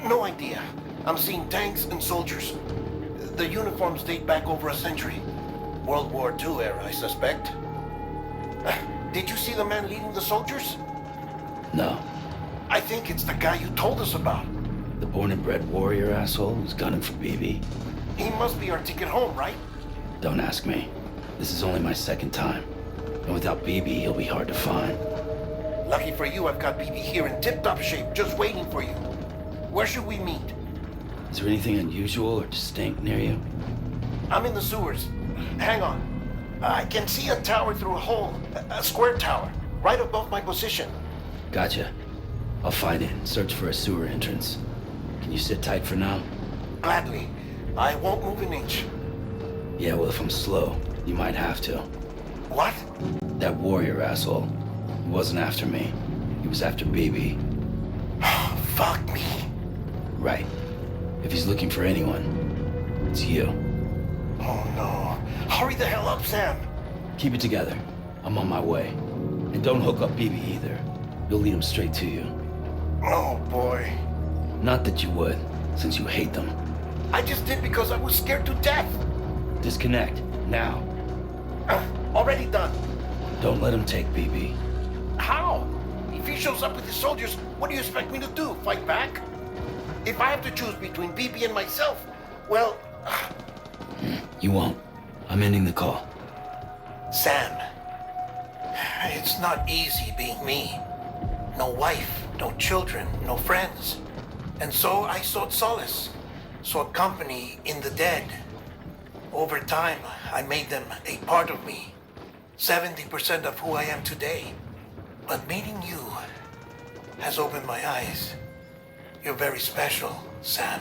No idea. I'm seeing tanks and soldiers. The uniforms date back over a century. World War II era, I suspect. Did you see the man leading the soldiers? No. I think it's the guy you told us about. The born and bred warrior asshole who's gunning for BB. He must be our ticket home, right? Don't ask me. This is only my second time. And without BB, he'll be hard to find. Lucky for you, I've got BB here in tip-top shape, just waiting for you. Where should we meet? Is there anything unusual or distinct near you? I'm in the sewers. Hang on. I can see a tower through a hole. A square tower, right above my position. Gotcha. I'll find it and search for a sewer entrance. Can you sit tight for now? Gladly. I won't move an inch. Yeah, well, if I'm slow, you might have to. What? That warrior asshole. He wasn't after me. He was after BB. Fuck me. Right. If he's looking for anyone, it's you. Oh no. Hurry the hell up, Sam. Keep it together. I'm on my way. And don't hook up BB either. You'll lead him straight to you. Oh boy. Not that you would, since you hate them. I just did because I was scared to death. Disconnect, now. Already done. Don't let him take BB. How? If he shows up with his soldiers, what do you expect me to do? Fight back? If I have to choose between BB and myself, well... You won't. I'm ending the call. Sam, it's not easy being me. No wife, no children, no friends. And so I sought solace, sought company in the dead. Over time, I made them a part of me. 70% of who I am today. But meeting you has opened my eyes. You're very special, Sam.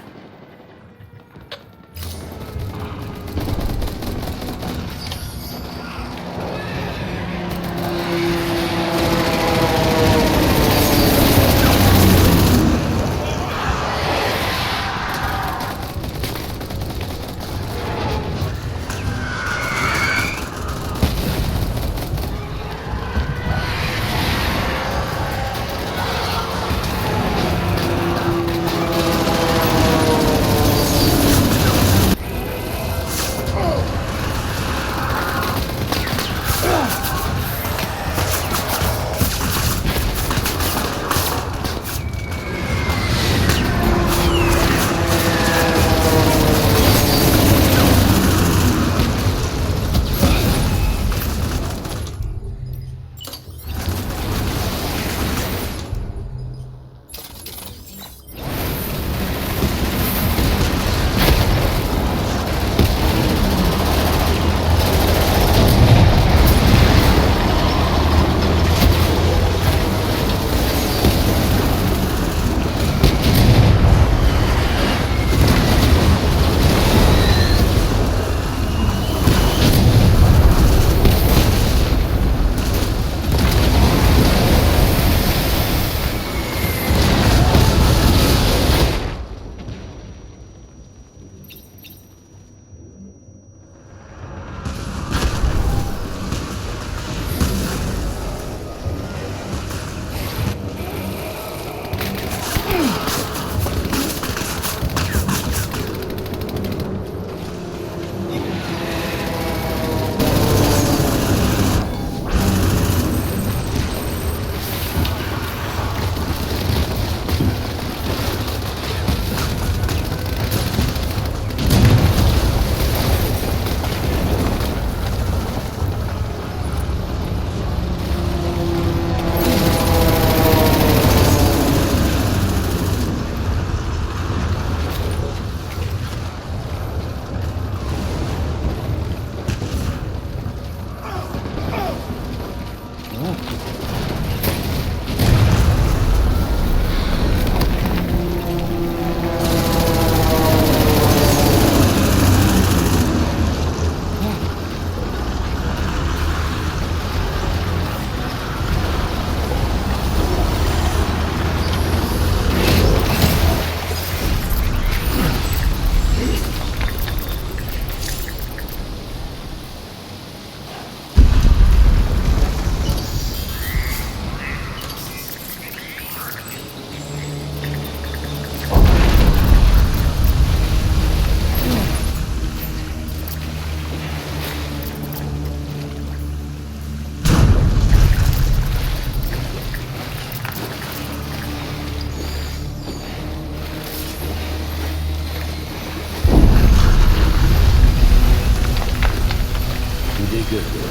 good, Will.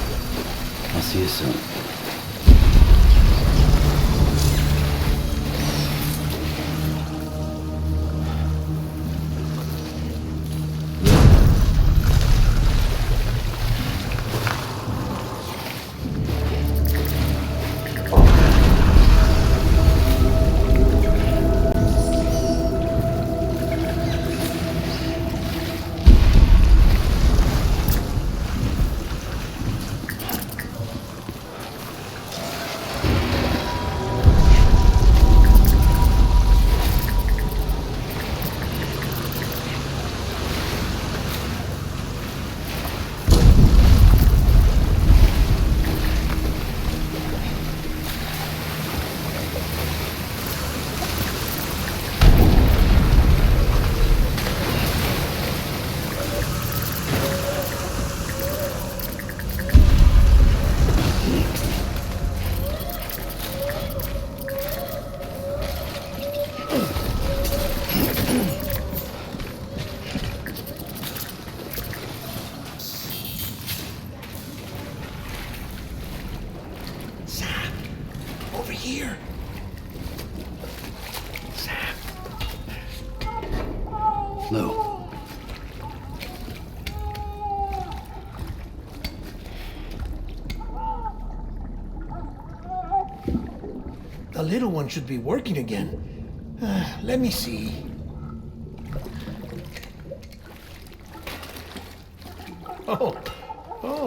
I'll see you soon. Here. Sam. Lou. The little one should be working again. Let me see. Oh,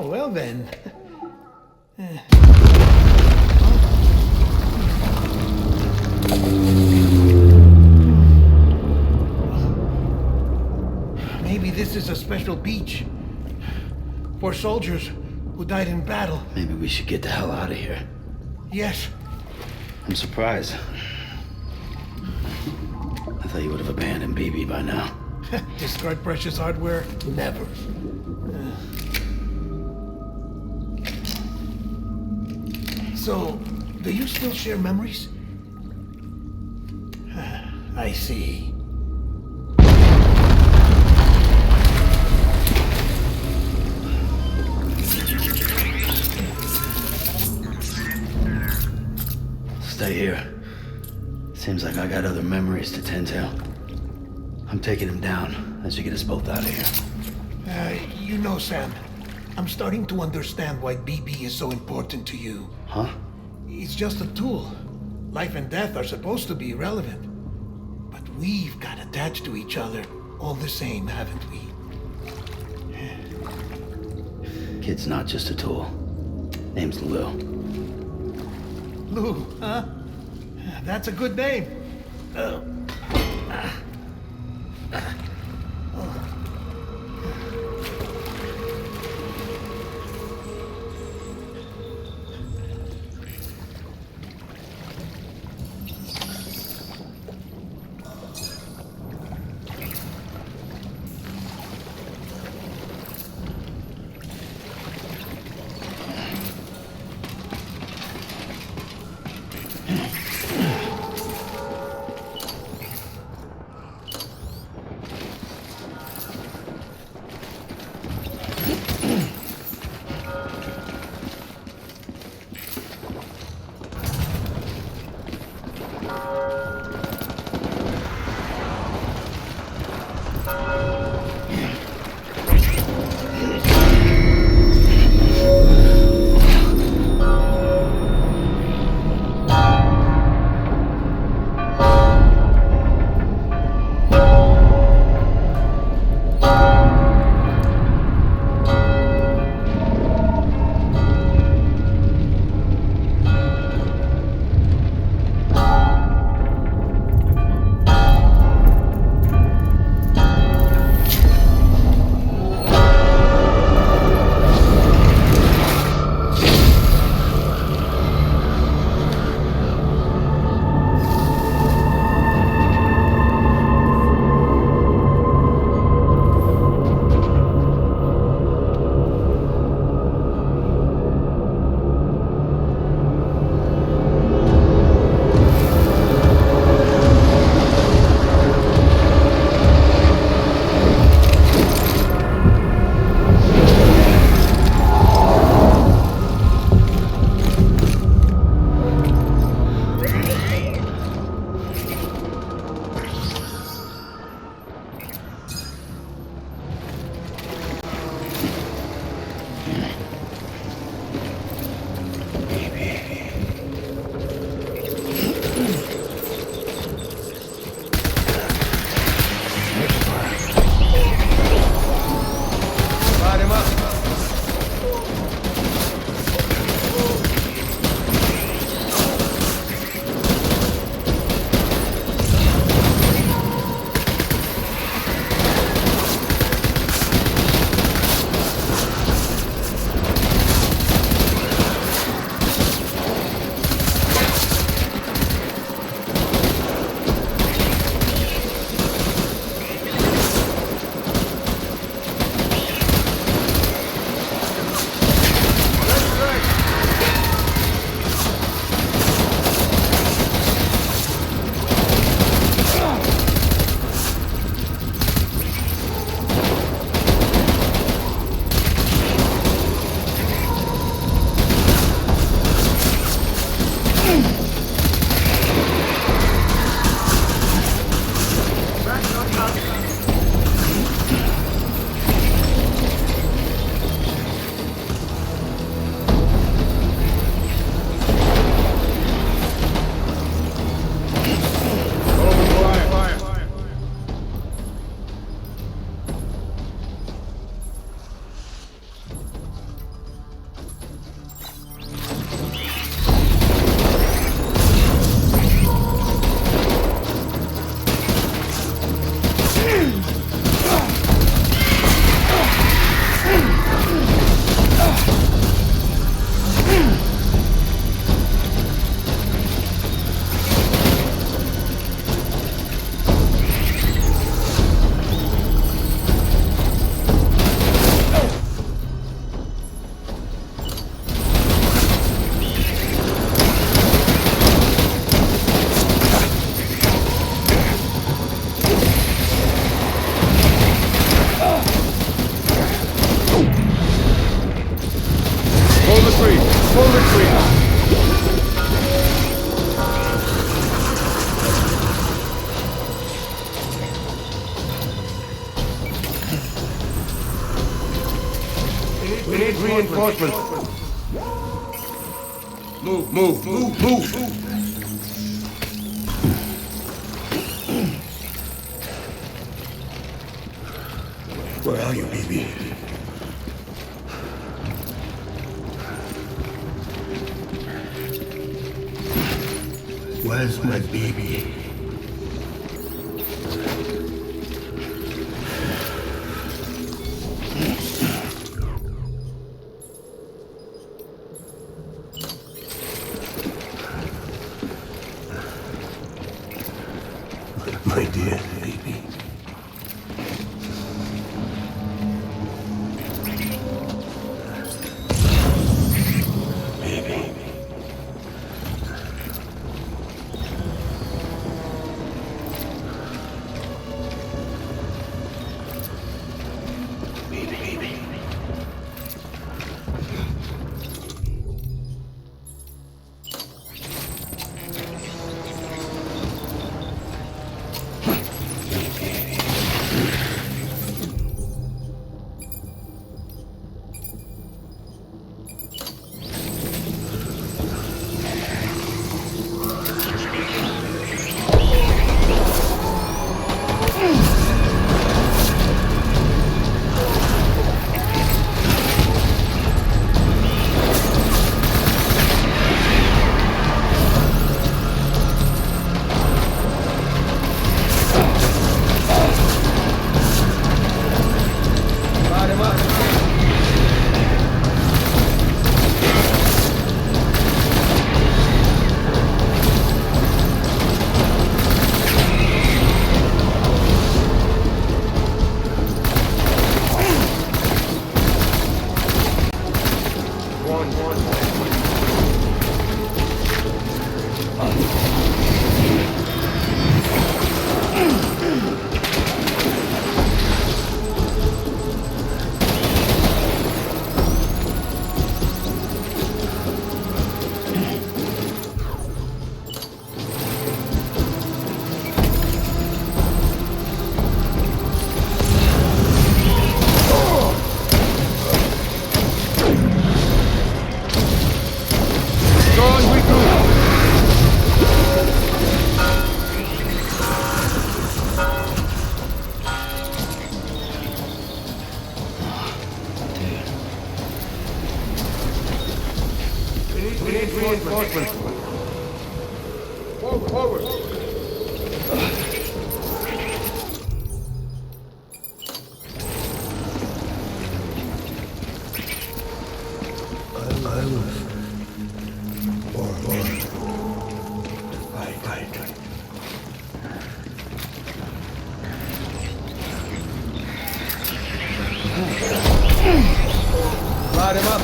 well then. Maybe this is a special beach for soldiers who died in battle. Maybe we should get the hell out of here. Yes. I'm surprised. I thought you would have abandoned BB by now. Discard precious hardware? Never. So, do you still share memories? I see. Stay here. Seems like I got other memories to tend to. I'm taking him down as you get us both out of here. You know, Sam, I'm starting to understand why BB is so important to you. Huh? It's just a tool. Life and death are supposed to be irrelevant. But we've got attached to each other all the same, haven't we? Kid's not just a tool. Name's Lou. Lou, huh? That's a good name. full retreat. We need reinforcements. Move. Where are you, baby? Where's my baby? My dear baby. Reinforcements. Forward. I was born to fight. Light him up.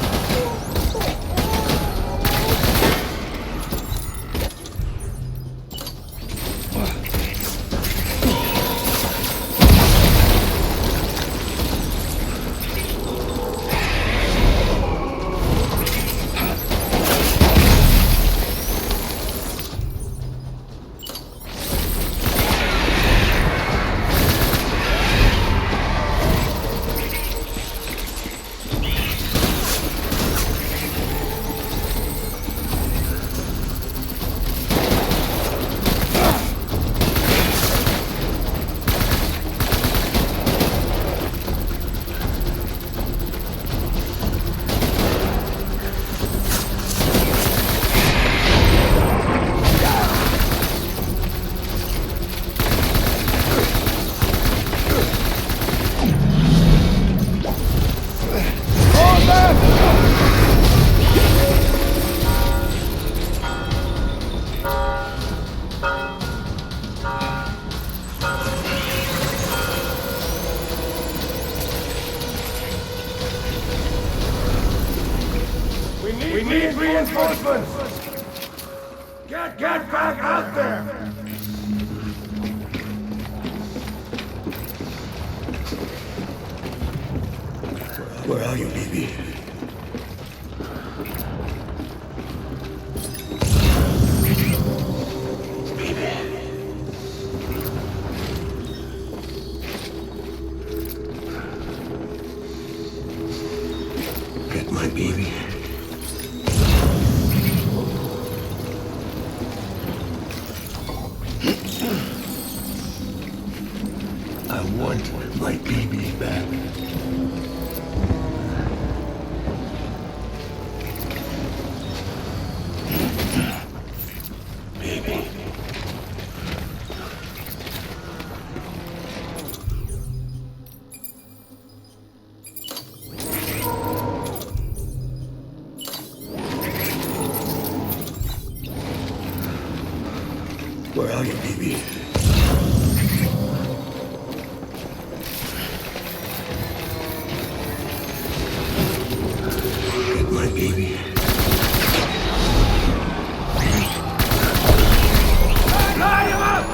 We need reinforcements! Get back out there! Where are you, baby? my baby. I want my baby back. Baby. Where are you, baby? Get my baby. Light him up!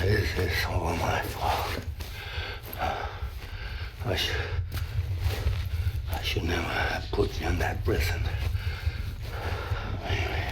Baby, this is all my fault. I should never have put you in that prison. Baby.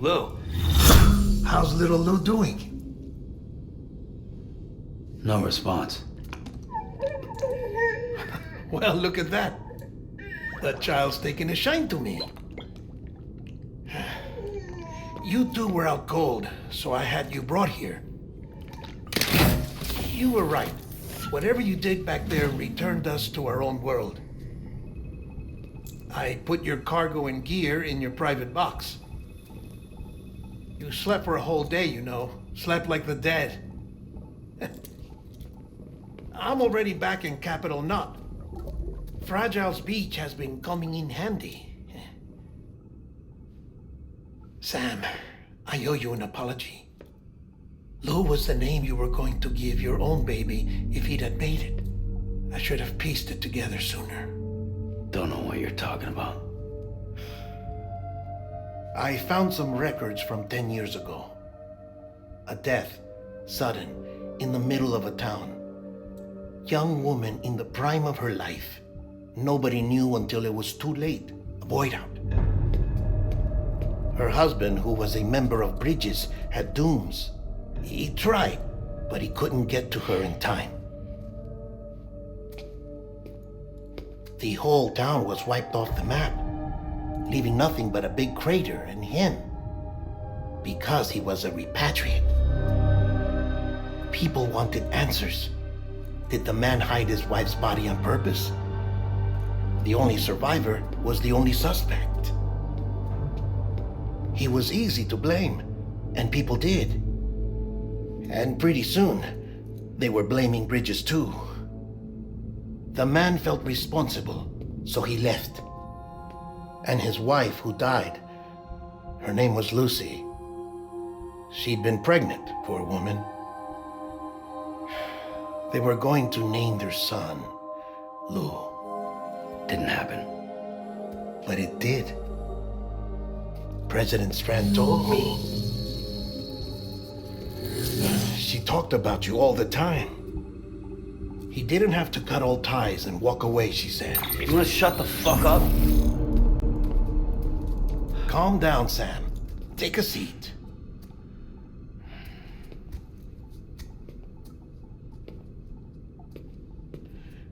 Lou. How's little Lou doing? No response. Well, look at that. That child's taking a shine to me. You two were out cold, so I had you brought here. You were right. Whatever you did back there returned us to our own world. I put your cargo and gear in your private box. You slept for a whole day, you know. Slept like the dead. I'm already back in Capital Knot. Fragile's beach has been coming in handy. Sam, I owe you an apology. Lou was the name you were going to give your own baby if he'd had made it. I should have pieced it together sooner. Don't know what you're talking about. I found some records from 10 years ago. A death, sudden, in the middle of a town. Young woman in the prime of her life. Nobody knew until it was too late. A void out. Her husband, who was a member of Bridges, had dooms. He tried, but he couldn't get to her in time. The whole town was wiped off the map, leaving nothing but a big crater and him, because he was a repatriate. People wanted answers. Did the man hide his wife's body on purpose? The only survivor was the only suspect. He was easy to blame, and people did. And pretty soon, they were blaming Bridges too. The man felt responsible, so he left. And his wife, who died, her name was Lucy. She'd been pregnant, poor woman. They were going to name their son Lou. Didn't happen. But it did. President Strand told me. She talked about you all the time. He didn't have to cut all ties and walk away, she said. You wanna shut the fuck up? Calm down, Sam. Take a seat.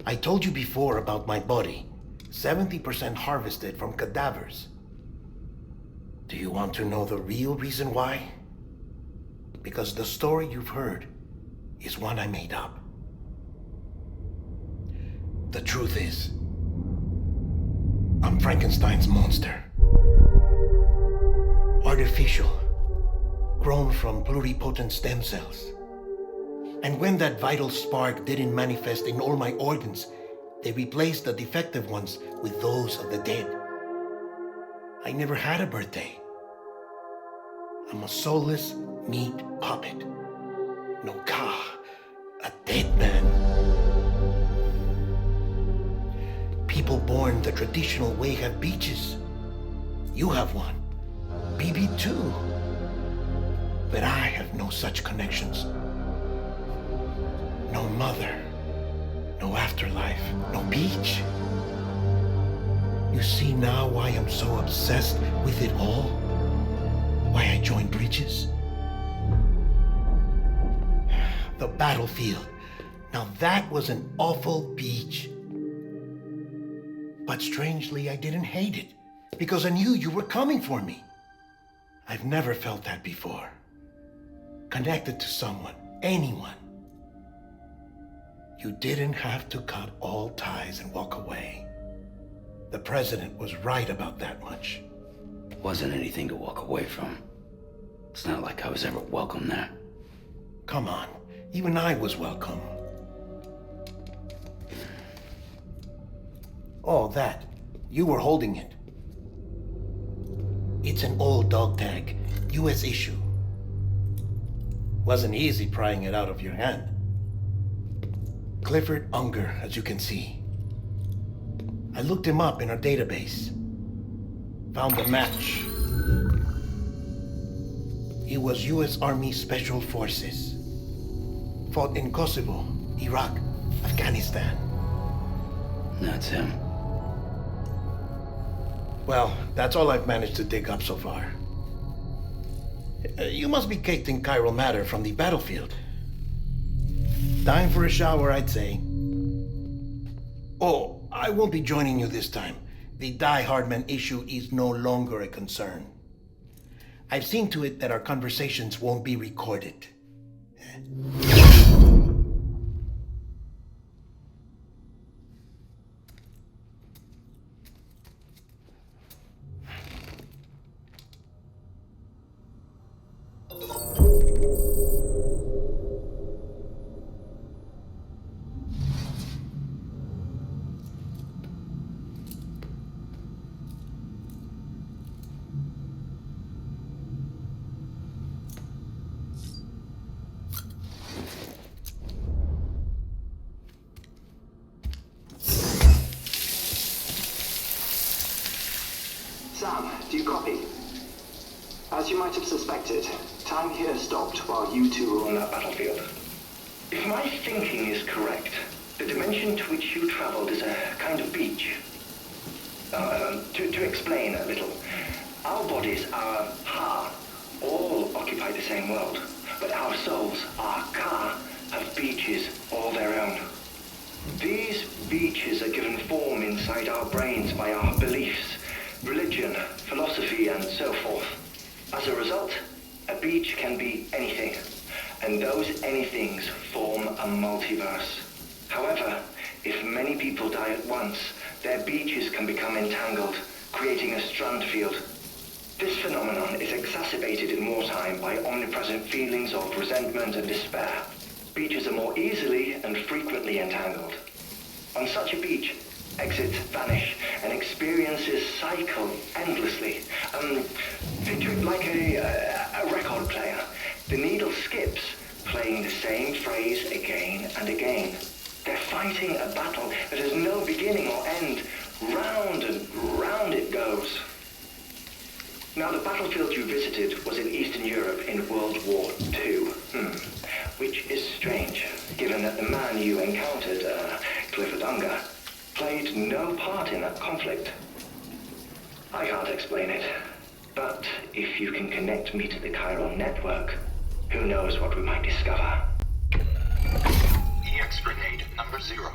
I told you before about my body. 70% harvested from cadavers. Do you want to know the real reason why? Because the story you've heard is one I made up. The truth is, I'm Frankenstein's monster. Artificial, grown from pluripotent stem cells. And when that vital spark didn't manifest in all my organs, they replaced the defective ones with those of the dead. I never had a birthday. I'm a soulless meat puppet. No car, a dead man. People born the traditional way have beaches. You have one. BB too. But I have no such connections. No mother. No afterlife. No beach. You see now why I'm so obsessed with it all? Why I joined Bridges? The battlefield. Now that was an awful beach. But strangely, I didn't hate it, because I knew you were coming for me. I've never felt that before. Connected to someone, anyone. You didn't have to cut all ties and walk away. The president was right about that much. Wasn't anything to walk away from. It's not like I was ever welcome there. Come on, even I was welcome. Oh, that. You were holding it. It's an old dog tag, US issue. Wasn't easy prying it out of your hand. Clifford Unger, as you can see. I looked him up in our database. Found a match. He was US Army Special Forces. Fought in Kosovo, Iraq, Afghanistan. That's him. Well, that's all I've managed to dig up so far. You must be caked in chiral matter from the battlefield. Time for a shower, I'd say. Oh, I won't be joining you this time. The Hardman issue is no longer a concern. I've seen to it that our conversations won't be recorded. Sam, do you copy? As you might have suspected, time here stopped while you two were on that battlefield. If my thinking is correct, the dimension to which you traveled is a kind of beach. To explain a little, our bodies, our ha, all occupy the same world, but our souls, our ka, have beaches all their own. These beaches are given form inside our brains by our beliefs, religion, philosophy, and so forth. As a result, a beach can be anything, and those anythings form a multiverse. However, if many people die at once, their beaches can become entangled, creating a strand field. This phenomenon is exacerbated in wartime by omnipresent feelings of resentment and despair. Beaches are more easily and frequently entangled. On such a beach, exits vanish and experiences cycle endlessly. Picture it like a record player. The needle skips, playing the same phrase again and again. They're fighting a battle that has no beginning or end. Round and round it goes. Now, the battlefield you visited was in Eastern Europe in World War II. Which is strange, given that the man you encountered, Clifford Unger, played no part in that conflict. I can't explain it, but if you can connect me to the chiral network, who knows what we might discover. EX grenade number 0.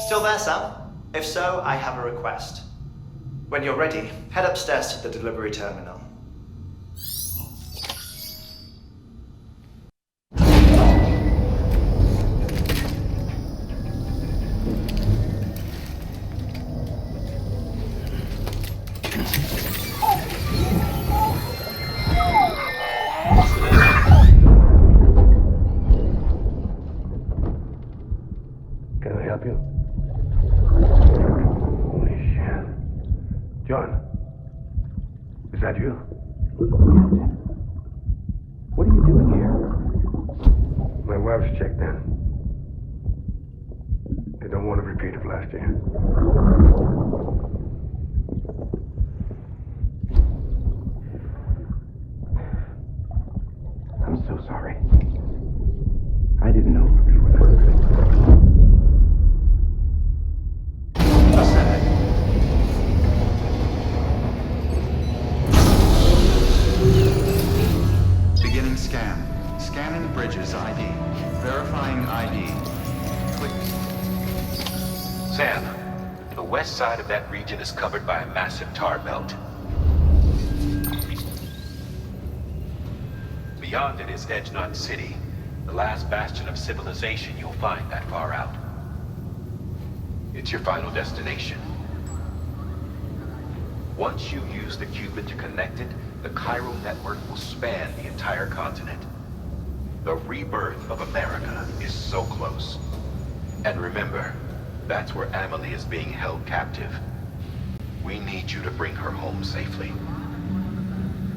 Still there, Sam? If so, I have a request. When you're ready, head upstairs to the delivery terminal. Can I help you? Holy shit. John, is that you? Captain, what are you doing here? My wife's checked in. They don't want a repeat of last year. I'm so sorry. I didn't know you were there. Beginning scan. Scanning bridges ID. Verifying ID. Click. Sam, the west side of that region is covered by a massive tar belt. Beyond it is Edgenot City, the last bastion of civilization you'll find that far out. It's your final destination. Once you use the Cupid to connect it, the chiral network will span the entire continent. The rebirth of America is so close. And remember, that's where Amelie is being held captive. We need you to bring her home safely.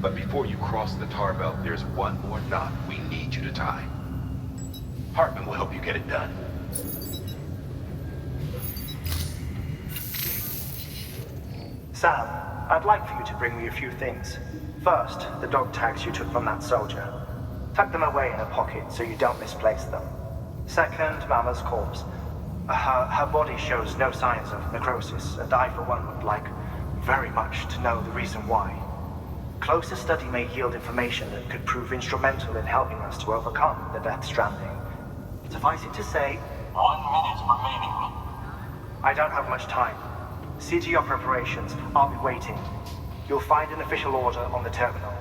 But before you cross the tar belt, there's one more knot we need you to tie. Heartman will help you get it done. Sam, I'd like for you to bring me a few things. First, the dog tags you took from that soldier. Tuck them away in a pocket so you don't misplace them. Second, Mama's corpse. Her body shows no signs of necrosis, and I, for one, would like very much to know the reason why. Closer study may yield information that could prove instrumental in helping us to overcome the Death Stranding. Suffice it to say, 1 minute remaining. I don't have much time. See to your preparations. I'll be waiting. You'll find an official order on the terminal.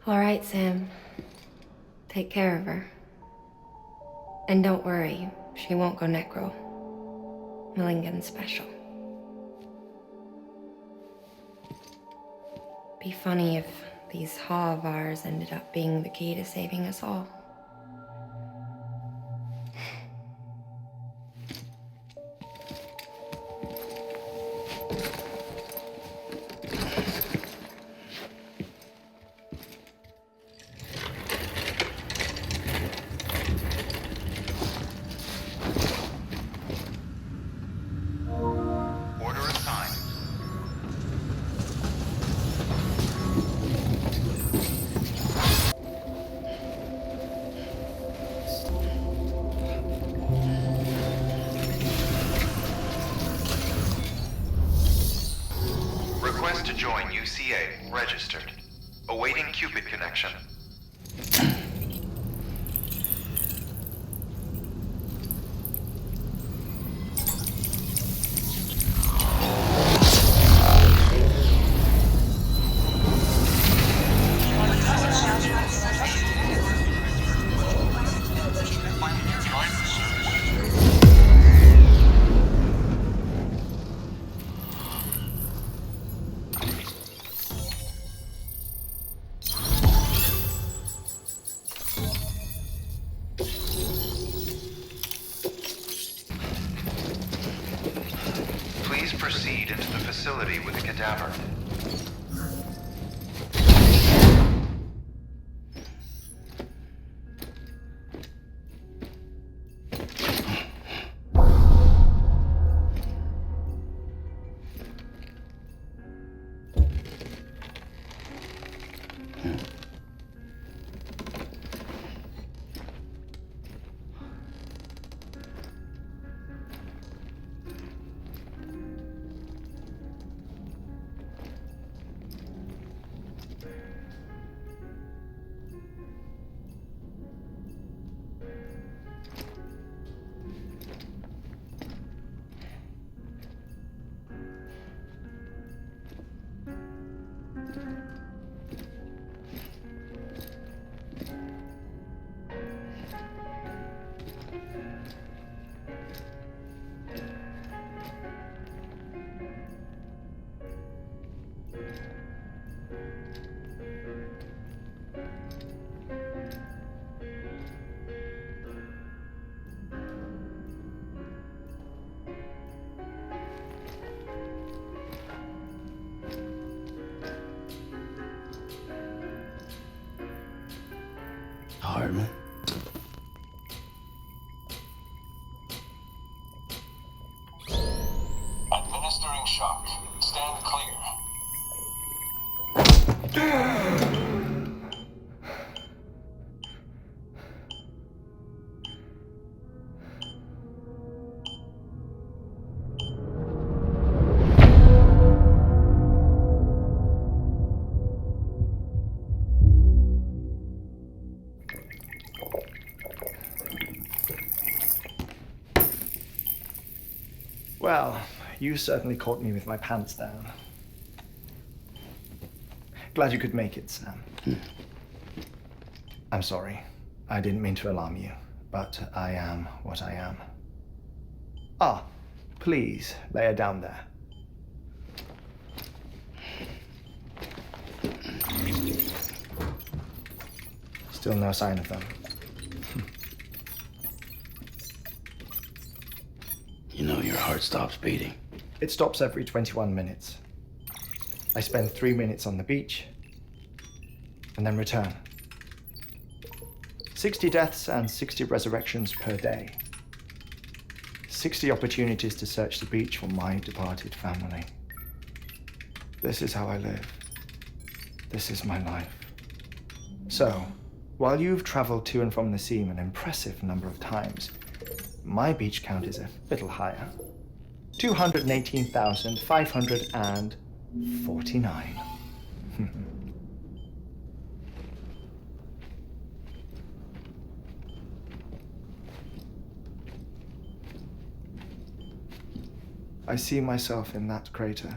All right, Sam. Take care of her. And don't worry, she won't go necro. Milligan special. Be funny if these Ha of ours ended up being the key to saving us all. Order assigned. Request to join UCA. Registered. Awaiting Cupid connection. Please proceed into the facility with the cadaver. Hardman. Administering shock. Stand clear. Well, you certainly caught me with my pants down. Glad you could make it, Sam. I'm sorry. I didn't mean to alarm you, but I am what I am. Ah, please, lay her down there. Still no sign of them. You know your heart stops beating. It stops every 21 minutes. I spend 3 minutes on the beach, and then return. 60 deaths and 60 resurrections per day. 60 opportunities to search the beach for my departed family. This is how I live. This is my life. So, while you've traveled to and from the seam an impressive number of times, my beach count is a little higher. 218,549. I see myself in that crater.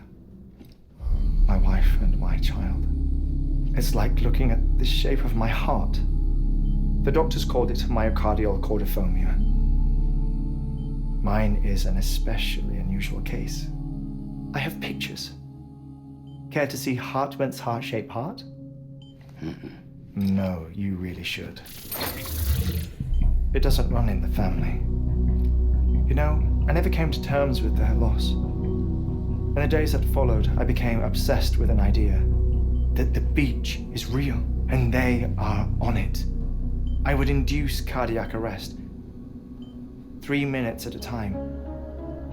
My wife and my child. It's like looking at the shape of my heart. The doctors called it myocardial cordiformia. Mine is an especially unusual case. I have pictures. Care to see Heartman's heart-shaped heart? No, you really should. It doesn't run in the family. You know, I never came to terms with their loss. In the days that followed, I became obsessed with an idea that the beach is real and they are on it. I would induce cardiac arrest, 3 minutes at a time,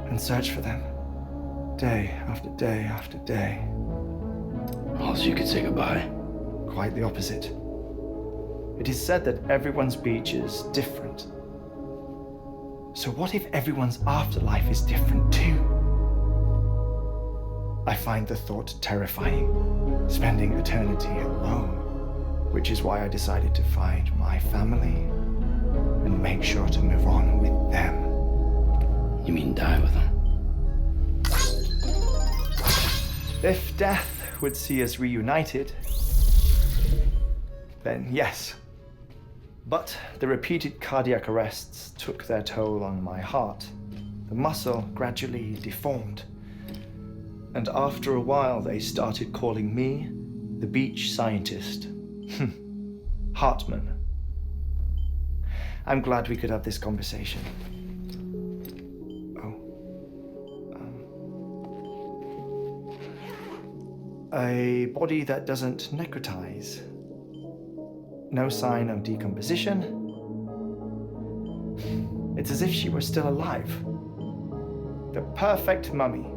and search for them, day after day after day. Also, you could say goodbye. Quite the opposite. It is said that everyone's beach is different. So what if everyone's afterlife is different too? I find the thought terrifying, spending eternity alone, which is why I decided to find my family and make sure to move on with them. You mean die with them? If death would see us reunited, then yes. But the repeated cardiac arrests took their toll on my heart. The muscle gradually deformed. And after a while, they started calling me the beach scientist. Heartman. I'm glad we could have this conversation. A body that doesn't necrotize. No sign of decomposition. It's as if she were still alive. The perfect mummy.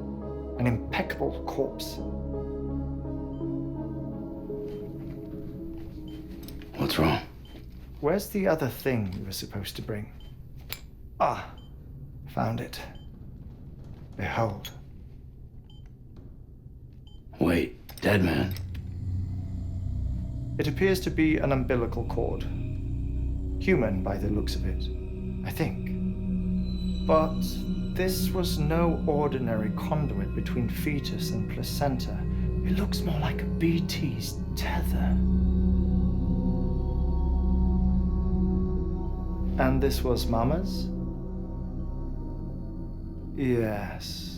An impeccable corpse. What's wrong? Where's the other thing you were supposed to bring? Ah, found it. Behold. Wait, dead man? It appears to be an umbilical cord. Human by the looks of it, I think. But this was no ordinary conduit between fetus and placenta. It looks more like a BT's tether. And this was Mama's? Yes.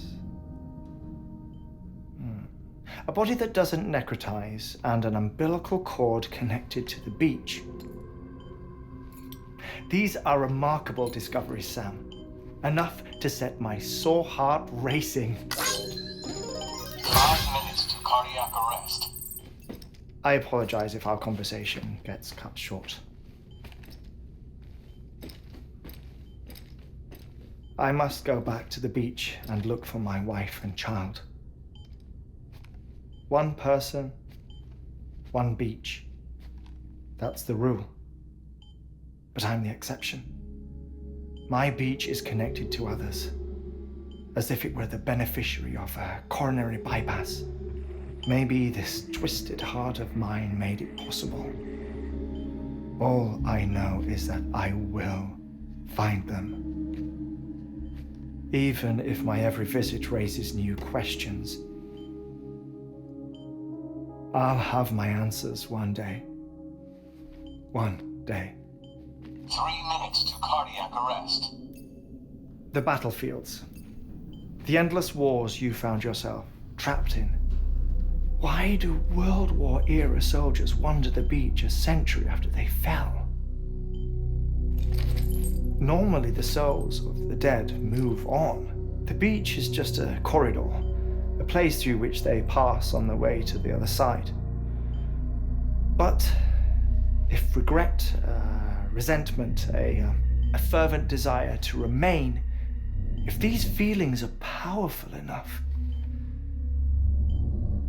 A body that doesn't necrotize and an umbilical cord connected to the beach. These are remarkable discoveries, Sam. Enough to set my sore heart racing. 5 minutes to cardiac arrest. I apologize if our conversation gets cut short. I must go back to the beach and look for my wife and child. One person, one beach. That's the rule. But I'm the exception. My beach is connected to others, as if it were the beneficiary of a coronary bypass. Maybe this twisted heart of mine made it possible. All I know is that I will find them. Even if my every visit raises new questions, I'll have my answers one day. One day. 3 minutes to cardiac arrest. The battlefields. The endless wars you found yourself trapped in. Why do World War era soldiers wander the beach a century after they fell? Normally the souls of the dead move on. The beach is just a corridor, a place through which they pass on the way to the other side. But if regret, resentment, a fervent desire to remain, if these feelings are powerful enough,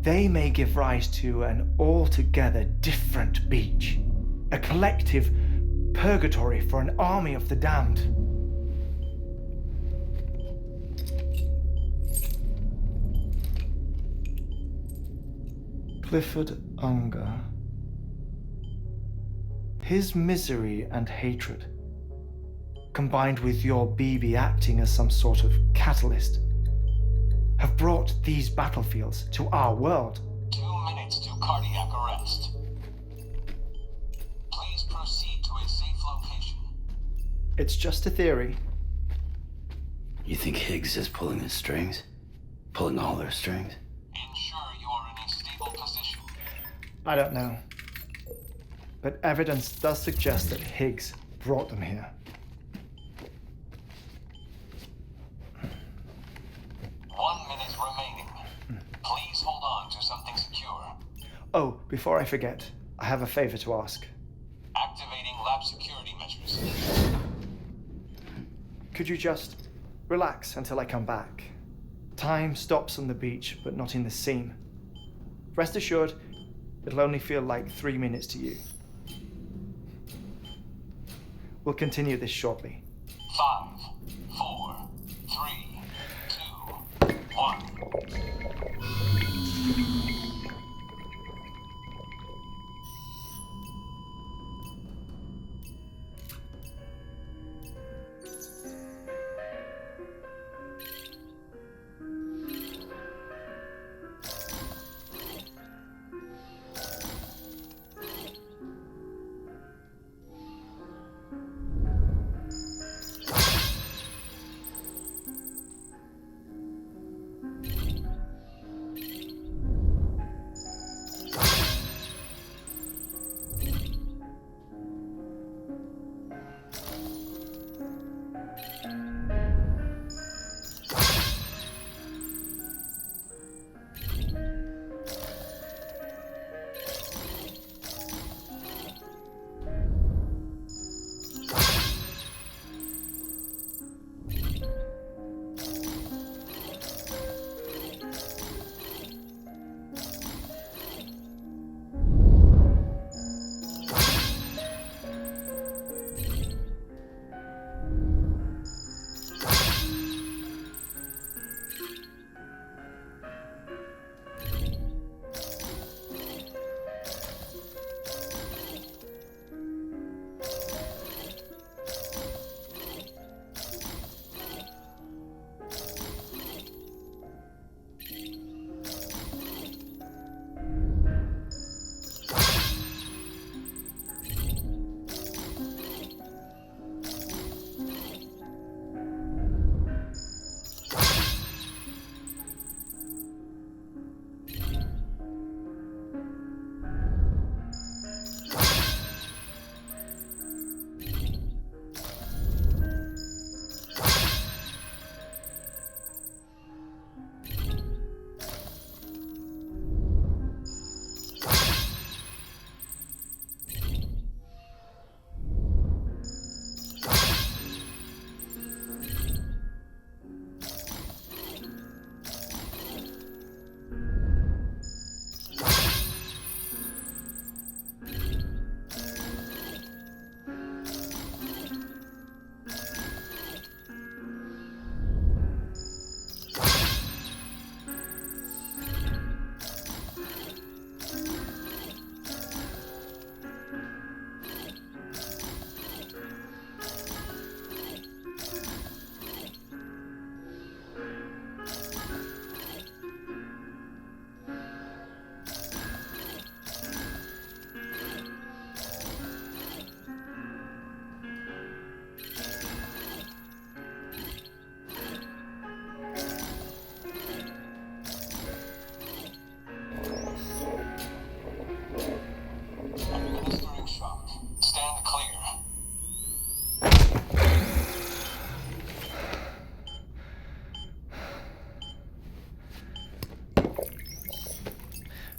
they may give rise to an altogether different beach, a collective purgatory for an army of the damned. Clifford Unger. His misery and hatred, combined with your BB acting as some sort of catalyst, have brought these battlefields to our world. 2 minutes to cardiac arrest. Please proceed to a safe location. It's just a theory. You think Higgs is pulling the strings? Pulling all their strings? Ensure you are in a stable position. I don't know. But evidence does suggest that Higgs brought them here. 1 minute remaining. Please hold on to something secure. Oh, before I forget, I have a favor to ask. Activating lab security measures. Could you just relax until I come back? Time stops on the beach, but not in the scene. Rest assured, it'll only feel like 3 minutes to you. We'll continue this shortly. 5, 4, 3, 2, 1.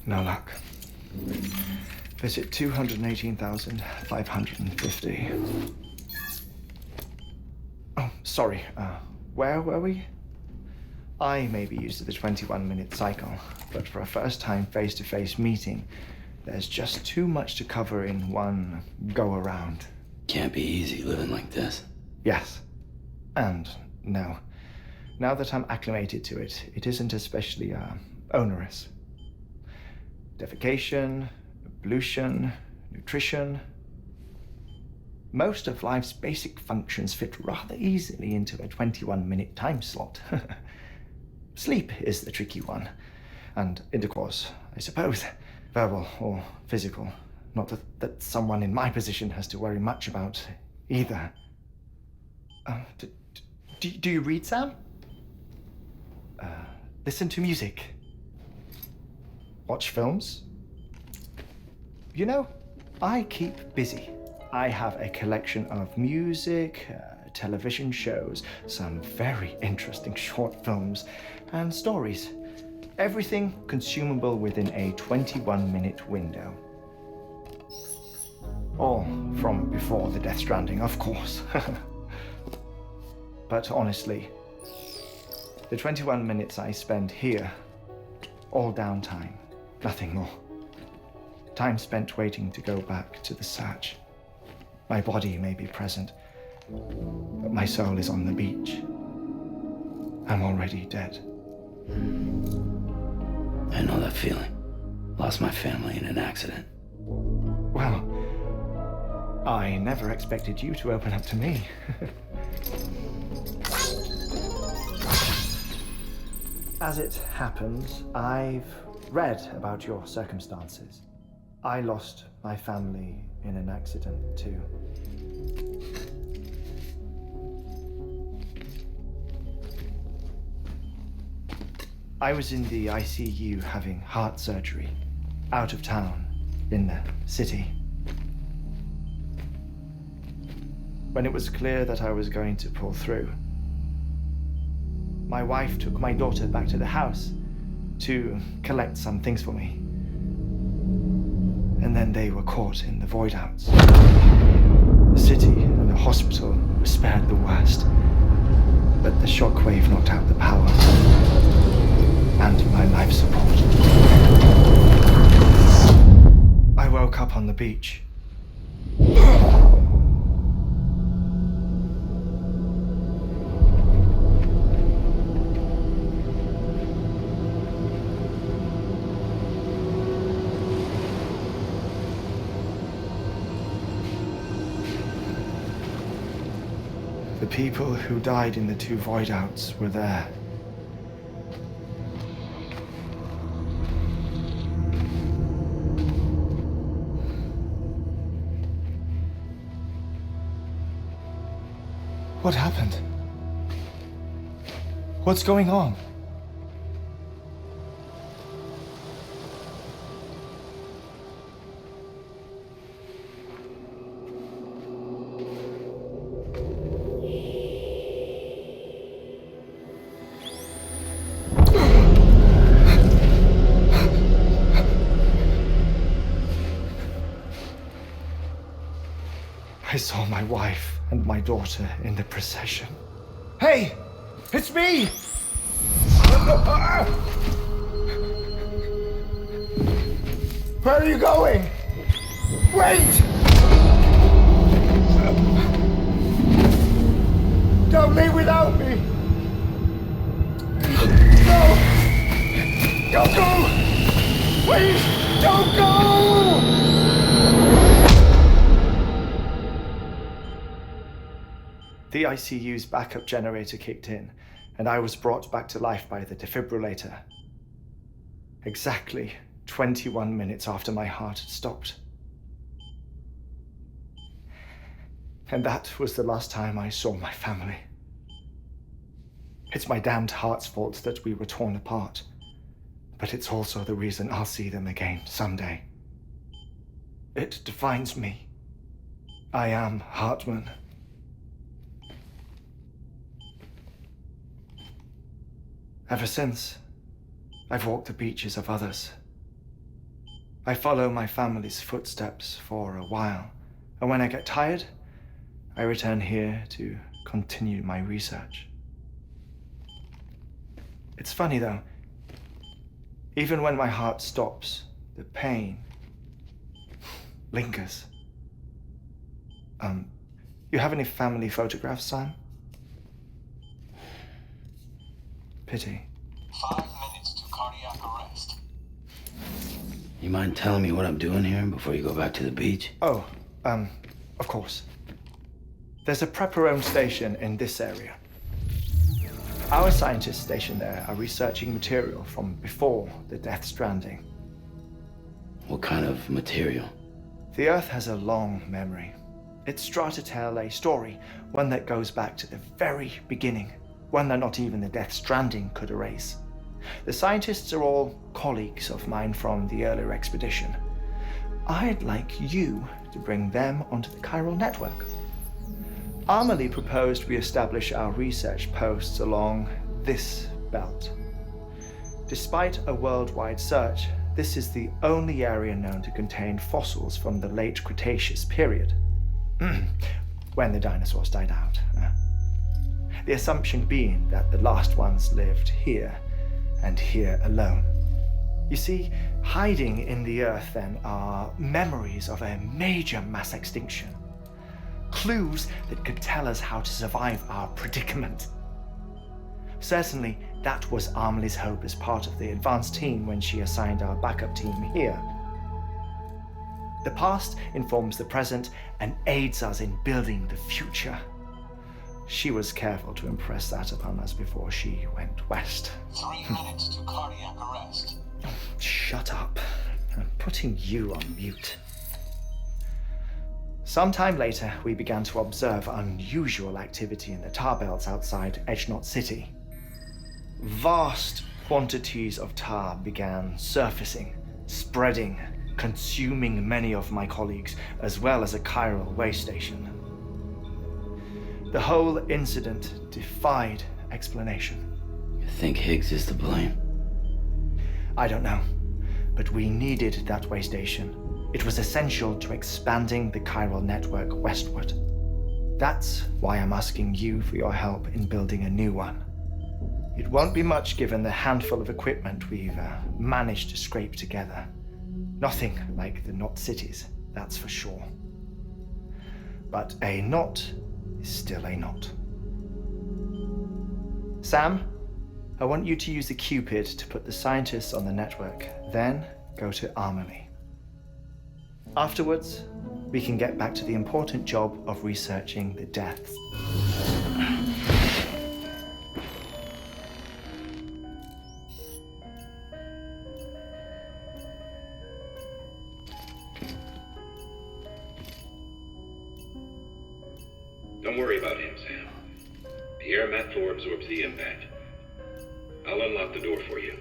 No luck. Visit 218,550. Oh, sorry. Where were we? I may be used to the 21-minute cycle, but for a first-time face-to-face meeting, there's just too much to cover in one go-around. Can't be easy living like this. Yes. And no. Now that I'm acclimated to it, it isn't especially, onerous. defecation, ablution, nutrition. Most of life's basic functions fit rather easily into a 21-minute time slot. Sleep is the tricky one, and intercourse, I suppose, verbal or physical. Not that someone in my position has to worry much about either. Do you read, Sam? Listen to music? Watch films? You know, I keep busy. I have a collection of music, television shows, some very interesting short films, and stories. Everything consumable within a 21-minute window. All from before the Death Stranding, of course. But honestly, the 21 minutes I spend here, all downtime, nothing more. Time spent waiting to go back to the search. My body may be present, but my soul is on the beach. I'm already dead. I know that feeling. Lost my family in an accident. Well, I never expected you to open up to me. As it happens, I've read about your circumstances. I lost my family in an accident too. I was in the ICU having heart surgery, out of town, in the city. When it was clear that I was going to pull through, my wife took my daughter back to the house to collect some things for me. And then they were caught in the void-outs. The city and the hospital were spared the worst, but the shockwave knocked out the power and my life support. I woke up on the beach. The people who died in the two void-outs were there. What happened? What's going on? I saw my wife and my daughter in the procession. Hey! It's me! Where are you going? Wait! Don't leave without me! No! Don't go! Please, don't go! The ICU's backup generator kicked in, and I was brought back to life by the defibrillator. Exactly 21 minutes after my heart had stopped. And that was the last time I saw my family. It's my damned heart's fault that we were torn apart, but it's also the reason I'll see them again someday. It defines me. I am Heartman. Ever since, I've walked the beaches of others. I follow my family's footsteps for a while, and when I get tired, I return here to continue my research. It's funny though, even when my heart stops, the pain lingers. You have any family photographs, Sam? Pity. 5 minutes to cardiac arrest. You mind telling me what I'm doing here before you go back to the beach? Oh, of course. There's a prepper-owned station in this area. Our scientists stationed there are researching material from before the Death Stranding. What kind of material? The Earth has a long memory. It's trying to tell a story, one that goes back to the very beginning, one that not even the Death Stranding could erase. The scientists are all colleagues of mine from the earlier expedition. I'd like you to bring them onto the chiral network. Amelie proposed we establish our research posts along this belt. Despite a worldwide search, this is the only area known to contain fossils from the late Cretaceous period, when the dinosaurs died out. The assumption being that the last ones lived here, and here alone. You see, hiding in the Earth then are memories of a major mass extinction. Clues that could tell us how to survive our predicament. Certainly, that was Amelie's hope as part of the advanced team when she assigned our backup team here. The past informs the present and aids us in building the future. She was careful to impress that upon us before she went west. 3 minutes to cardiac arrest. Shut up. I'm putting you on mute. Sometime later, we began to observe unusual activity in the tar belts outside Edgenot City. Vast quantities of tar began surfacing, spreading, consuming many of my colleagues, as well as a chiral way station. The whole incident defied explanation. You think Higgs is to blame? I don't know, but we needed that way station. It was essential to expanding the chiral network westward. That's why I'm asking you for your help in building a new one. It won't be much given the handful of equipment we've managed to scrape together. Nothing like the knot cities, that's for sure. But a knot is still a knot. Sam, I want you to use the Cupid to put the scientists on the network, then go to Amelie. Afterwards, we can get back to the important job of researching the deaths. Don't worry about him, Sam. The air mat floor absorbs the impact. I'll unlock the door for you.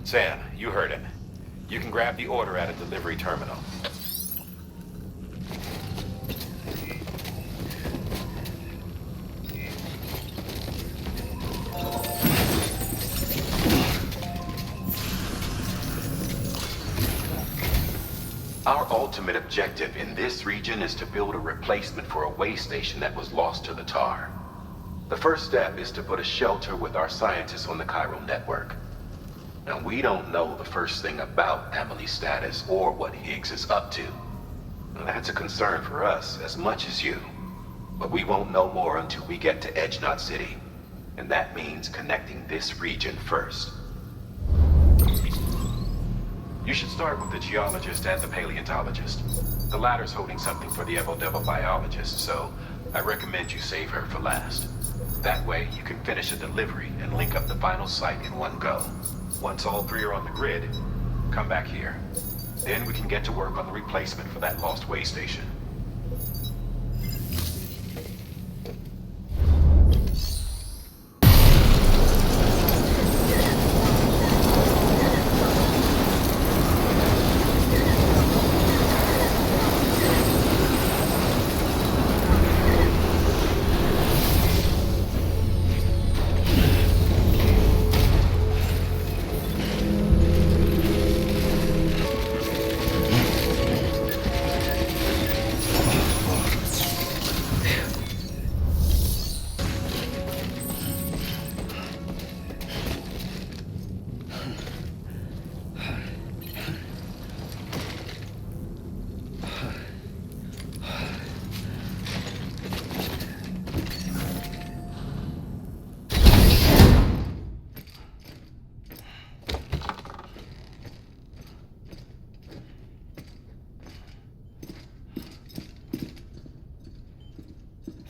Sam, you heard him. You can grab the order at a delivery terminal. Our ultimate objective in this region is to build a replacement for a way station that was lost to the tar. The first step is to put a shelter with our scientists on the chiral network. Now, we don't know the first thing about Amelie's status or what Higgs is up to. And that's a concern for us as much as you. But we won't know more until we get to Edgenot City. And that means connecting this region first. You should start with the geologist and the paleontologist. The latter's holding something for the evo-devo biologist, so I recommend you save her for last. That way, you can finish a delivery and link up the final site in one go. Once all three are on the grid, come back here. Then we can get to work on the replacement for that lost way station.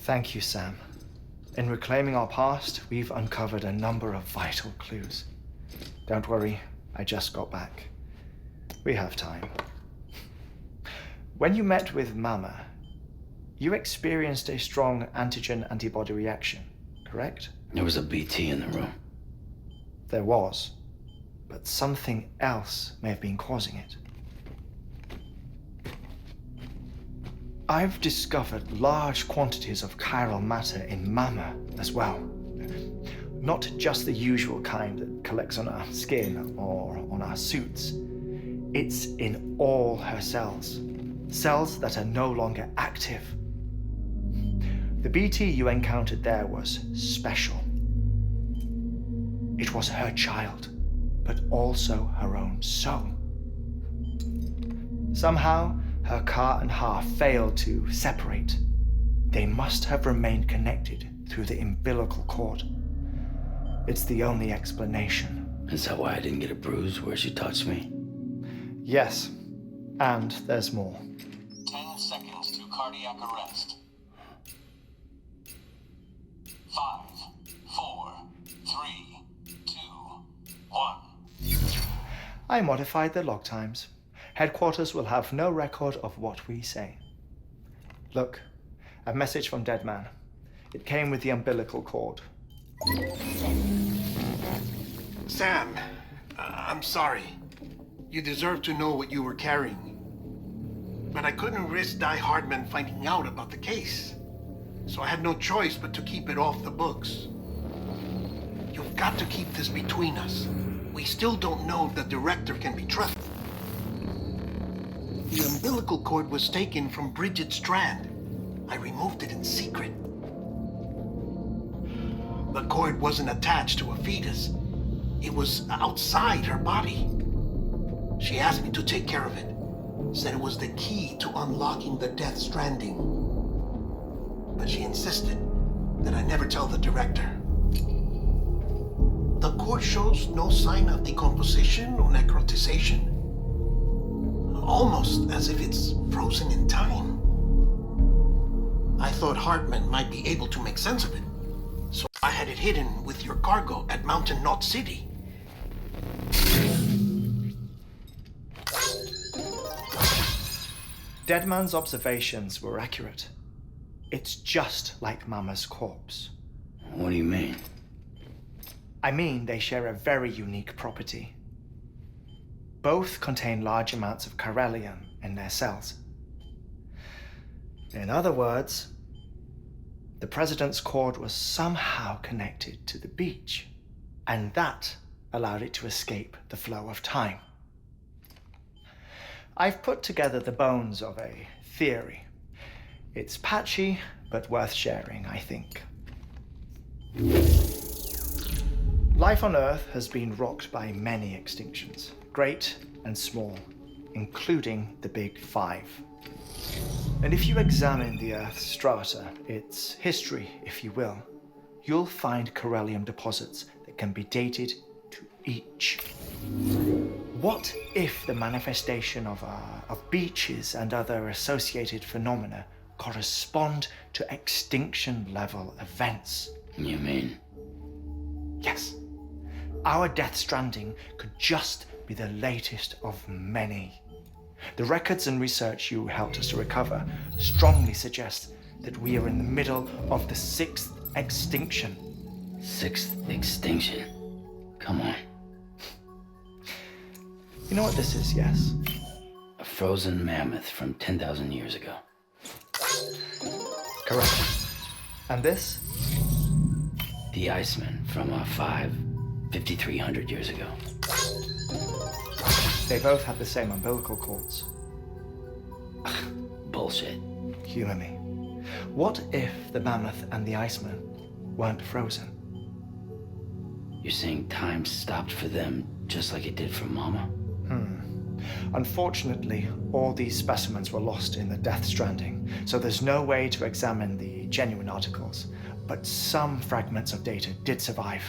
Thank you, Sam. In reclaiming our past, we've uncovered a number of vital clues. Don't worry, I just got back. We have time. When you met with Mama, you experienced a strong antigen-antibody reaction, correct? There was a BT in the room. There was, but something else may have been causing it. I've discovered large quantities of chiral matter in Mama as well. Not just the usual kind that collects on our skin or on our suits. It's in all her cells. Cells that are no longer active. The BT you encountered there was special. It was her child, but also her own soul. Somehow, her Ka and Ha failed to separate. They must have remained connected through the umbilical cord. It's the only explanation. Is that why I didn't get a bruise where she touched me? Yes, and there's more. 10 seconds to cardiac arrest. 5, 4, 3, 2, 1. I modified the log times. Headquarters will have no record of what we say. Look, a message from Dead Man. It came with the umbilical cord. Sam, I'm sorry. You deserve to know what you were carrying. But I couldn't risk Hardman finding out about the case. So I had no choice but to keep it off the books. You've got to keep this between us. We still don't know if the director can be trusted. The umbilical cord was taken from Bridget Strand. I removed it in secret. The cord wasn't attached to a fetus. It was outside her body. She asked me to take care of it. Said it was the key to unlocking the Death Stranding. But she insisted that I never tell the director. The cord shows no sign of decomposition or necrotization. Almost as if it's frozen in time. I thought Heartman might be able to make sense of it. So I had it hidden with your cargo at Mountain Knot City. Deadman's observations were accurate. It's just like Mama's corpse. What do you mean? I mean they share a very unique property. Both contain large amounts of chiralium in their cells. In other words, the president's cord was somehow connected to the beach, and that allowed it to escape the flow of time. I've put together the bones of a theory. It's patchy, but worth sharing, I think. Life on Earth has been rocked by many extinctions, great and small, including the Big Five. And if you examine the Earth's strata, its history, if you will, you'll find chiralium deposits that can be dated to each. What if the manifestation of beaches and other associated phenomena correspond to extinction-level events? You mean? Yes. Our Death Stranding could just be the latest of many. The records and research you helped us to recover strongly suggest that we are in the middle of the 6th extinction. 6th extinction? Come on. You know what this is, yes? A frozen mammoth from 10,000 years ago. Correct. And this? The Iceman from 5,300 years ago. They both have the same umbilical cords. Bullshit. Humor me. What if the mammoth and the Iceman weren't frozen? You're saying time stopped for them just like it did for Mama? Unfortunately, all these specimens were lost in the Death Stranding, so there's no way to examine the genuine articles, but some fragments of data did survive.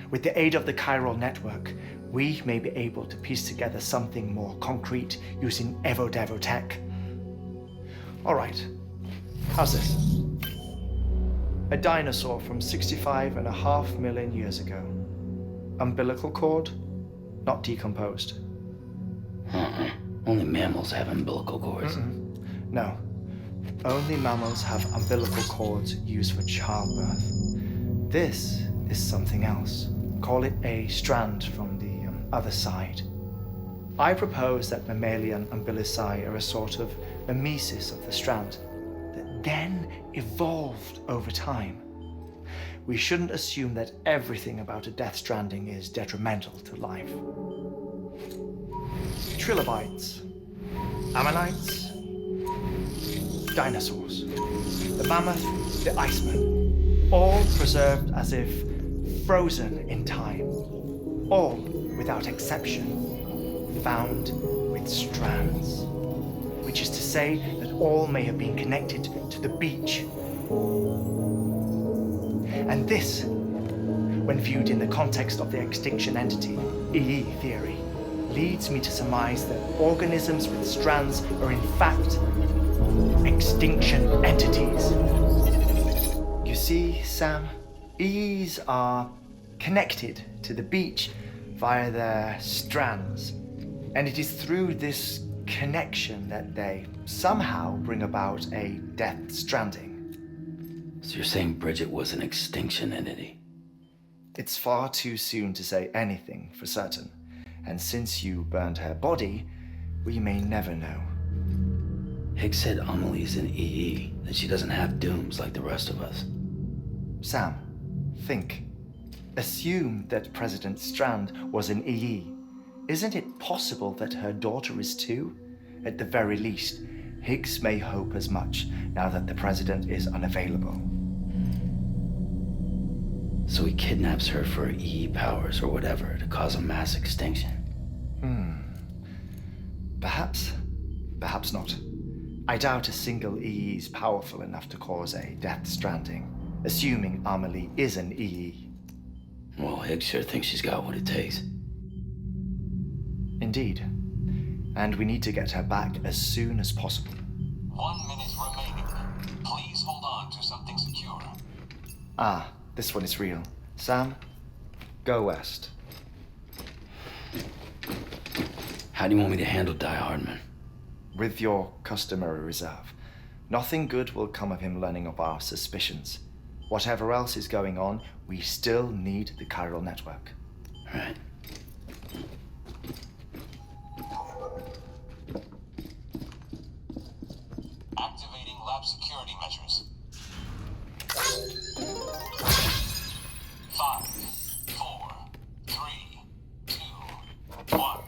With the aid of the chiral network, we may be able to piece together something more concrete using Evo-Devo tech. All right, how's this? A dinosaur from 65.5 million years ago. Umbilical cord, not decomposed. Only mammals have umbilical cords. No. Only mammals have umbilical cords used for childbirth. This is something else. Call it a strand from the other side. I propose that mammalian umbilici are a sort of mimesis of the strand that then evolved over time. We shouldn't assume that everything about a death stranding is detrimental to life. Trilobites, ammonites, dinosaurs, the mammoth, the iceman, all preserved as if frozen in time, all without exception found with strands, which is to say that all may have been connected to the beach. And this, when viewed in the context of the extinction entity, EE theory, leads me to surmise that organisms with strands are in fact extinction entities. You see, Sam, EEs are connected to the beach via their strands, and it is through this connection that they somehow bring about a death stranding. So you're saying Bridget was an extinction entity? It's far too soon to say anything for certain, and since you burned her body, we may never know. Higgs said Amelie's an EE, that she doesn't have dooms like the rest of us. Sam, think. Assume that President Strand was an EE. Isn't it possible that her daughter is too? At the very least, Higgs may hope as much now that the president is unavailable. So he kidnaps her for EE powers or whatever to cause a mass extinction. Perhaps. Perhaps not. I doubt a single EE is powerful enough to cause a death stranding, assuming Amelie is an EE. Well, Higgs sure thinks she's got what it takes. Indeed. And we need to get her back as soon as possible. 1 minute remaining. Please hold on to something secure. Ah, this one is real. Sam, go west. How do you want me to handle Hardman? With your customary reserve. Nothing good will come of him learning of our suspicions. Whatever else is going on, we still need the chiral network. Right. Activating lab security measures. 5, 4, 3, 2, 1.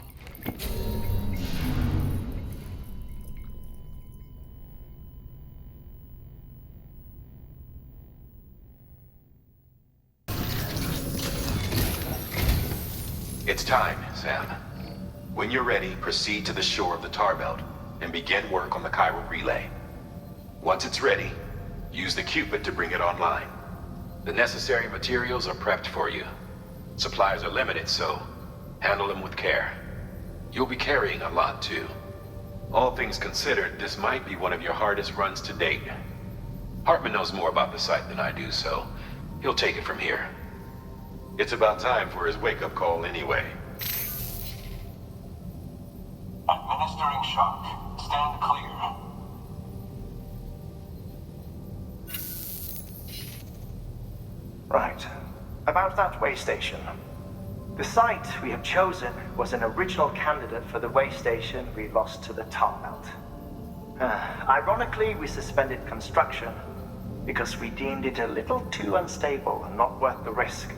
It's time, Sam. When you're ready, proceed to the shore of the tar belt and begin work on the chiral relay. Once it's ready, use the Cupid to bring it online. The necessary materials are prepped for you. Supplies are limited, so handle them with care. You'll be carrying a lot, too. All things considered, this might be one of your hardest runs to date. Heartman knows more about the site than I do, so he'll take it from here. It's about time for his wake-up call anyway. Administering shock. Stand clear. Right. About that way station. The site we have chosen was an original candidate for the way station we lost to the tar belt. Ironically, we suspended construction because we deemed it a little too unstable and not worth the risk.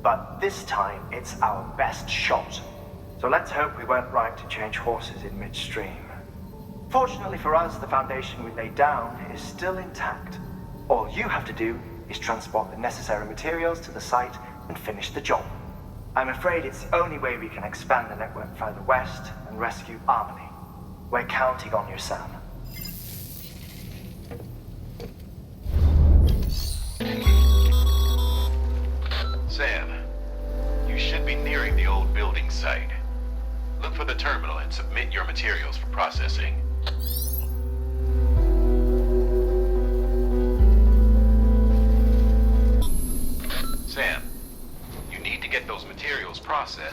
But this time, it's our best shot. So let's hope we weren't right to change horses in midstream. Fortunately for us, the foundation we laid down is still intact. All you have to do is transport the necessary materials to the site and finish the job. I'm afraid it's the only way we can expand the network further west and rescue Amelie. We're counting on you, Sam. Sam, you should be nearing the old building site. Look for the terminal and submit your materials for processing.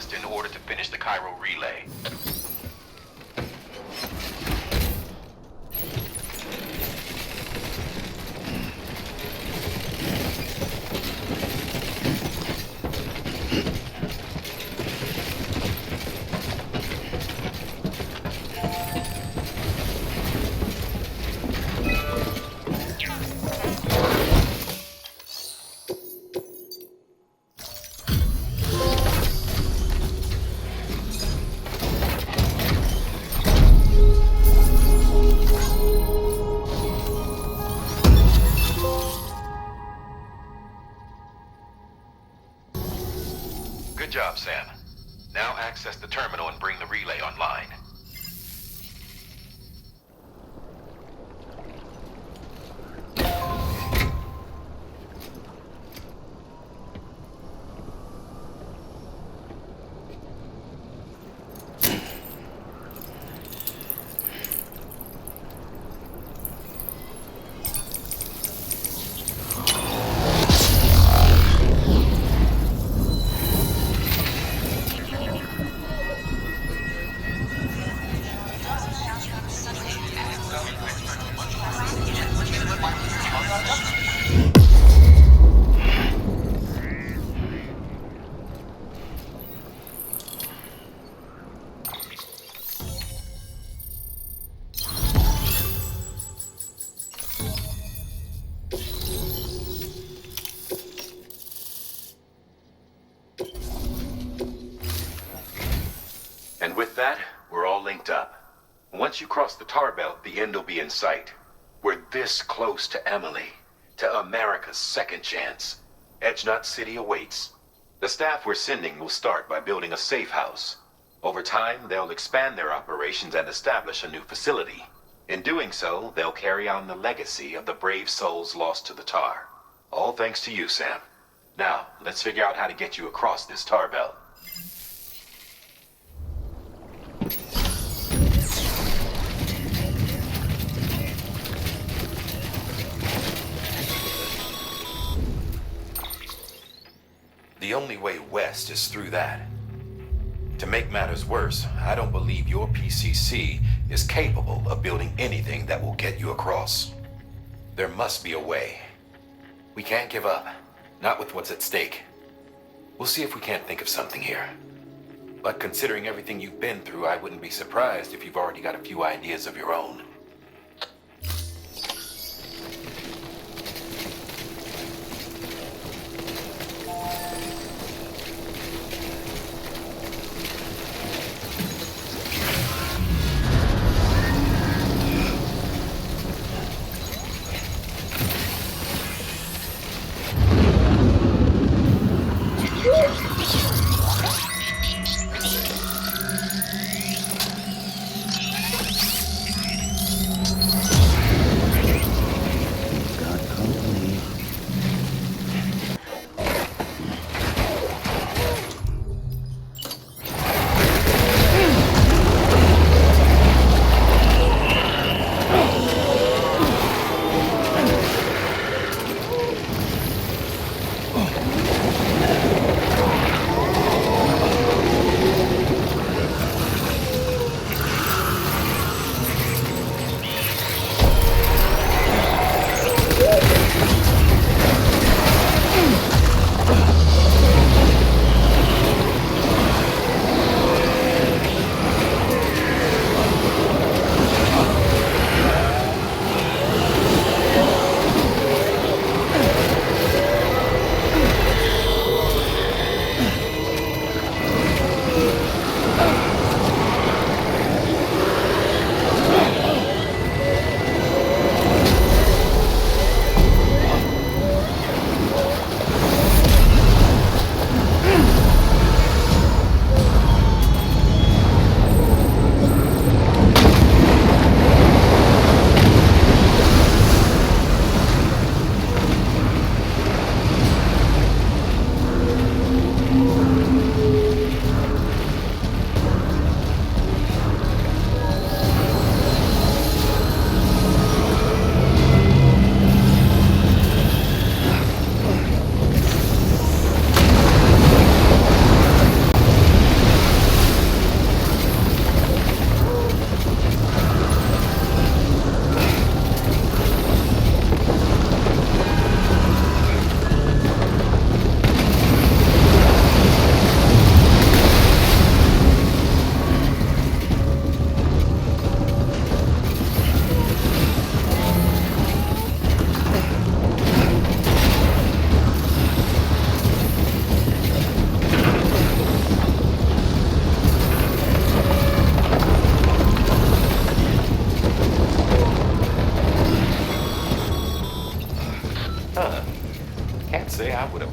must in order to finish the Cairo relay. Good job, Sam. Now access the terminal and bring the relay online. And with that, we're all linked up. Once you cross the tar belt, the end will be in sight. We're this close to Emily, to America's second chance. Edgenut City awaits. The staff we're sending will start by building a safe house. Over time, they'll expand their operations and establish a new facility. In doing so, they'll carry on the legacy of the brave souls lost to the tar. All thanks to you, Sam. Now, let's figure out how to get you across this tar belt. The only way west is through that. To make matters worse, I don't believe your PCC is capable of building anything that will get you across. There must be a way. We can't give up, not with what's at stake. We'll see if we can't think of something here. But considering everything you've been through, I wouldn't be surprised if you've already got a few ideas of your own.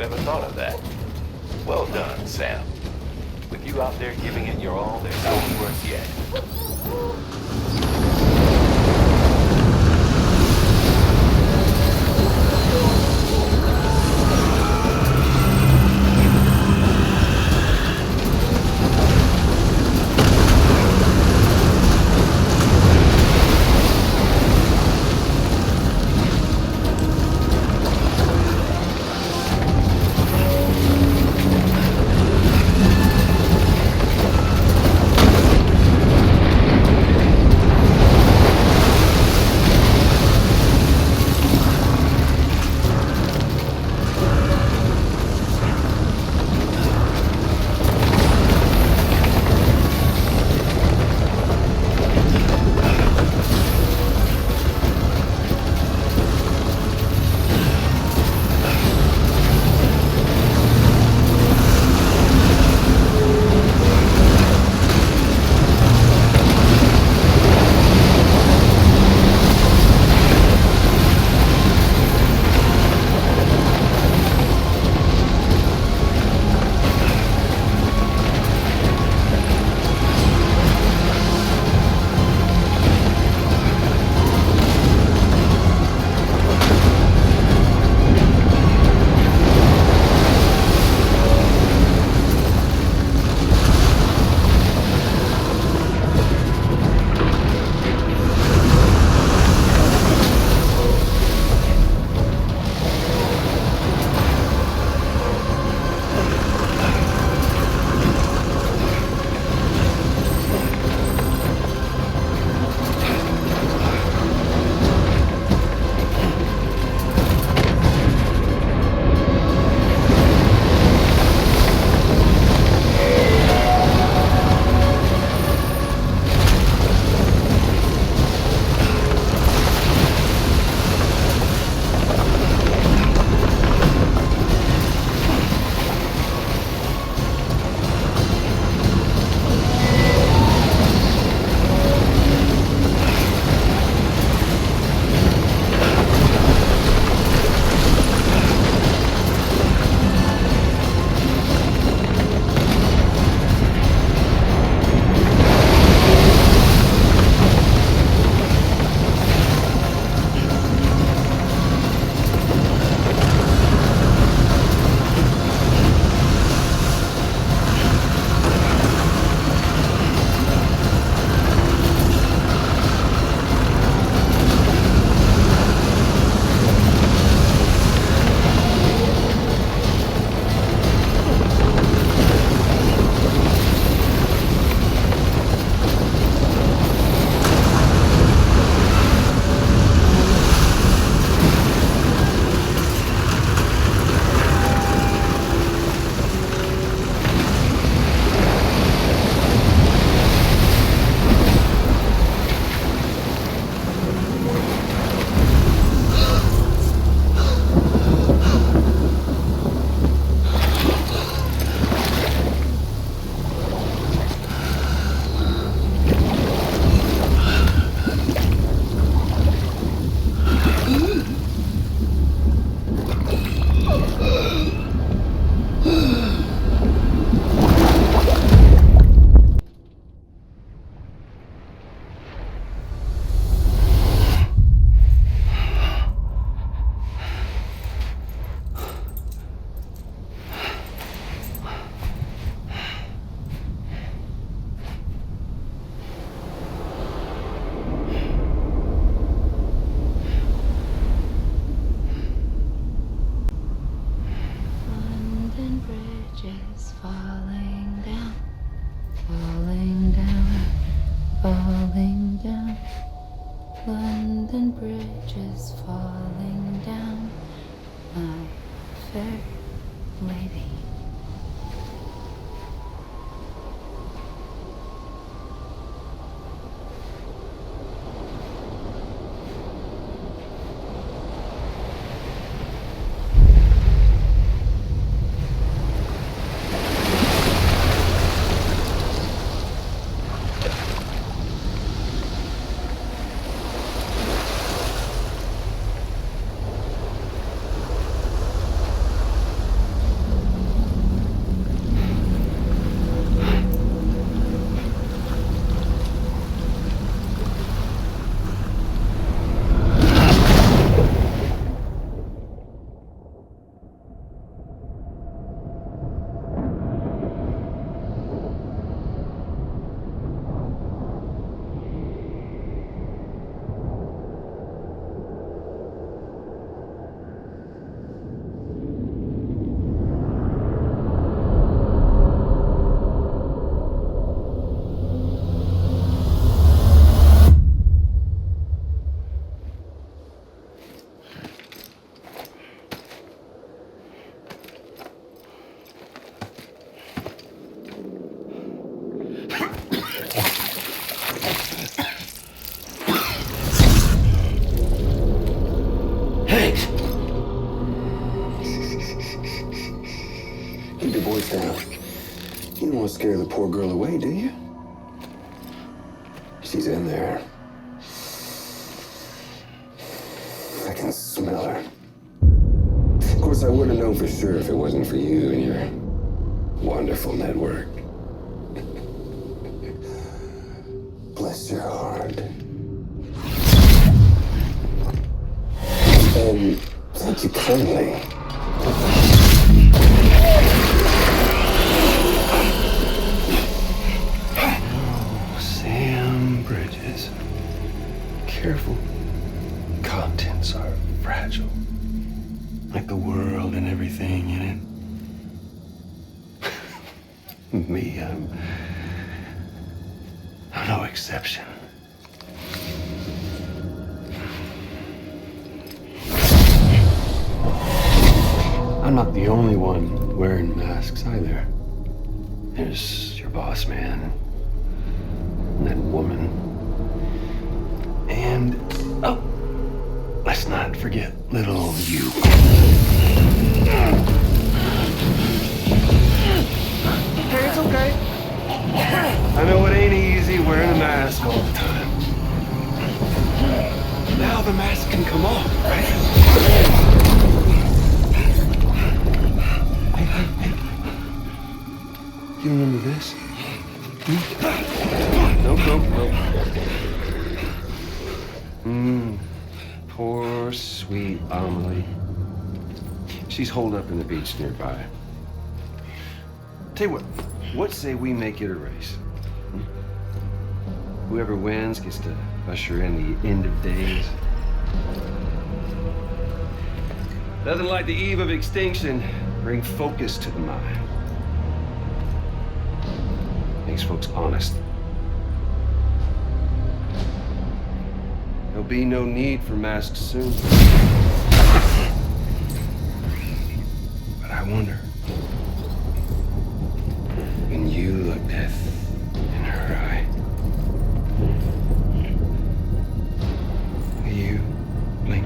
ever thought of that. Well done, Sam. With you out there giving it your all, there's hope for us yet. scare the poor girl away, do you? She's in there. I can smell her. Of course, I wouldn't know for sure if it wasn't for you and your wonderful network. Bless your heart. And thank you kindly. Oh, Sam Bridges. Careful. Contents are fragile. Like the world and everything in it. Me, I'm no exception. I'm not the only one wearing masks either. There's your boss man, and that woman, and oh, let's not forget little you. Hey, it's okay. I know it ain't easy wearing a mask all the time. Now the mask can come off, right? Hey. You remember this? Nope. Poor, sweet Amelie. She's holed up in the beach nearby. Tell you what say we make it a race? Whoever wins gets to usher in the end of days. Nothing like the eve of extinction. Bring focus to the mind. Makes folks honest. There'll be no need for masks soon. But I wonder, when you look death in her eye, will you blink?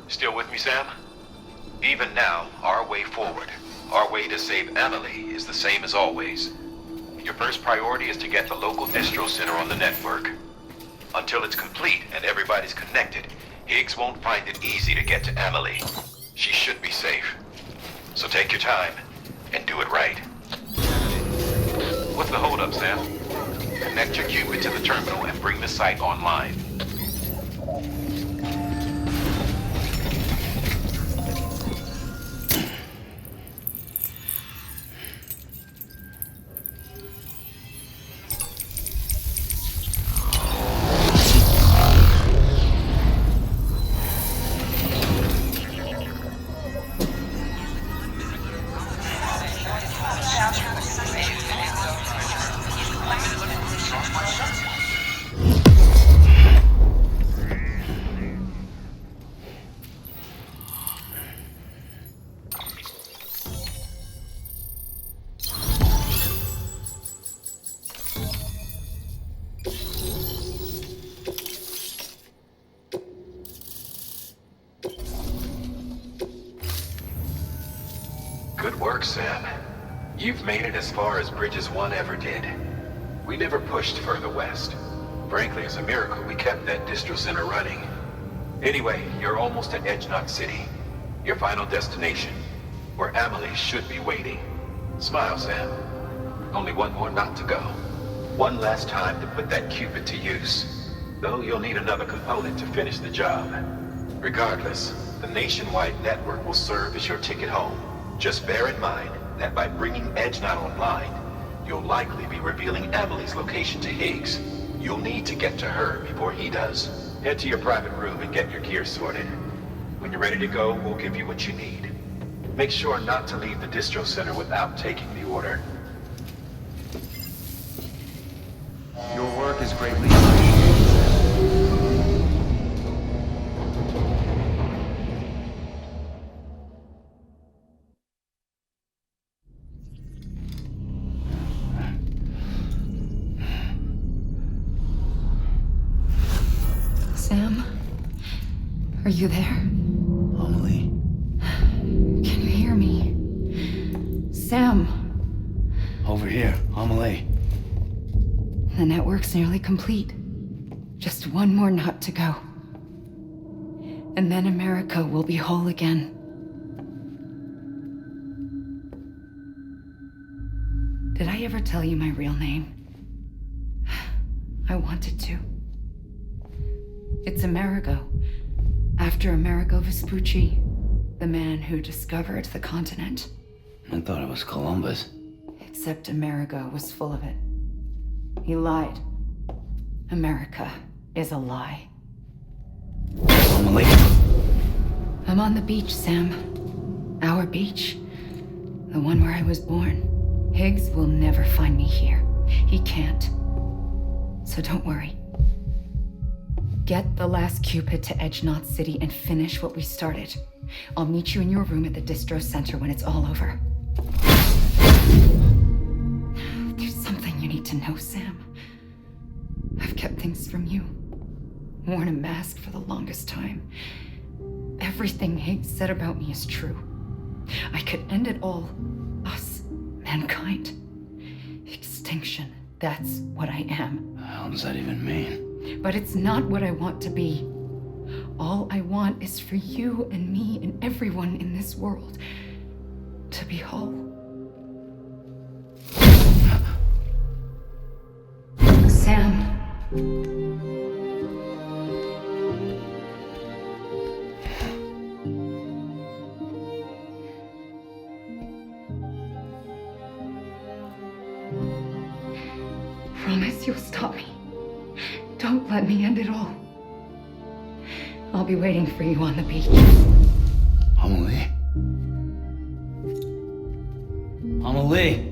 Still with me, Sam? Even now, our way forward, our way to save Emily is the same as always. Your first priority is to get the local distro center on the network. Until it's complete and everybody's connected, Higgs won't find it easy to get to Emily. She should be safe. So take your time and do it right. What's the holdup, Sam? Connect your Cupid to the terminal and bring the site online. Good work, Sam. You've made it as far as Bridges 1 ever did. We never pushed further west. Frankly, it's a miracle we kept that distro center running. Anyway, you're almost at Edge Knot City, your final destination, where Amelie should be waiting. Smile, Sam. Only one more knot to go. One last time to put that Cupid to use. Though you'll need another component to finish the job. Regardless, the nationwide network will serve as your ticket home. Just bear in mind that by bringing Edge Knot online, you'll likely be revealing Amelie's location to Higgs. You'll need to get to her before he does. Head to your private room and get your gear sorted. When you're ready to go, we'll give you what you need. Make sure not to leave the distro center without taking the order. Your work is greatly appreciated. Are you there? Amelie. Can you hear me? Sam. Over here, Amelie. The network's nearly complete. Just one more knot to go. And then America will be whole again. Did I ever tell you my real name? I wanted to. It's Amerigo, after Amerigo Vespucci, the man who discovered the continent. I thought it was Columbus. Except Amerigo was full of it. He lied. America is a lie. Amelie. I'm on the beach, Sam. Our beach. The one where I was born. Higgs will never find me here. He can't. So don't worry. Get the last Cupid to Edge Knot City and finish what we started. I'll meet you in your room at the distro center when it's all over. There's something you need to know, Sam. I've kept things from you. Worn a mask for the longest time. Everything Higgs said about me is true. I could end it all. Us. Mankind. Extinction. That's what I am. What the hell does that even mean? But it's not what I want to be. All I want is for you and me and everyone in this world to be whole. Sam. Promise you'll stop me. Don't let me end it all. I'll be waiting for you on the beach. Amelie? Amelie?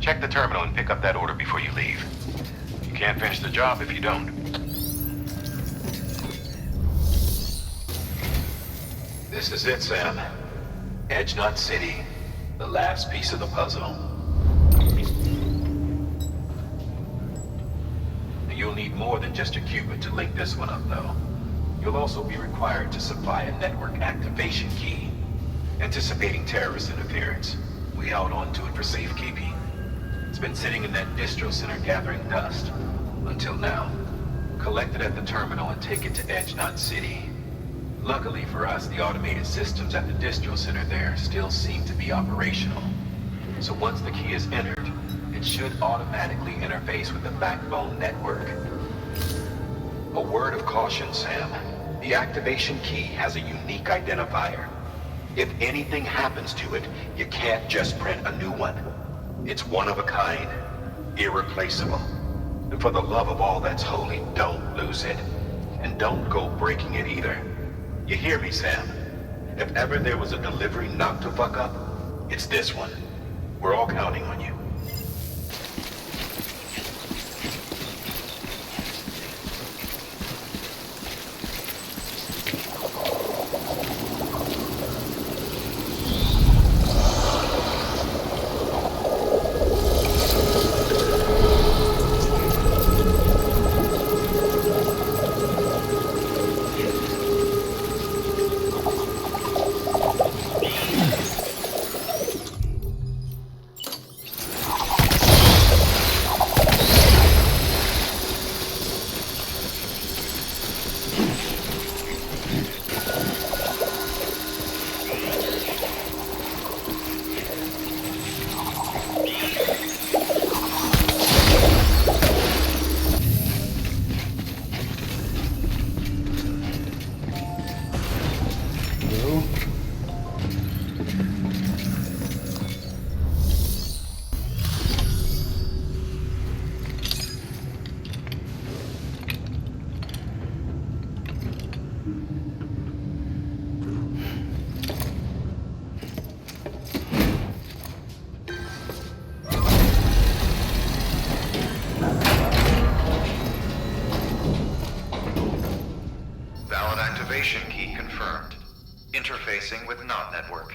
Check the terminal and pick up that order before you leave. You can't finish the job if you don't. This is it, Sam. Edge Knot City. The last piece of the puzzle. You'll need more than just a Cupid to link this one up, though. You'll also be required to supply a network activation key. Anticipating terrorist interference, we held on to it for safekeeping. It's been sitting in that distro center gathering dust. Until now. Collect it at the terminal and take it to Edge Knot City. Luckily for us, the automated systems at the distro center there still seem to be operational. So once the key is entered, it should automatically interface with the backbone network. A word of caution, Sam. The activation key has a unique identifier. If anything happens to it, you can't just print a new one. It's one of a kind, irreplaceable. And for the love of all that's holy, don't lose it. And don't go breaking it either. You hear me, Sam? If ever there was a delivery not to fuck up, it's this one. We're all counting on you. Interfacing with non-network.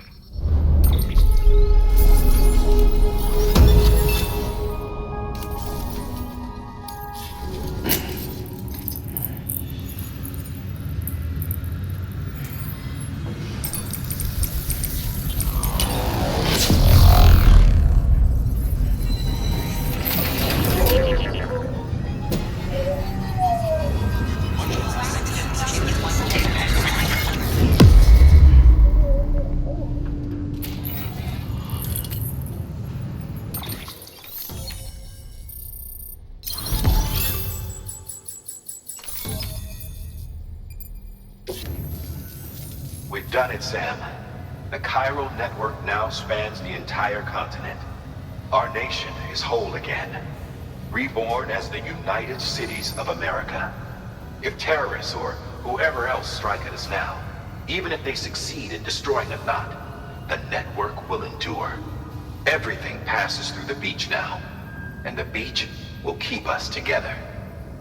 We've done it, Sam. The chiral network now spans the entire continent. Our nation is whole again, reborn as the United Cities of America. If terrorists or whoever else strike at us now, even if they succeed in destroying the knot, the network will endure. Everything passes through the beach now, and the beach will keep us together.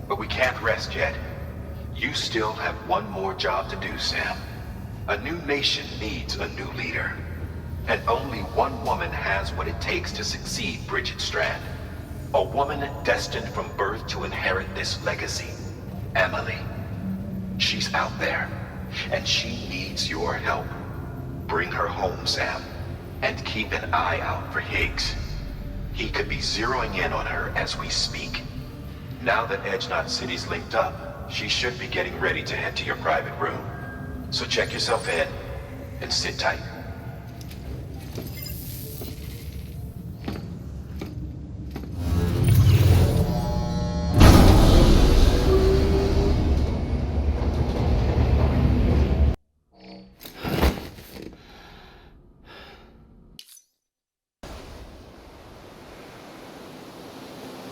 But we can't rest yet. You still have one more job to do, Sam. A new nation needs a new leader. And only one woman has what it takes to succeed Bridget Strand. A woman destined from birth to inherit this legacy. Emily. She's out there, and she needs your help. Bring her home, Sam, and keep an eye out for Higgs. He could be zeroing in on her as we speak. Now that Edge Knot City's linked up, she should be getting ready to head to your private room. So check yourself in, and sit tight.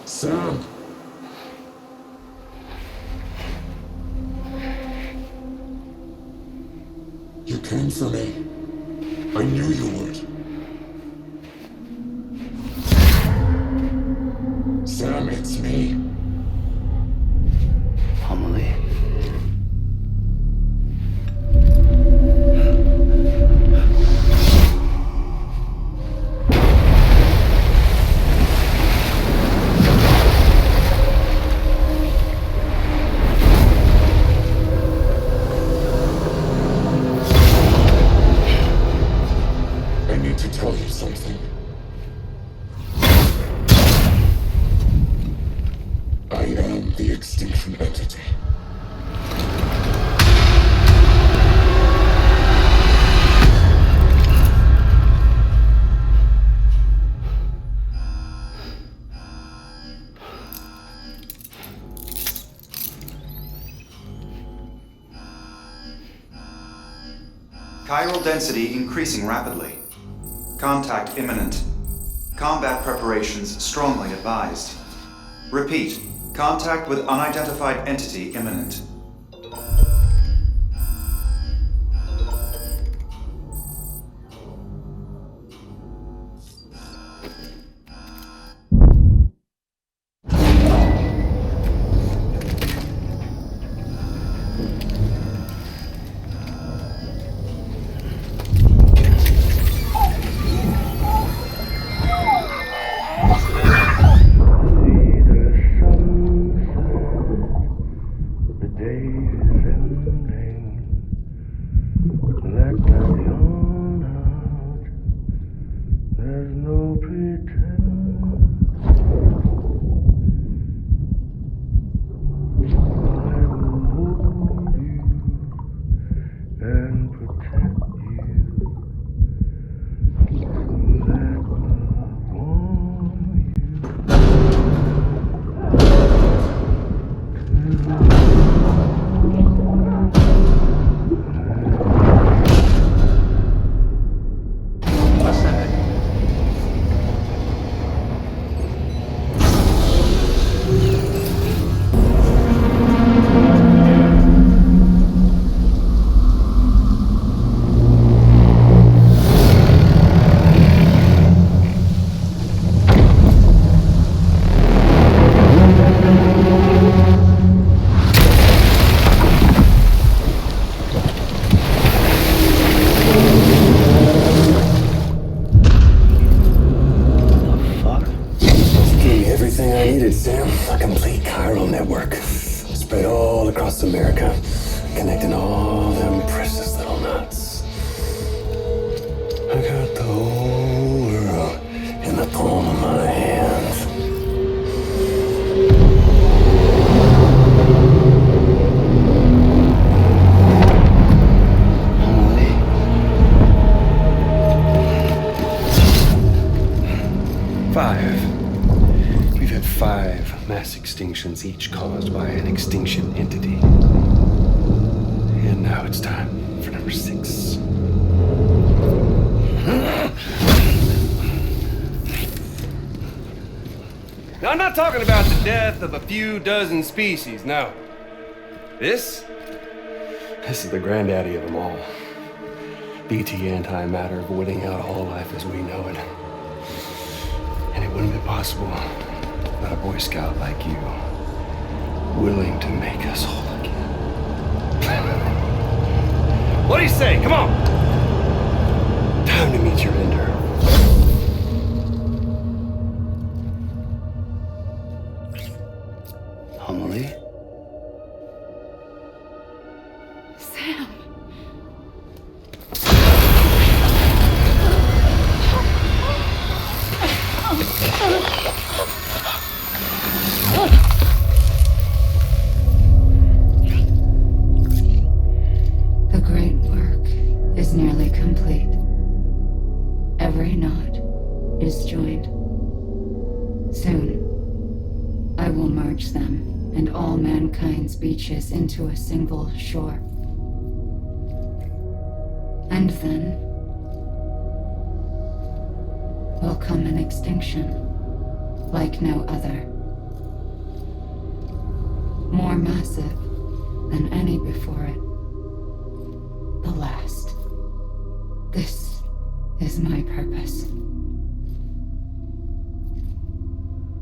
Sam! You came for me. I knew you would. Sam, it's me. Amelie. Chiral density increasing rapidly. Contact imminent. Combat preparations strongly advised. Repeat, contact with unidentified entity imminent. The everything I needed, Sam. A complete chiral network. Spread all across America. Connecting all them precious little knots. I got the whole world in the palm of my hand. We've had 5 mass extinctions, each caused by an extinction entity. And now it's time for number 6. Now, I'm not talking about the death of a few dozen species, no. This is the granddaddy of them all. BT antimatter voiding out all life as we know it. And it wouldn't be possible without a Boy Scout like you, willing to make us whole again. What do you say? Come on! Time to meet your ender. Homily? Sam. The great work is nearly complete. Every knot is joined. Soon, I will merge them and all mankind's beaches into a single shore. And then will come an extinction like no other. More massive than any before it. The last. This is my purpose.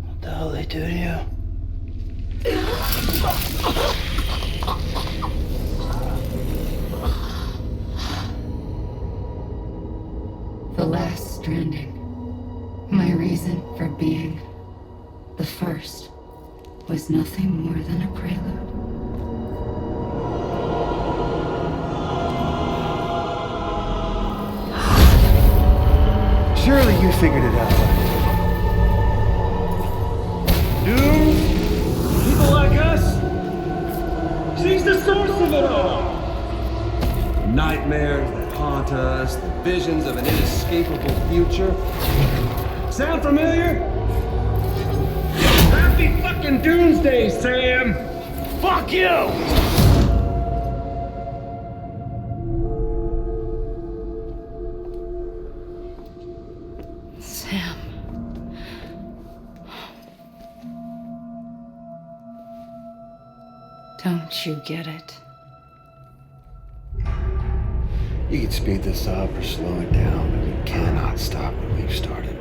What the hell they do to you? The last stranding. My reason for being. The first was nothing more than a prelude. Surely you figured it out. Doom? People like us? She's the source of it all! Nightmares that haunt us, the visions of an inescapable future. Sound familiar? Happy fucking doomsday, Sam! Fuck you! Sam. Don't you get it? You can speed this up or slow it down, but you cannot stop what we've started.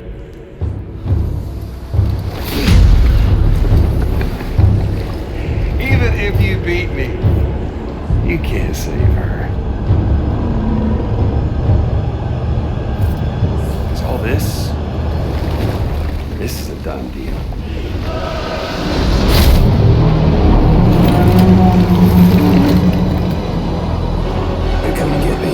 Even if you beat me, you can't save her. It's all this. This is a done deal. They're coming to get me.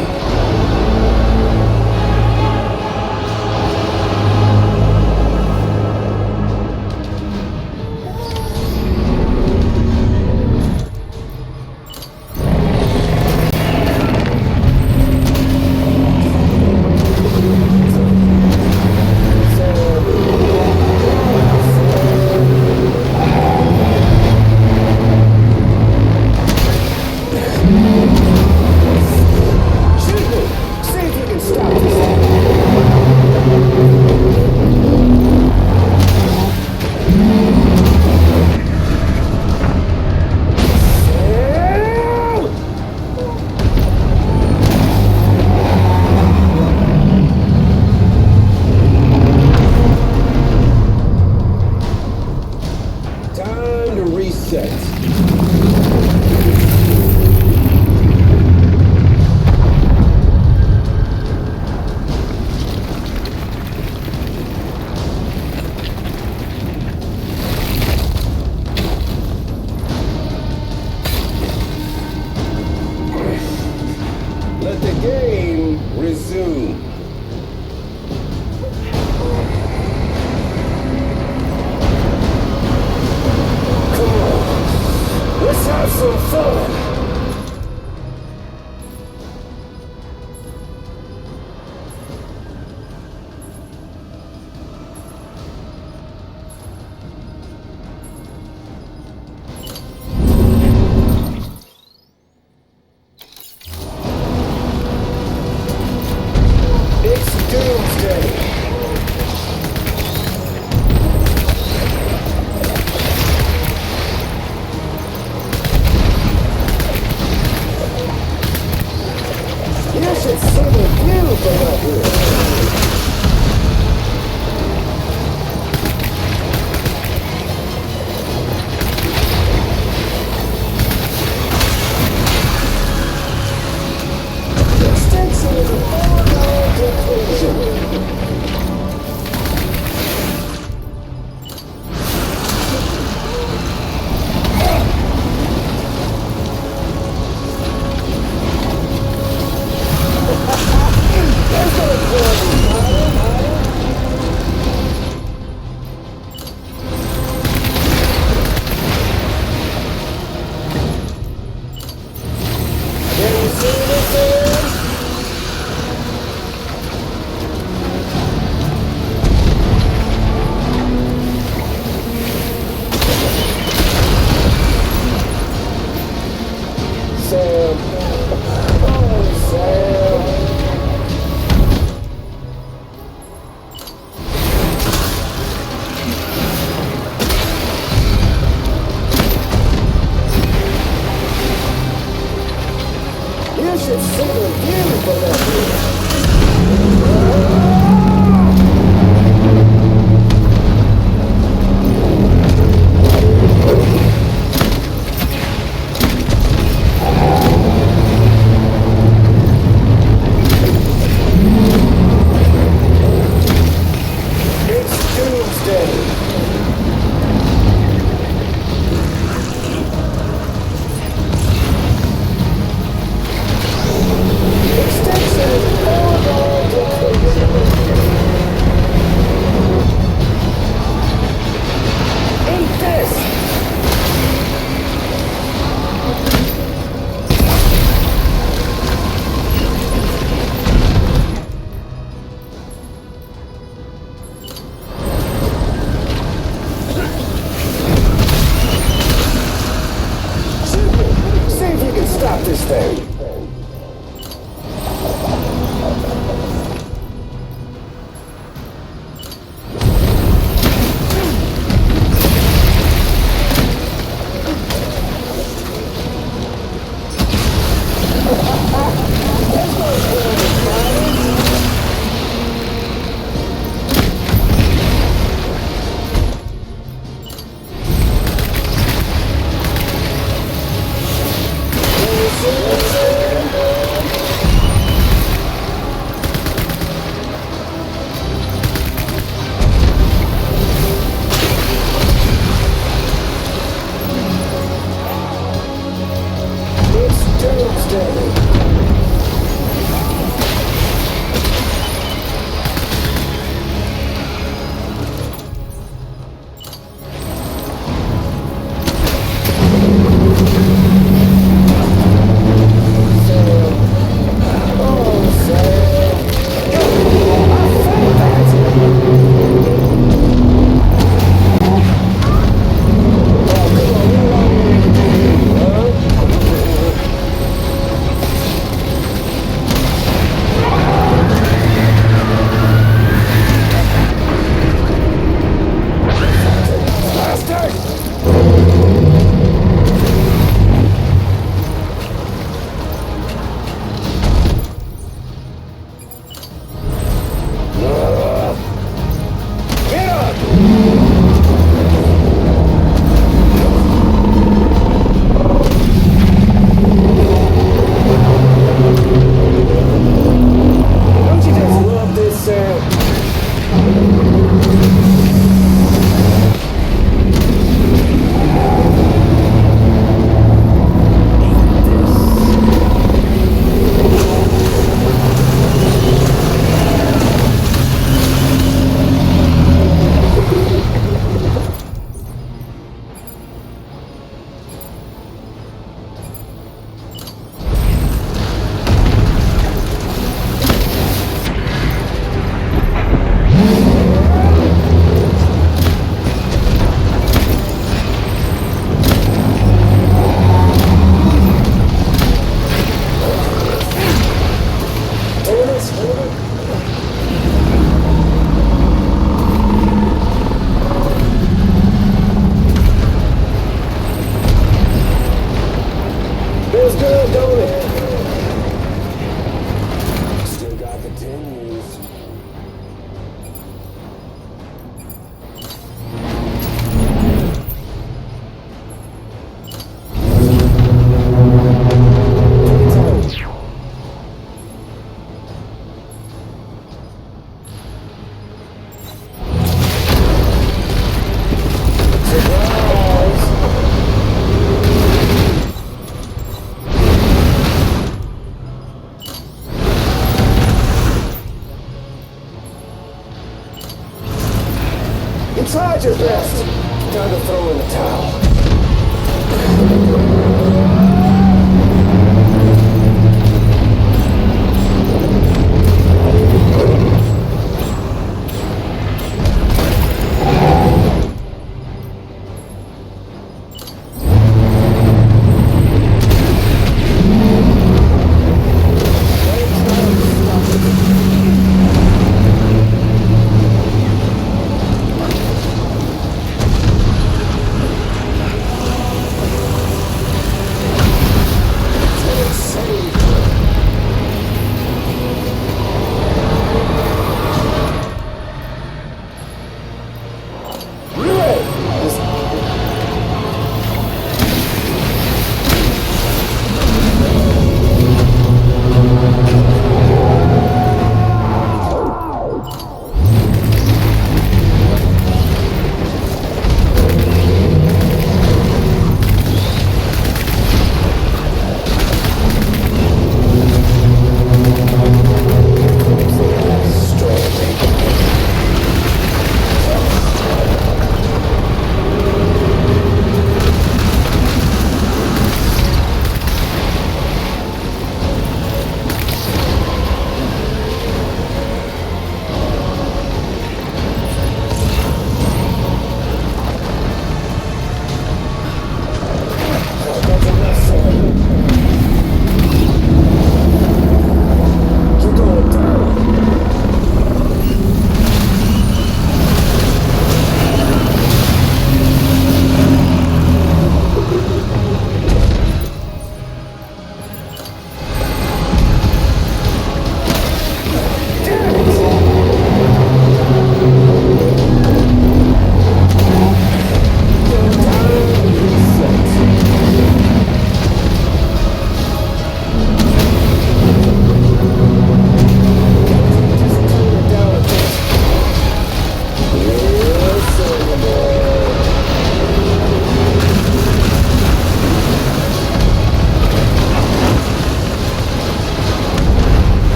Inside your best. Time to throw in the towel.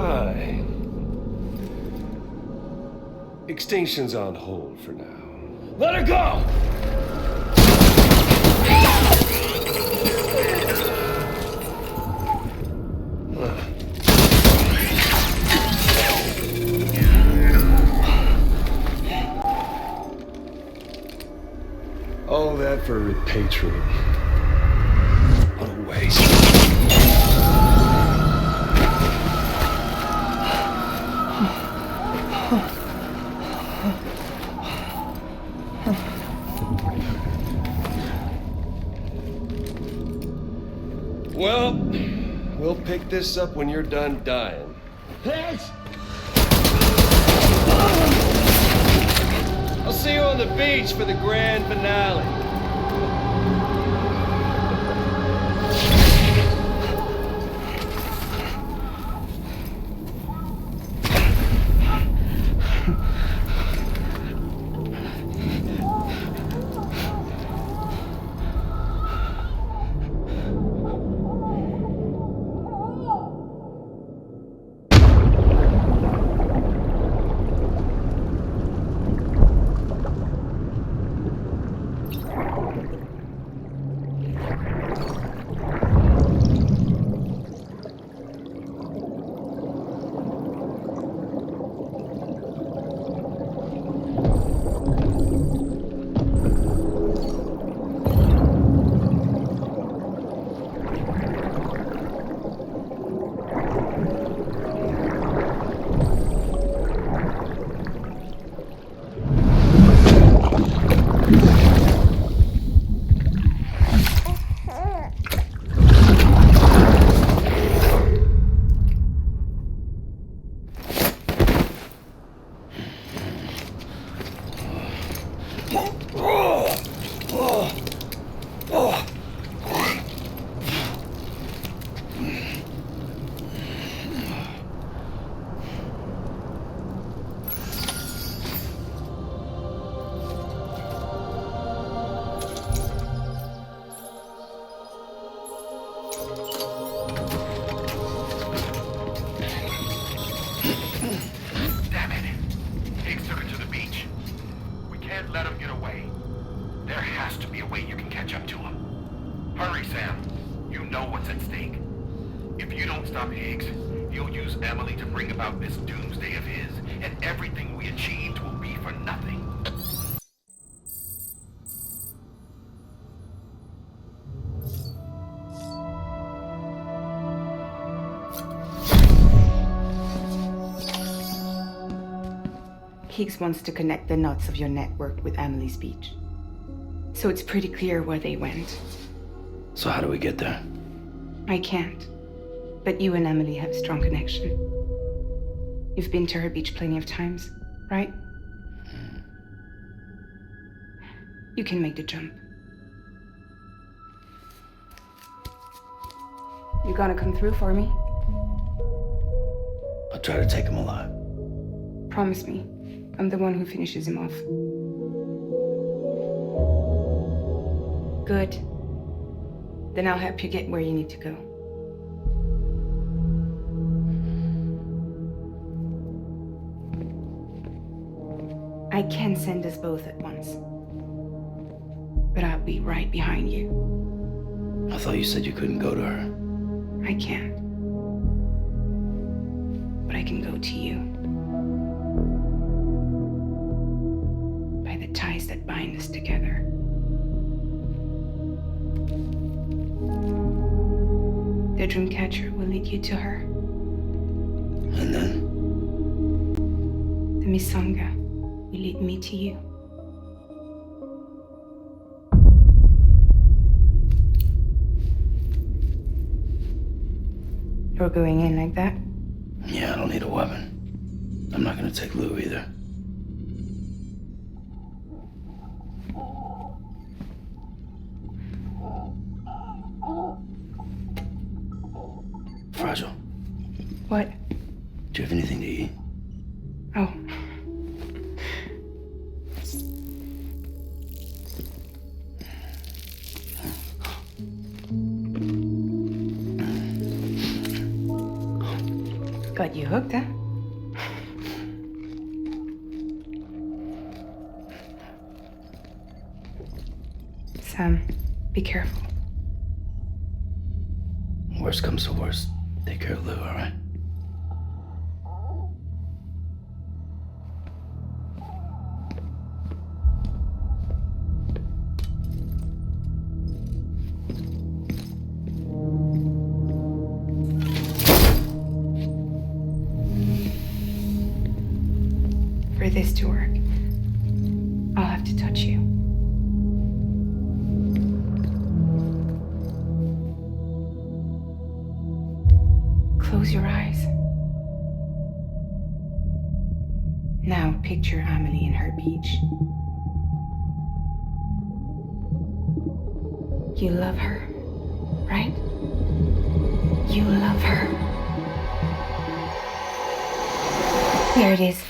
Fine. Extinction's on hold for now. Let her go! All that for repatriate. What a waste. Well, we'll pick this up when you're done dying. Higgs! I'll see you on the beach for the grand finale. Higgs, you'll use Emily to bring about this doomsday of his, and everything we achieved will be for nothing. Higgs wants to connect the knots of your network with Emily's beach. So it's pretty clear where they went. So how do we get there? I can't. But you and Emily have a strong connection. You've been to her beach plenty of times, right? You can make the jump. You gonna come through for me? I'll try to take him alive. Promise me. I'm the one who finishes him off. Good. Then I'll help you get where you need to go. I can send us both at once. But I'll be right behind you. I thought you said you couldn't go to her. I can't. But I can go to you. By the ties that bind us together. The Dreamcatcher will lead you to her. And then? The Misanga will lead me to you. You're going in like that? Yeah, I don't need a weapon. I'm not gonna take Lou either. Fragile. What? Do you have anything to eat? Oh. But you hooked, huh? Sam, be careful. Worst comes to worst, take care of Lou, all right? For this to work, I'll have to touch you. Close your eyes. Now picture Amelie in her beach. You love her, right? You love her. Here it is.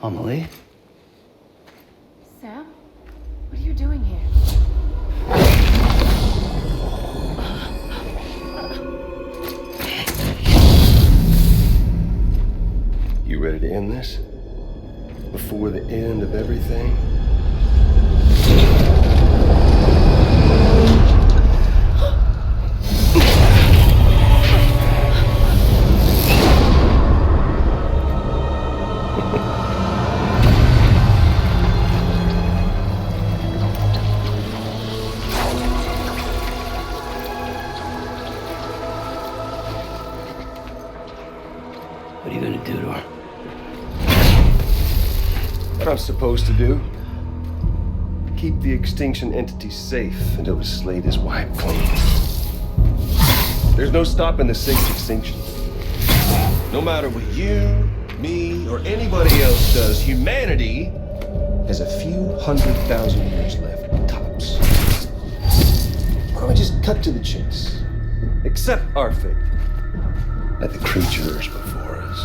Amelie? Sam? What are you doing here? You ready to end this? Before the end of everything? What are you gonna do to her? What I'm supposed to do? Keep the extinction entity safe until the slate is wiped clean. There's no stopping the sixth extinction. No matter what you, me, or anybody else does, humanity has a few 100,000 years left, tops. Why don't we just cut to the chase? Accept our fate. Let the creatures before us.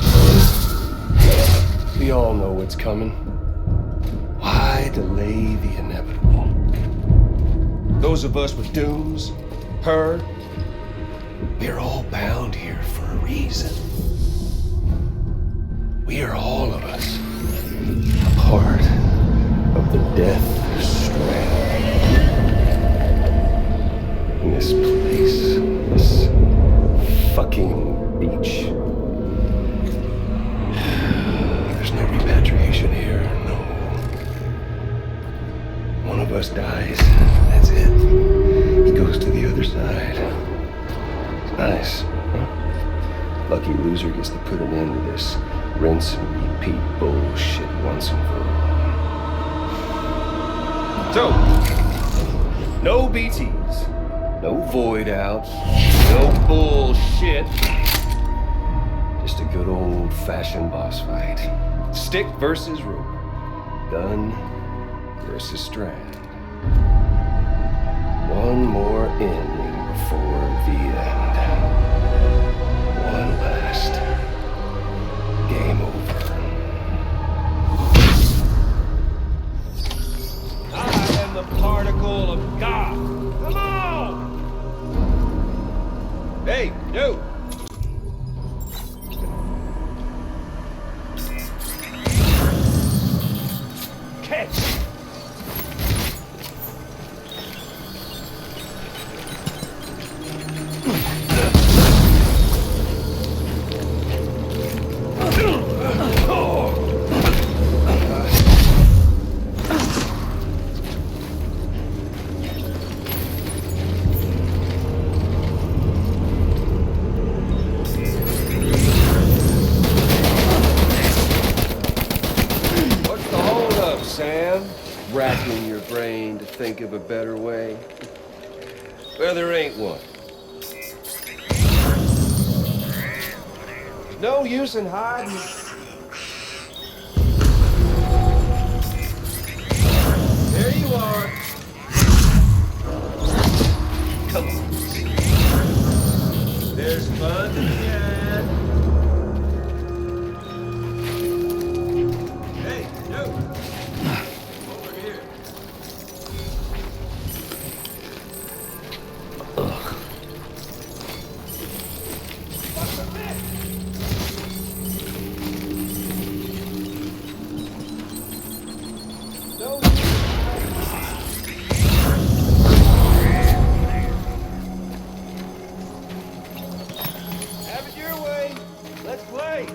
We all know what's coming. Why delay the inevitable? Those of us with dooms, her, we're all bound here for a reason. We are all of us a part of the death strand. In this place, this fucking beach. There's no repatriation here, no. One of us dies, that's it. He goes to the other side. It's nice, huh? Lucky loser gets to put an end to this rinse and repeat bullshit once and for all. So, no BTs, no void outs, no bullshit. Just a good old-fashioned boss fight. Stick versus rope. Gun versus Strand. One more ending before the end. One last game over. I am the particle of God. Come on! Hey, dude! Catch! Racking your brain to think of a better way. where there ain't one. No use in hiding. There you are. Come on. There's fun to be had. Hey, no. Over here. Have it your way. Let's play.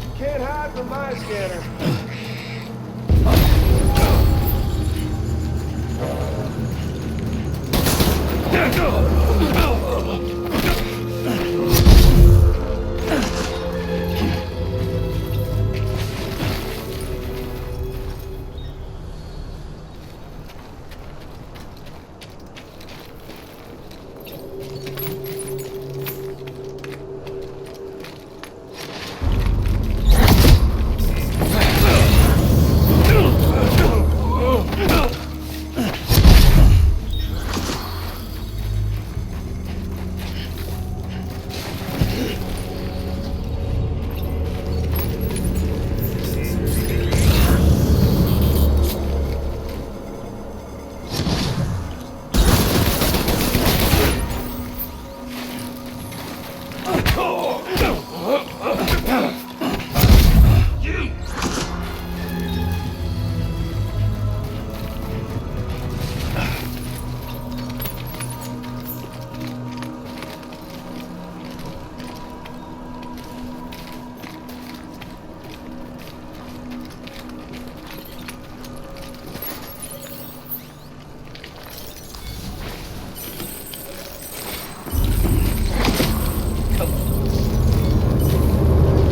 You can't hide from my scanner.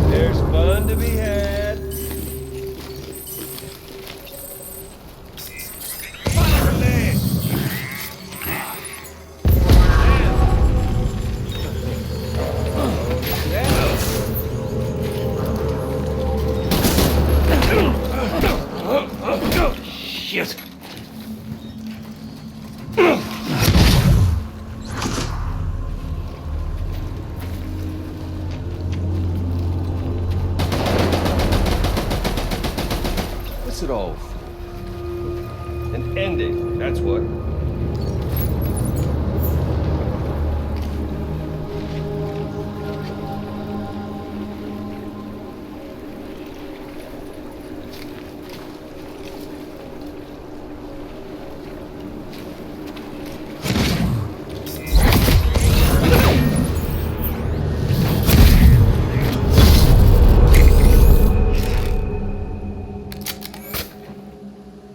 There's fun to be had. Shit. What's it all for? An ending, that's what.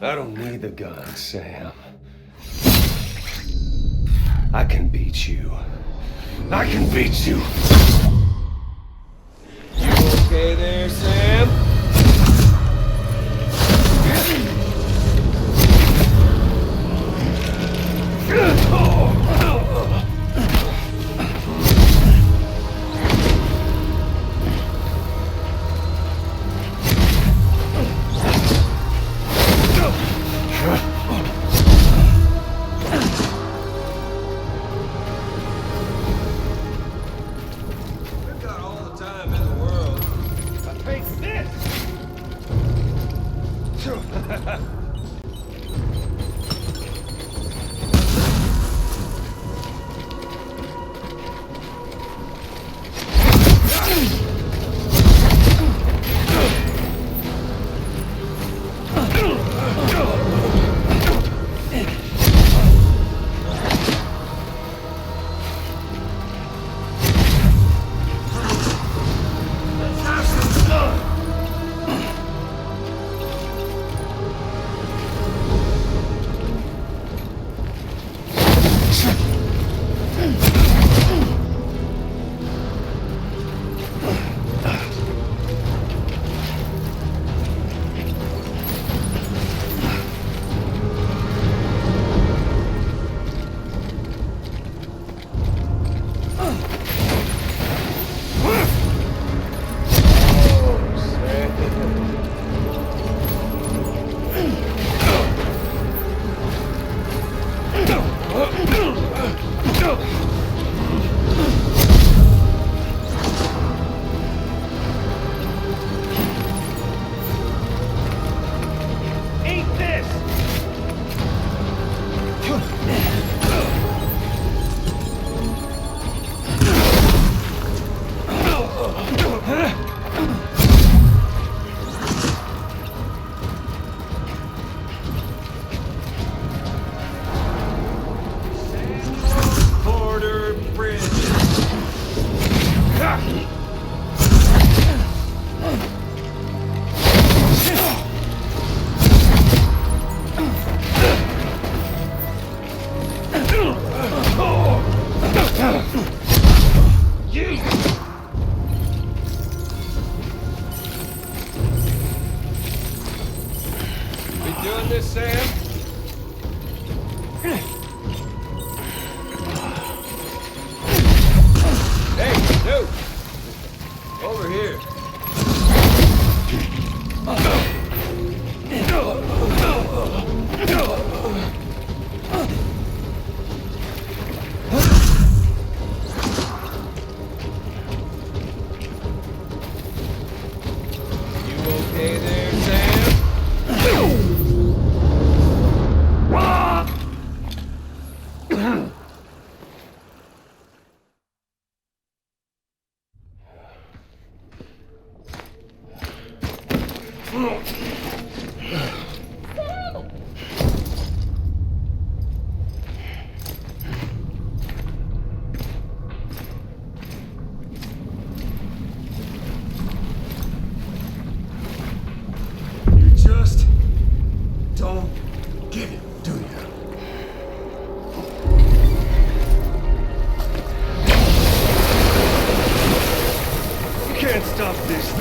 I don't need the gun, Sam. I can beat you. I can beat you. You okay there, Sam? We've got all the time in the world. I think this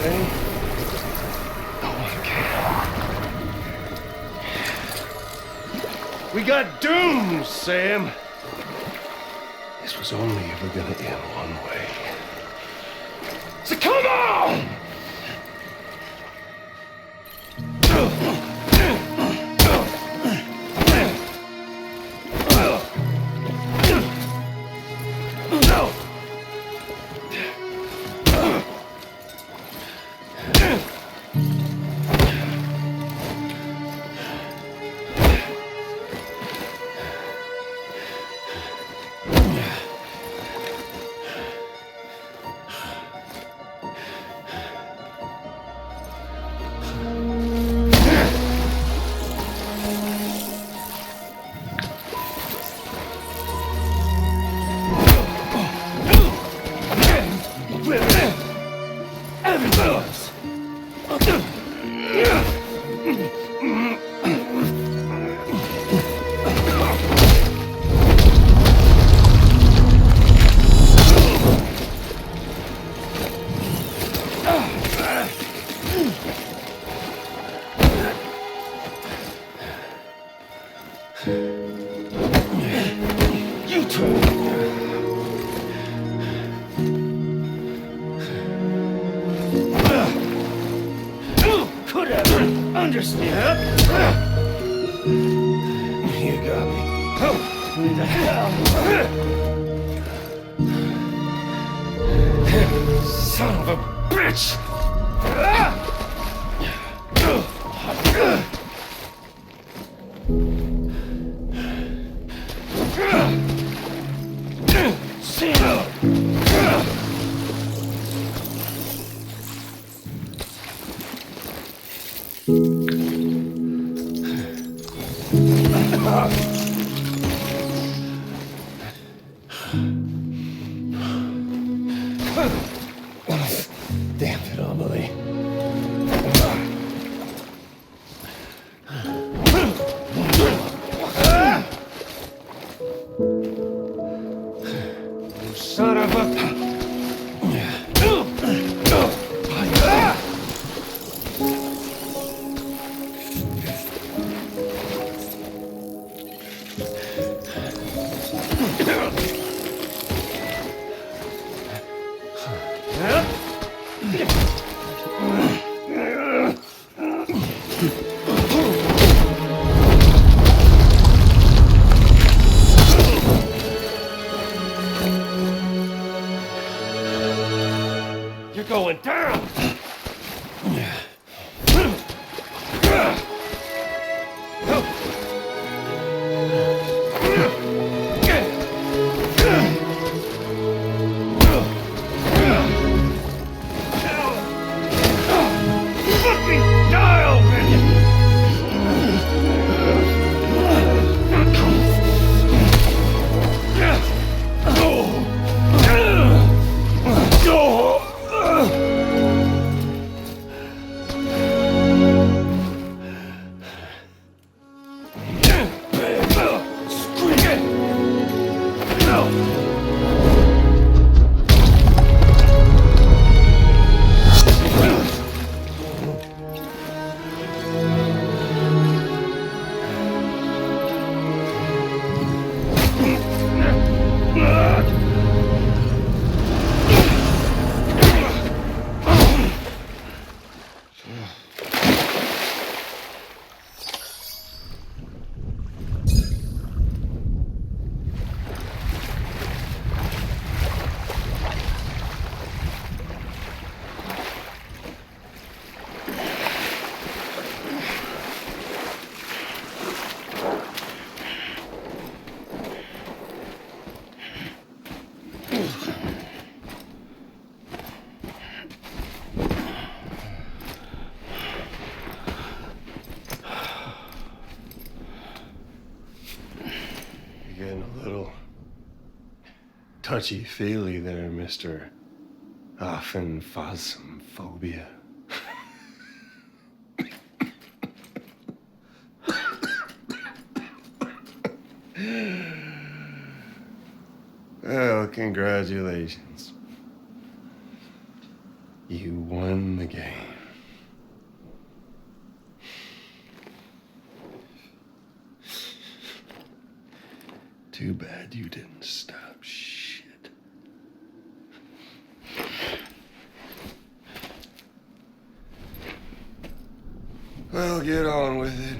eh? No one can. We got doomed, Sam. This was only ever gonna end one way. So come on! Damn it, Amelie. Son of a... You're going down! Touchy-feely there, Mr. Phasmophobia. Well, congratulations. You won the game. Too bad you didn't stop shit. Well, get on with it.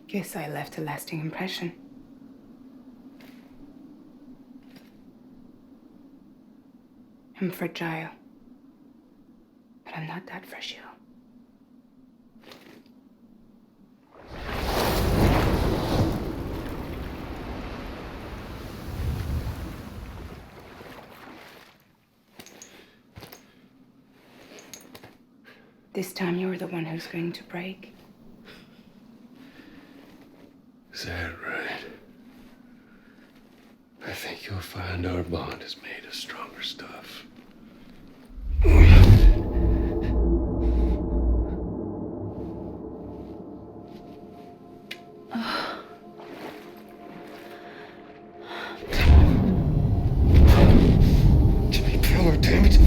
Guess I left a lasting impression. I'm fragile, but I'm not that fragile. This time you're the one who's going to break. Is that right? I think you'll find our bond is made of stronger stuff. Jimmy Keller, damn it!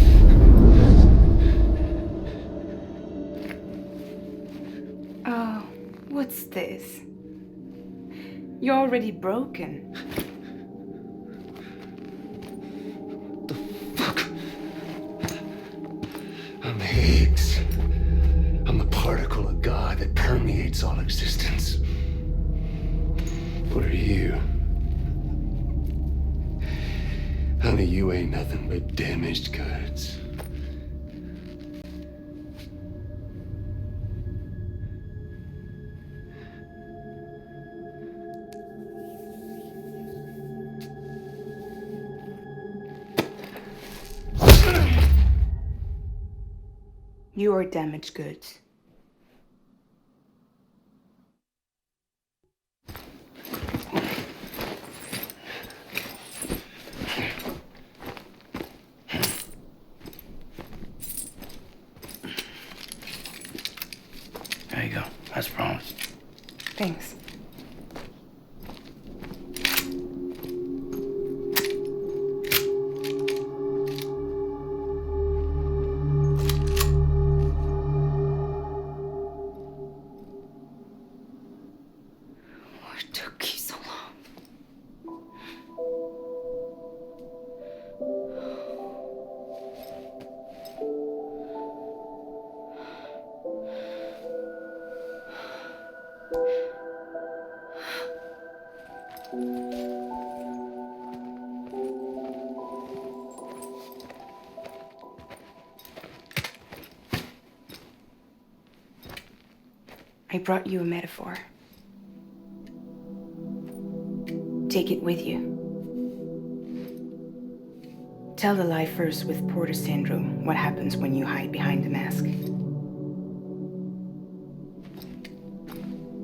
Oh, what's this? You're already broken. The fuck? I'm Higgs. I'm the particle of God that permeates all existence. What are you? Honey, you ain't nothing but damaged goods. You are damaged goods. There you go, as promised. Thanks. I brought you a metaphor. Take it with you. Tell the lifers with Porter syndrome what happens when you hide behind the mask.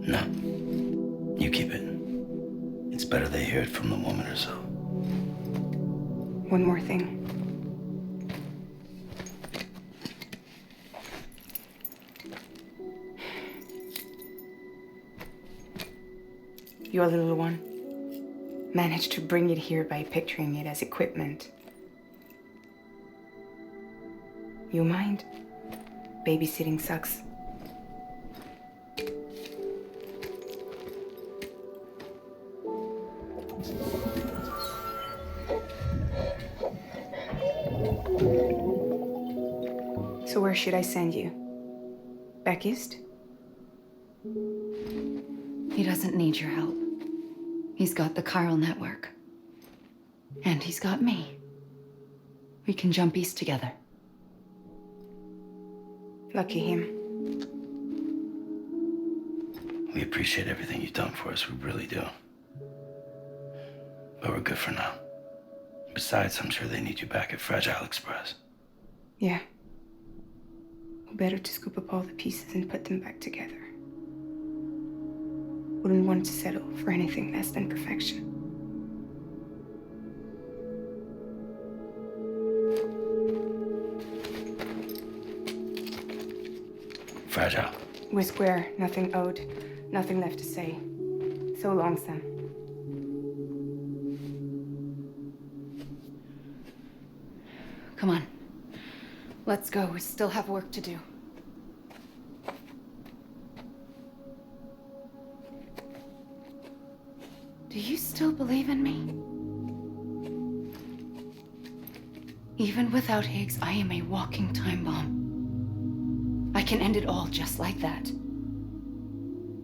No. You keep it. It's better they hear it from the woman herself. One more thing. Your little one managed to bring it here by picturing it as equipment. You mind? Babysitting sucks. So where should I send you? Back east? He doesn't need your help. He's got the chiral network. And he's got me. We can jump east together. Lucky him. We appreciate everything you've done for us, we really do. But we're good for now. Besides, I'm sure they need you back at Fragile Express. Yeah. Better to scoop up all the pieces and put them back together. Wouldn't want to settle for anything less than perfection. fragile. We're square, nothing owed, nothing left to say. So long, Sam. Come on. Let's go. We still have work to do. Do you still believe in me? Even without Higgs, I am a walking time bomb. I can end it all just like that.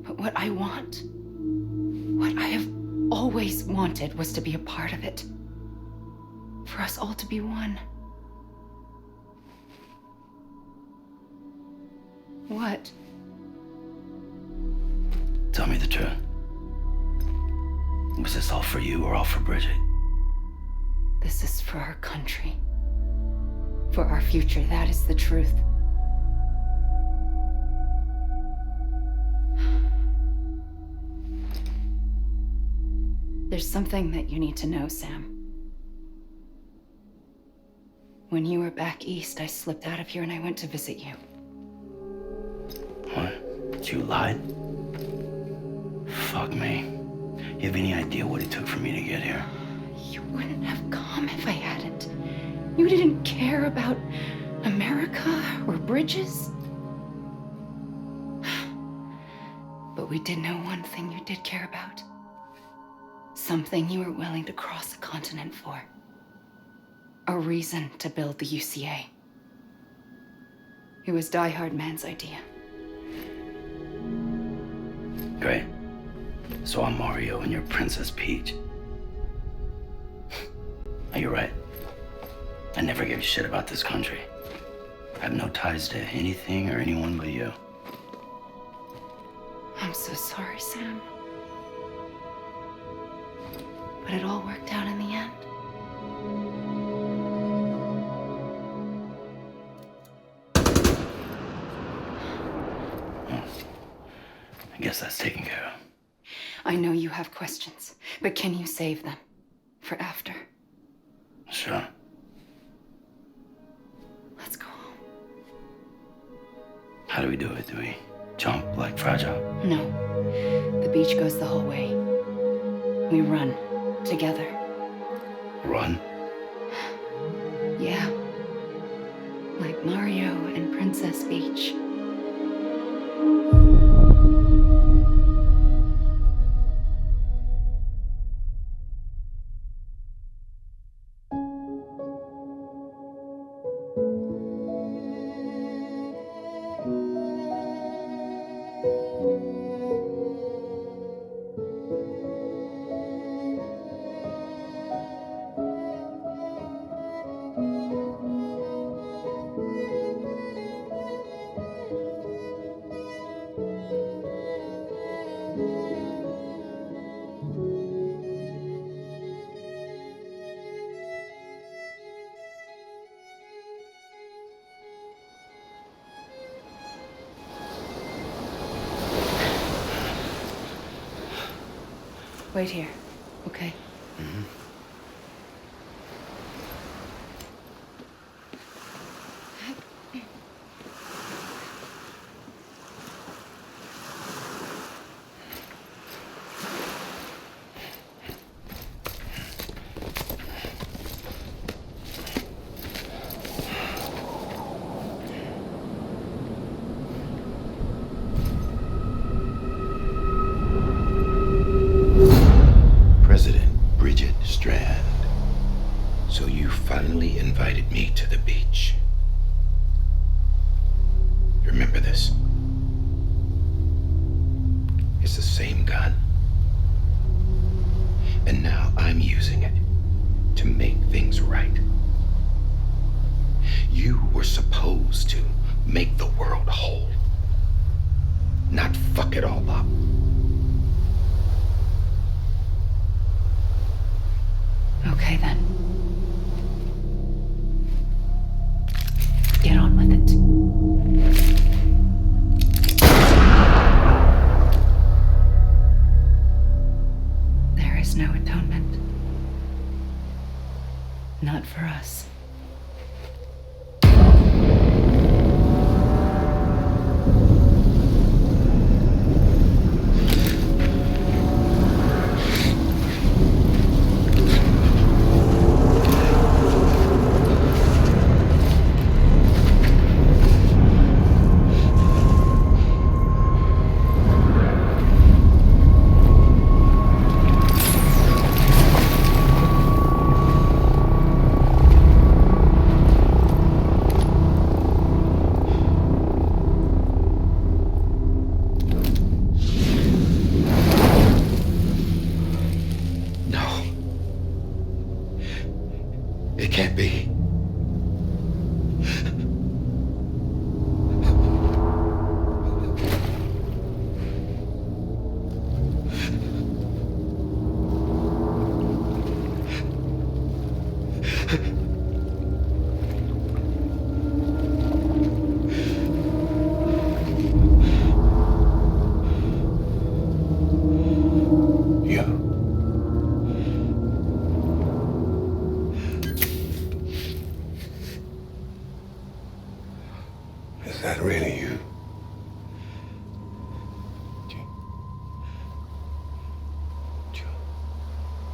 But what I want, what I have always wanted, was to be a part of it. For us all to be one. What? Tell me the truth. Was this all for you or all for Bridget? This is for our country. For our future, that is the truth. There's something that you need to know, Sam. When you were back east, I slipped out of here and I went to visit you. What? You lied? Fuck me. You have any idea what it took for me to get here? You wouldn't have come if I hadn't. You didn't care about America or bridges. But we did know one thing you did care about. Something you were willing to cross a continent for. A reason to build the UCA. It was Die Hardman's idea. Great. So I'm Mario and you're Princess Peach. You're right. I never gave a shit about this country. I have no ties to anything or anyone but you. I'm so sorry, Sam. But it all worked out in the end. I guess that's taken care of. I know you have questions, but can you save them for after? Sure. Let's go home. How do we do it? Do we jump like Fragile? No. The beach goes the whole way. We run together. Run? Yeah. Like Mario and Princess Peach. Wait here, okay? Mm-hmm. Strand. So you finally invited me to the beach. Remember this? It's the same gun. And now I'm using it to make things right. You were supposed to make the world whole, not fuck it all up. Okay, then. Get on with it. There is no atonement. Not for us. It can't be. Is that really you?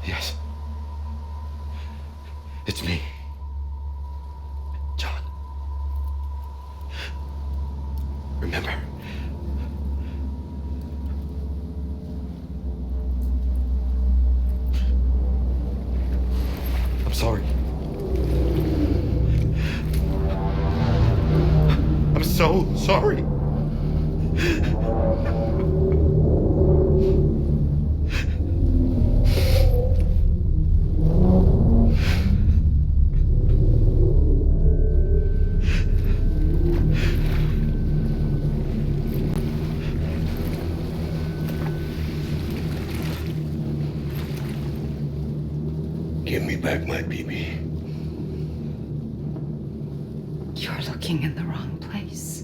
Yes. It's me. John. Remember? I'm sorry. I'm so sorry. Give me back my BB. You're looking in the wrong place.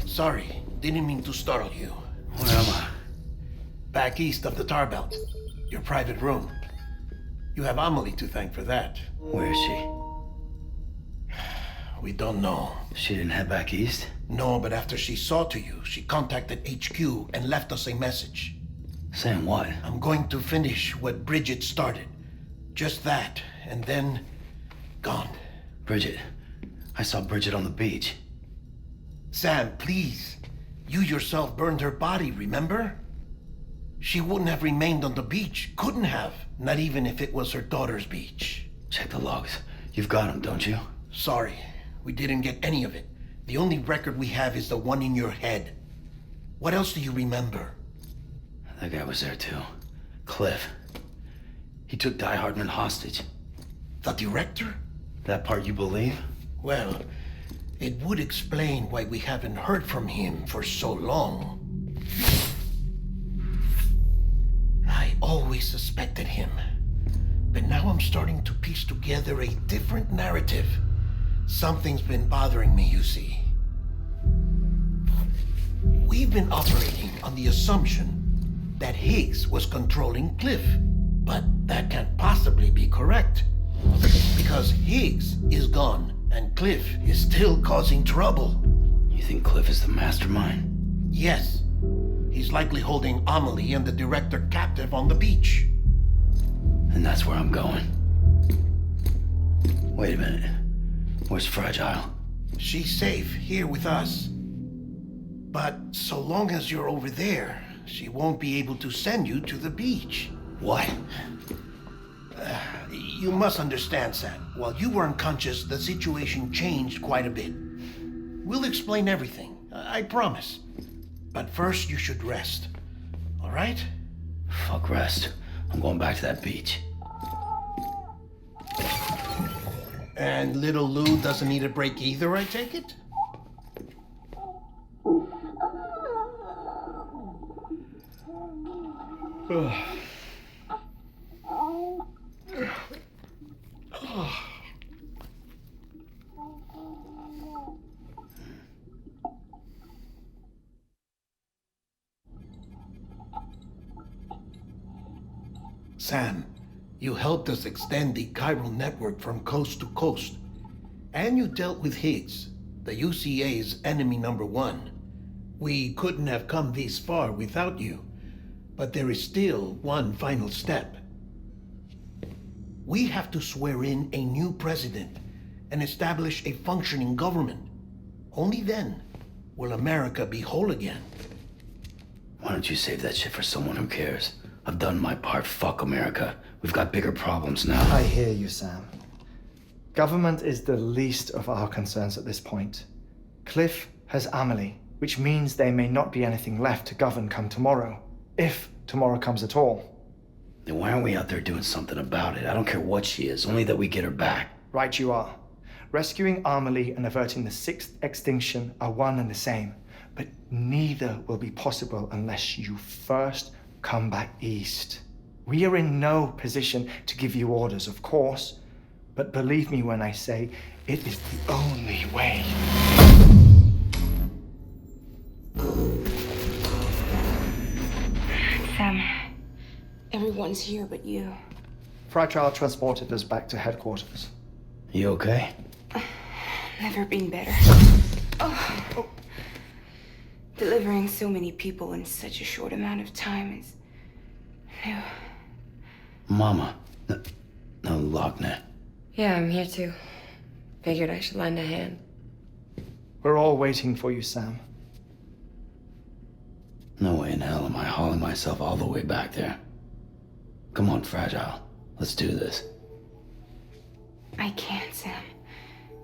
Sorry, didn't mean to startle you. Where am I? Back east of the tar belt. Your private room. You have Amelie to thank for that. Where is she? We don't know. She didn't head back east? No, but after she saw to you, she contacted HQ and left us a message. Saying what? I'm going to finish what Bridget started. Just that, and then... gone. Bridget. I saw Bridget on the beach. Sam, please. You yourself burned her body, remember? She wouldn't have remained on the beach. Couldn't have. Not even if it was her daughter's beach. Check the logs. You've got them, don't you? Sorry. We didn't get any of it. The only record we have is the one in your head. What else do you remember? That guy was there too. Cliff. He took Hardman hostage. The director? That part you believe? Well, it would explain why we haven't heard from him for so long. I always suspected him. But now I'm starting to piece together a different narrative. Something's been bothering me, you see. We've been operating on the assumption that Higgs was controlling Cliff. But that can't possibly be correct. Because Higgs is gone, and Cliff is still causing trouble. You think Cliff is the mastermind? Yes. He's likely holding Amelie and the director captive on the beach. And that's where I'm going. Wait a minute. Where's Fragile? She's safe here with us. But so long as you're over there, she won't be able to send you to the beach. What? You must understand, Sam. While you were unconscious, the situation changed quite a bit. We'll explain everything, I promise. But first, you should rest. All right? Fuck rest. I'm going back to that beach. And little Lou doesn't need a break either, I take it? Sam, you helped us extend the chiral network from coast to coast. And you dealt with Higgs, the UCA's enemy #1. We couldn't have come this far without you. But there is still one final step. We have to swear in a new president and establish a functioning government. Only then will America be whole again. Why don't you save that shit for someone who cares? I've done my part. Fuck America. We've got bigger problems now. I hear you, Sam. Government is the least of our concerns at this point. Cliff has Amelie, which means there may not be anything left to govern come tomorrow. If tomorrow comes at all. Then why aren't we out there doing something about it? I don't care what she is, only that we get her back. Right you are. Rescuing Amelie and averting the 6th extinction are one and the same, but neither will be possible unless you first come back east. We are in no position to give you orders, of course, but believe me when I say it is the only way. Sam, everyone's here but you. Fragile transported us back to headquarters. You okay? Never been better. Oh. Delivering so many people in such a short amount of time is new. Mama. No, Lochner. Yeah, I'm here too. Figured I should lend a hand. We're all waiting for you, Sam. No way in hell am I hauling myself all the way back there. Come on, Fragile. Let's do this. I can't, Sam.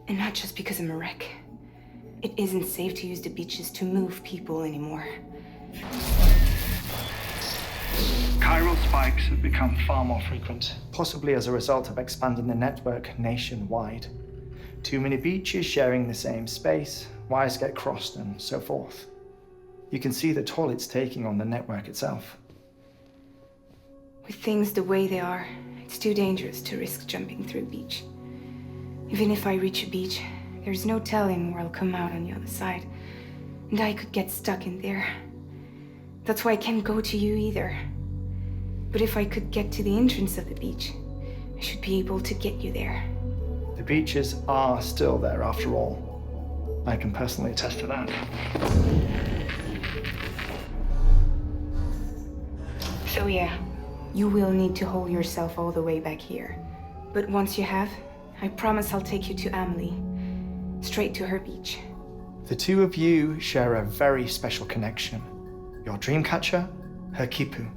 And not just because I'm a wreck. It isn't safe to use the beaches to move people anymore. Chiral spikes have become far more frequent, possibly as a result of expanding the network nationwide. Too many beaches sharing the same space, wires get crossed, and so forth. You can see the toll it's taking on the network itself. With things the way they are, it's too dangerous to risk jumping through a beach. Even if I reach a beach, there's no telling where I'll come out on the other side, and I could get stuck in there. That's why I can't go to you either. But if I could get to the entrance of the beach, I should be able to get you there. The beaches are still there after all. I can personally attest to that. So yeah, you will need to haul yourself all the way back here. But once you have, I promise I'll take you to Amelie. Straight to her beach. The two of you share a very special connection. Your dreamcatcher, her quipu.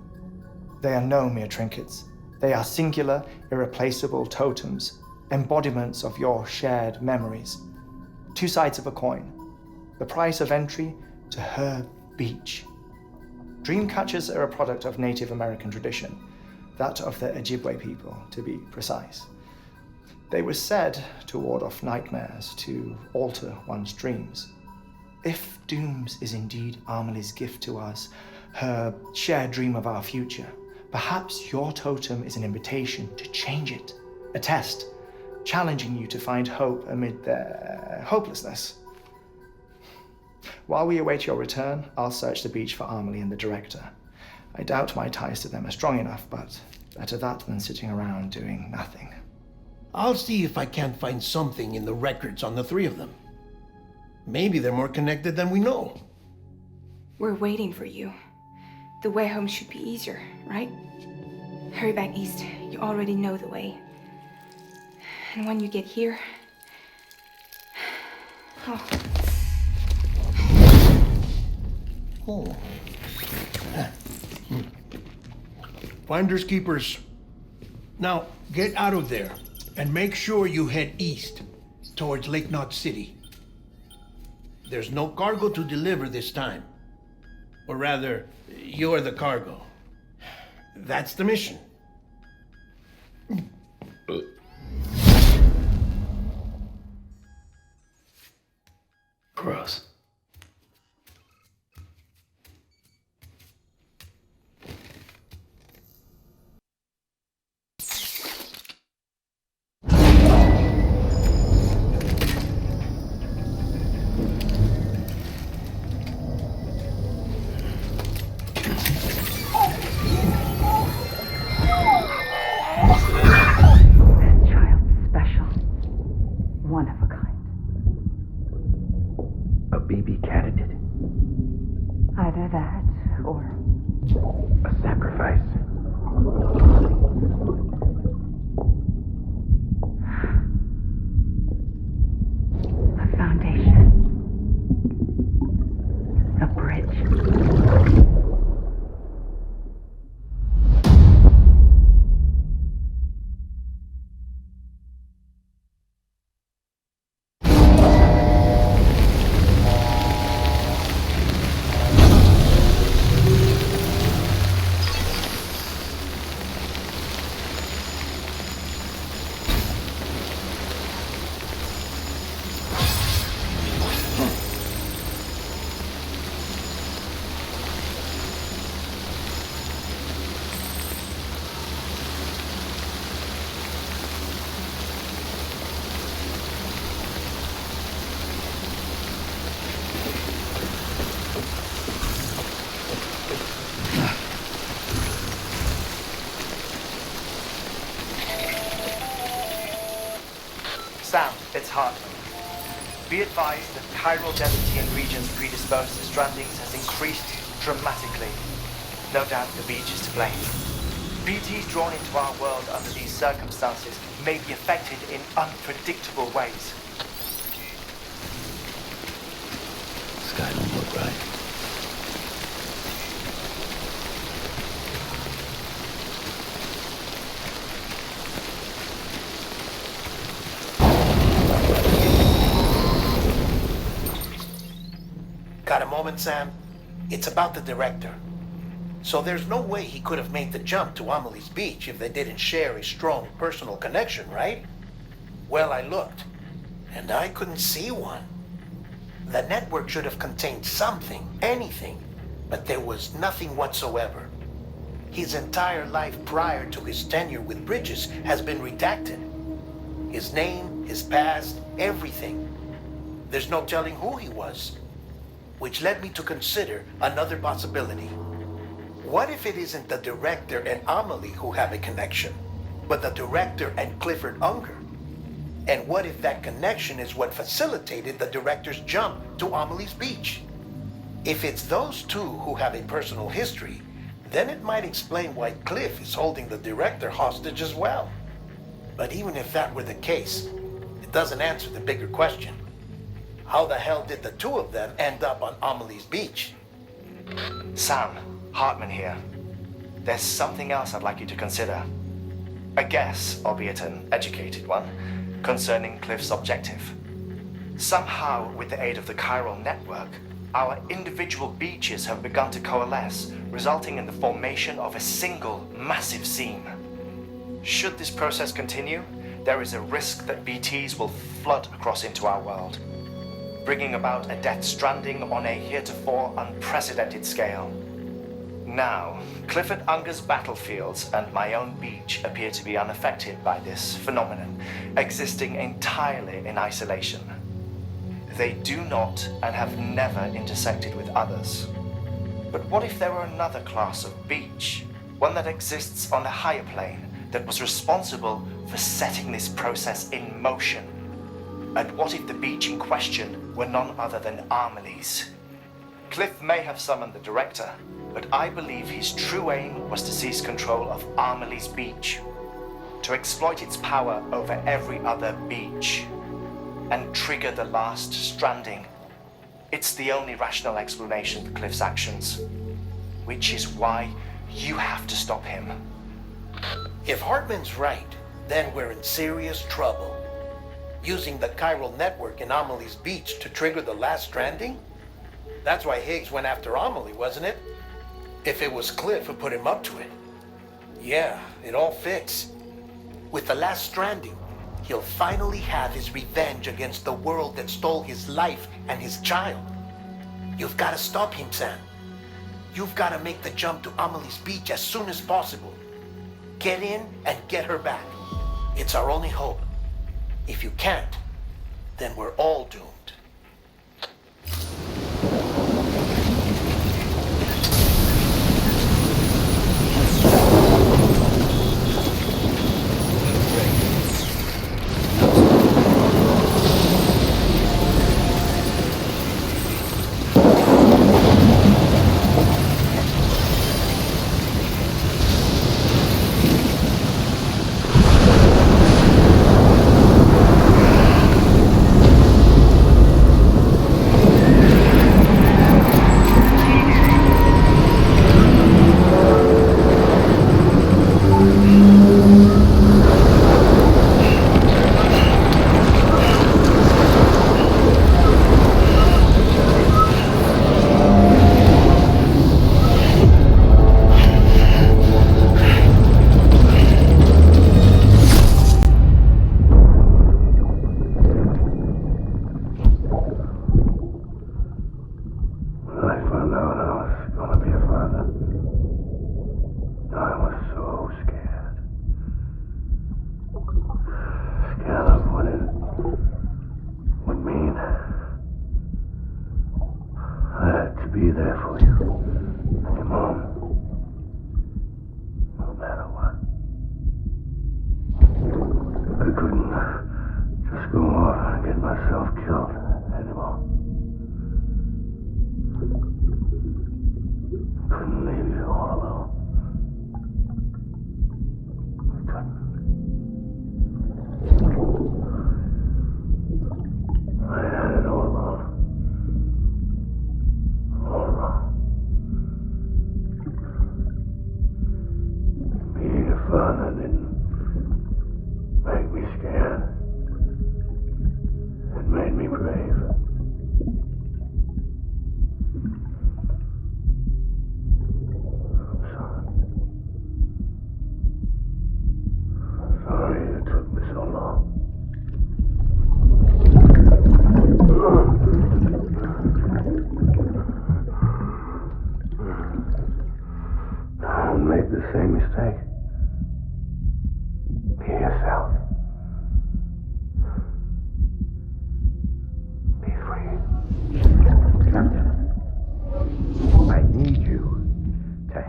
They are no mere trinkets. They are singular, irreplaceable totems, embodiments of your shared memories. Two sides of a coin. The price of entry to her beach. Dreamcatchers are a product of Native American tradition, that of the Ojibwe people, to be precise. They were said to ward off nightmares, to alter one's dreams. If Dooms is indeed Amelie's gift to us, her shared dream of our future, perhaps your totem is an invitation to change it. A test, challenging you to find hope amid their hopelessness. While we await your return, I'll search the beach for Amelie and the director. I doubt my ties to them are strong enough, but better that than sitting around doing nothing. I'll see if I can't find something in the records on the three of them. Maybe they're more connected than we know. We're waiting for you. The way home should be easier, right? Hurry back east. You already know the way. And when you get here... Oh. Oh. Finders keepers. Now, get out of there and make sure you head east towards Lake Knot City. There's no cargo to deliver this time. Or rather, you're the cargo. That's the mission. Gross. One of a kind. A BB candidate? Either that, or... A sacrifice? A foundation. A bridge. Sam, it's Heartman. Be advised that chiral density in regions predisposed to strandings has increased dramatically. No doubt the beach is to blame. BTs drawn into our world under these circumstances may be affected in unpredictable ways. Sky don't look right. Got a moment, Sam? It's about the director. So there's no way he could have made the jump to Amelie's Beach if they didn't share a strong personal connection, right? Well, I looked, and I couldn't see one. The network should have contained something, anything, but there was nothing whatsoever. His entire life prior to his tenure with Bridges has been redacted. His name, his past, everything. There's no telling who he was. Which led me to consider another possibility. What if it isn't the director and Amelie who have a connection, but the director and Clifford Unger? And what if that connection is what facilitated the director's jump to Amelie's Beach? If it's those two who have a personal history, then it might explain why Cliff is holding the director hostage as well. But even if that were the case, it doesn't answer the bigger question. How the hell did the two of them end up on Amelie's Beach? Sam, Heartman here. There's something else I'd like you to consider. A guess, albeit an educated one, concerning Cliff's objective. Somehow, with the aid of the chiral network, our individual beaches have begun to coalesce, resulting in the formation of a single massive seam. Should this process continue, there is a risk that BTs will flood across into our world, bringing about a death stranding on a heretofore unprecedented scale. Now, Clifford Unger's battlefields and my own beach appear to be unaffected by this phenomenon, existing entirely in isolation. They do not and have never intersected with others. But what if there were another class of beach, one that exists on a higher plane, that was responsible for setting this process in motion? And what if the beach in question were none other than Amelie's? Cliff may have summoned the director, but I believe his true aim was to seize control of Armley's beach, to exploit its power over every other beach, and trigger the last stranding. It's the only rational explanation for Cliff's actions, which is why you have to stop him. If Hardman's right, then we're in serious trouble. Using the chiral network in Amelie's beach to trigger the last stranding? That's why Higgs went after Amelie, wasn't it? If it was Cliff who put him up to it. Yeah, it all fits. With the last stranding, he'll finally have his revenge against the world that stole his life and his child. You've got to stop him, Sam. You've got to make the jump to Amelie's beach as soon as possible. Get in and get her back. It's our only hope. If you can't, then we're all doomed.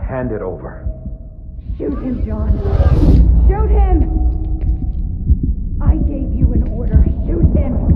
Hand it over. Shoot him, John. Shoot him! I gave you an order. Shoot him!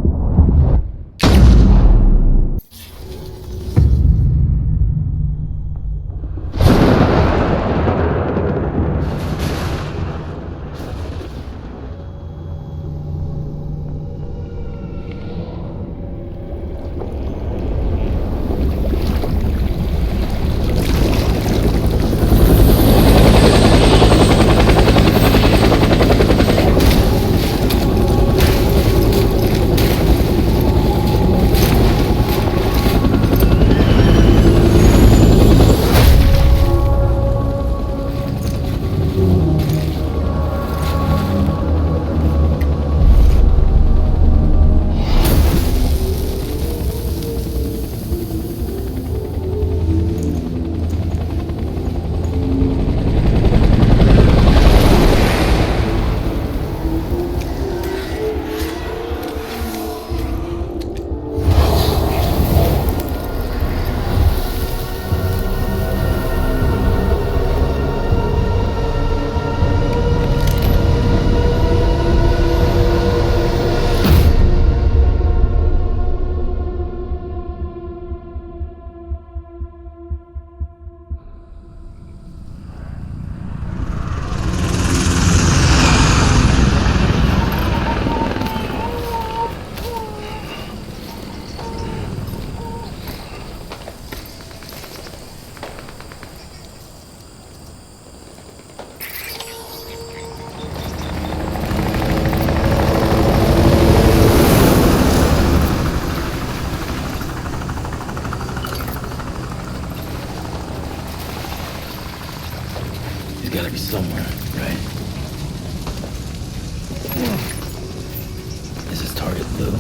gotta be somewhere, right? Is his target blue?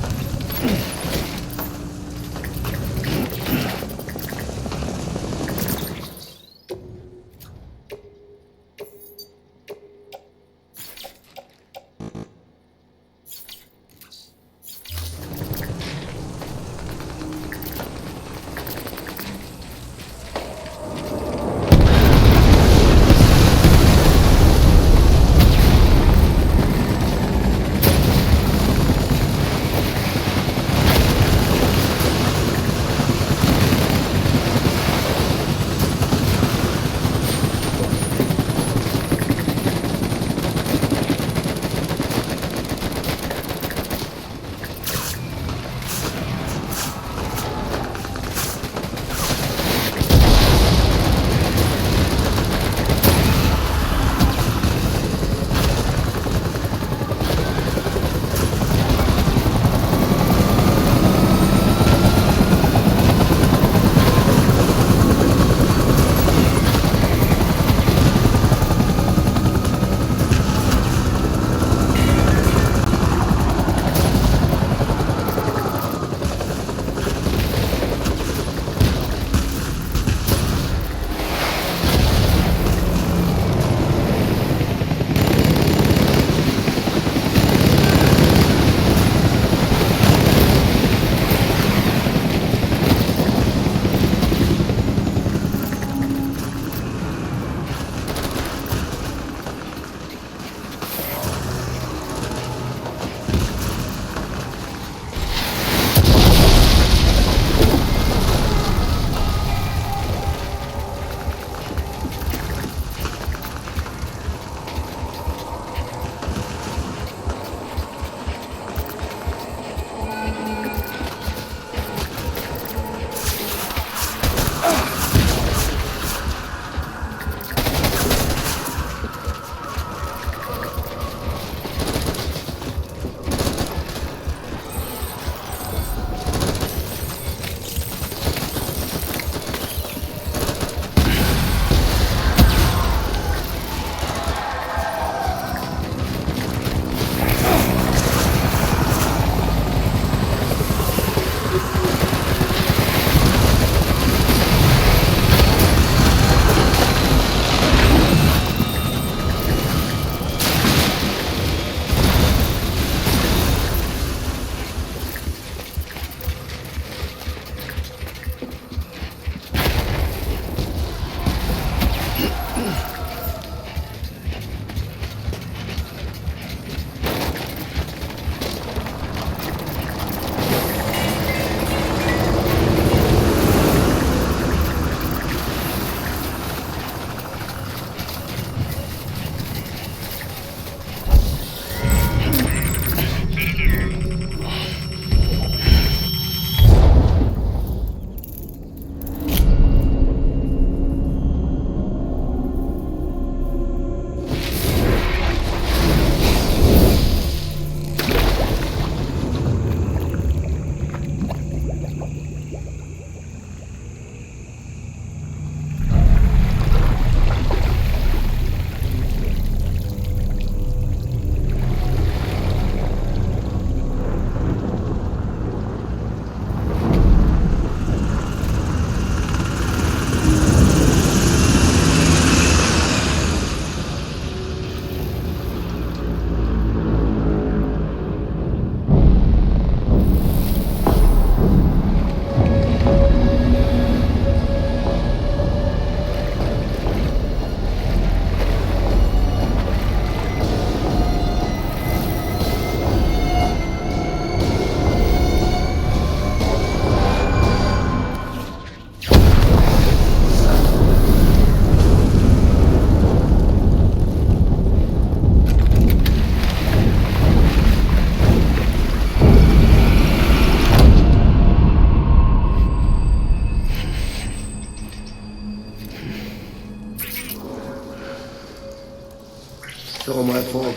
It's all my fault.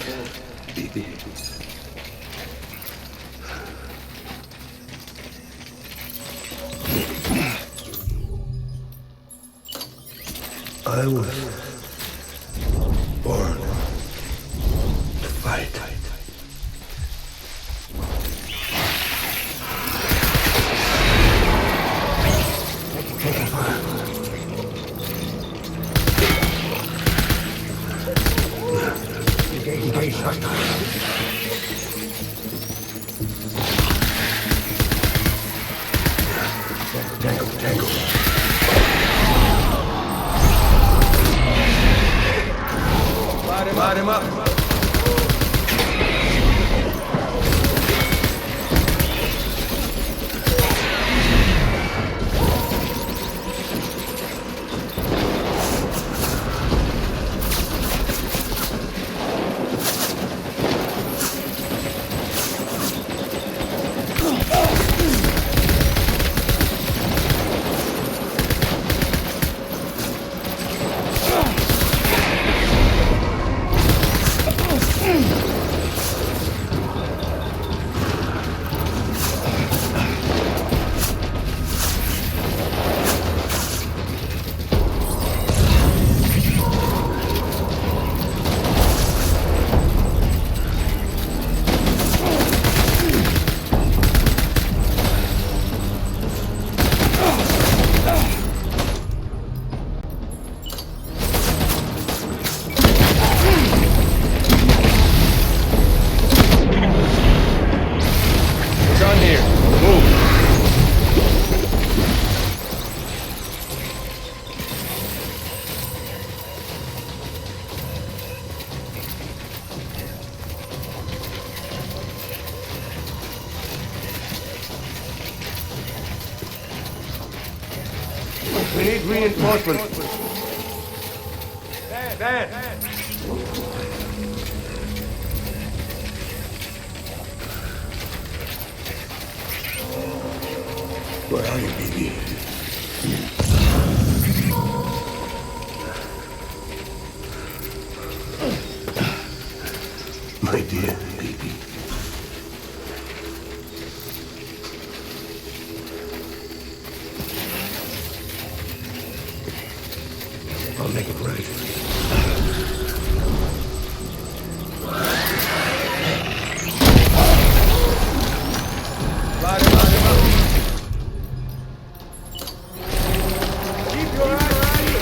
I was right. Taking fire. Engage hostile. Tango. Light him up. We need reinforcements. Van! Where are you, baby? My dear baby. I'll make it right. Light him up. Keep your eyes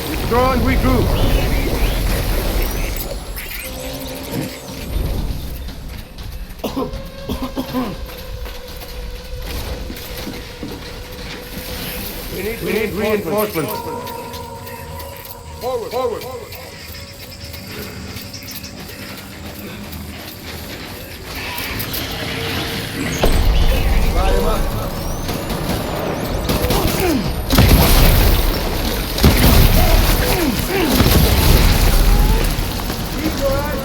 Withdraw and regroup. We need reinforcements. Forward. Light him up. Keep your eyes.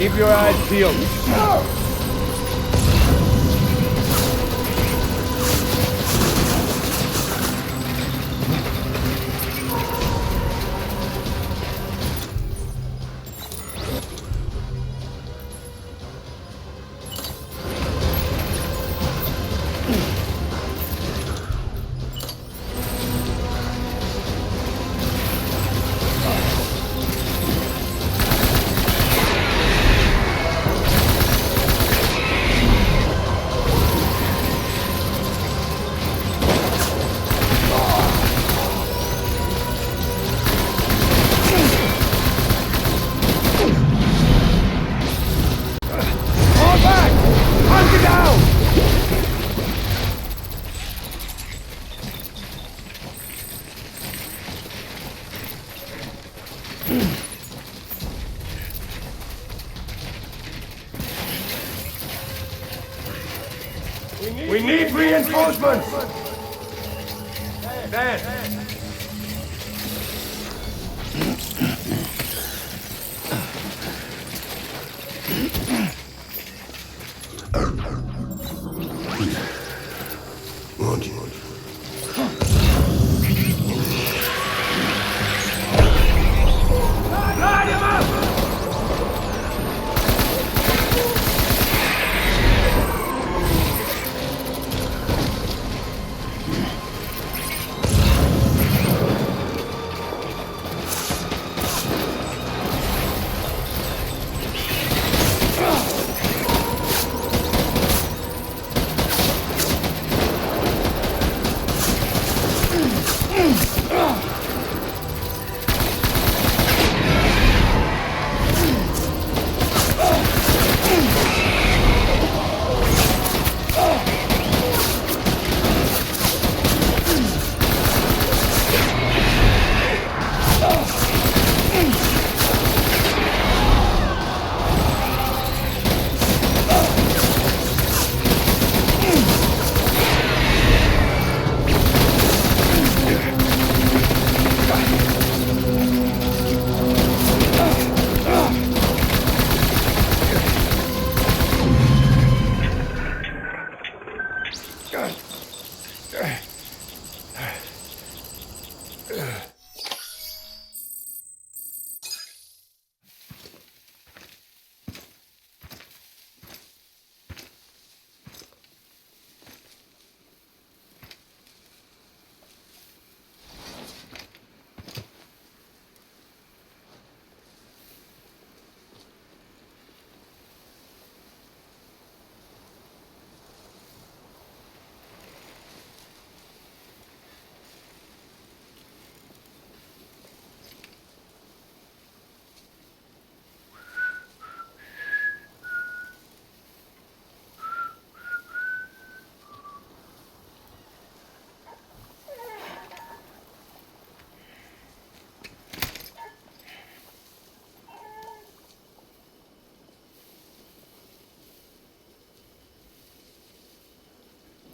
Keep your eyes peeled. We need reinforcements! Dan!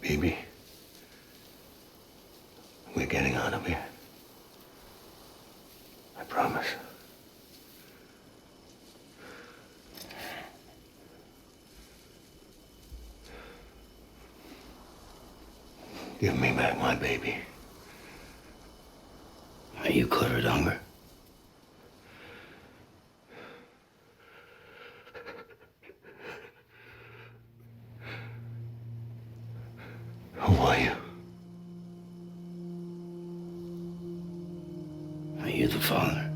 Baby, we're getting out of here. I promise. Give me back my baby. Are you Clifford Unger? Who are you? Are you the father?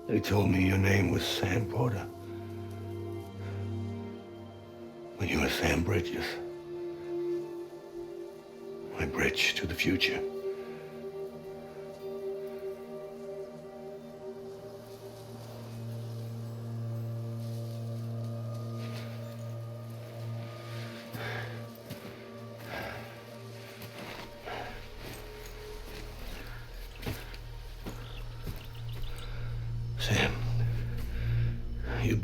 They told me your name was Sam Porter. But you were Sam Bridges. My bridge to the future.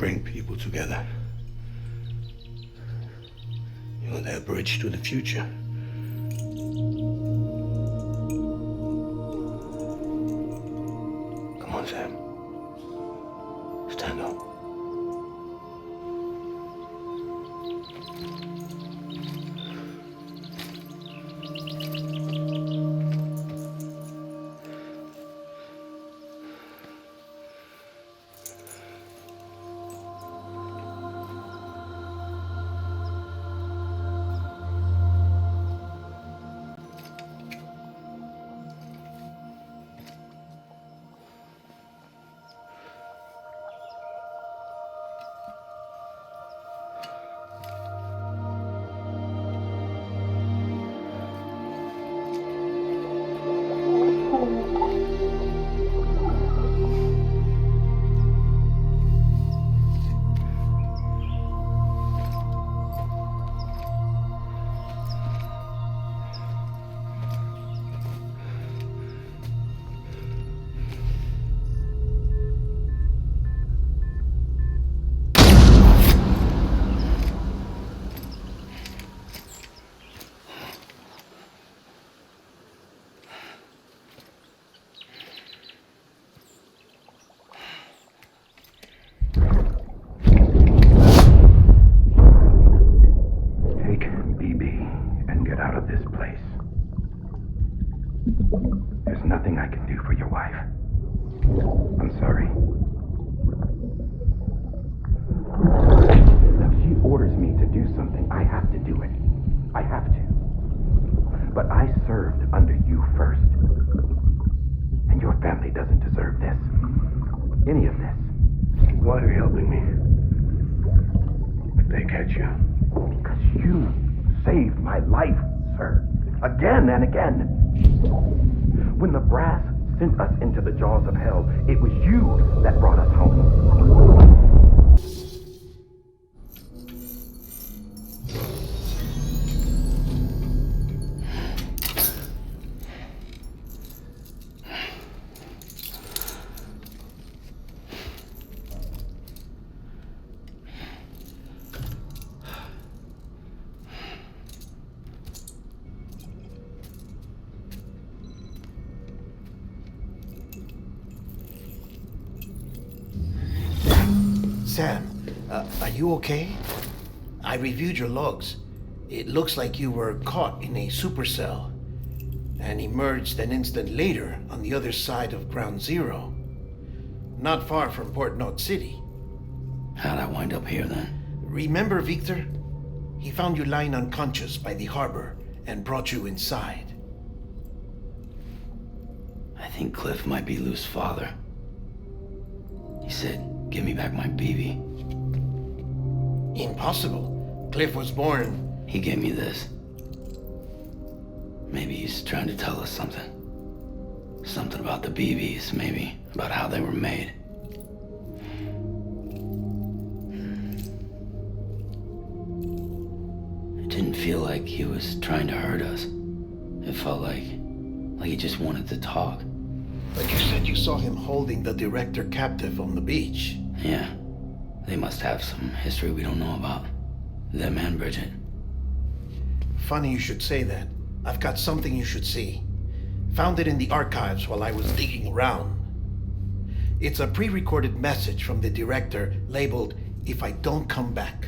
bring people together. You're their bridge to the future. Come on, Sam. Stand up. Again and again. When the brass sent us into the jaws of hell, it was you that brought us home. Sam, are you okay? I reviewed your logs. It looks like you were caught in a supercell and emerged an instant later on the other side of Ground Zero. Not far from Port Knot City. How'd I wind up here then? Remember Victor? He found you lying unconscious by the harbor and brought you inside. I think Cliff might be Lou's father. He said, give me back my BB. Impossible. Cliff was born... He gave me this. Maybe he's trying to tell us something. Something about the BBs, maybe. About how they were made. It didn't feel like he was trying to hurt us. It felt like he just wanted to talk. But you said you saw him holding the director captive on the beach. Yeah. They must have some history we don't know about. Them and Bridget. Funny you should say that. I've got something you should see. Found it in the archives while I was digging around. It's a pre-recorded message from the director labeled, "If I don't come back."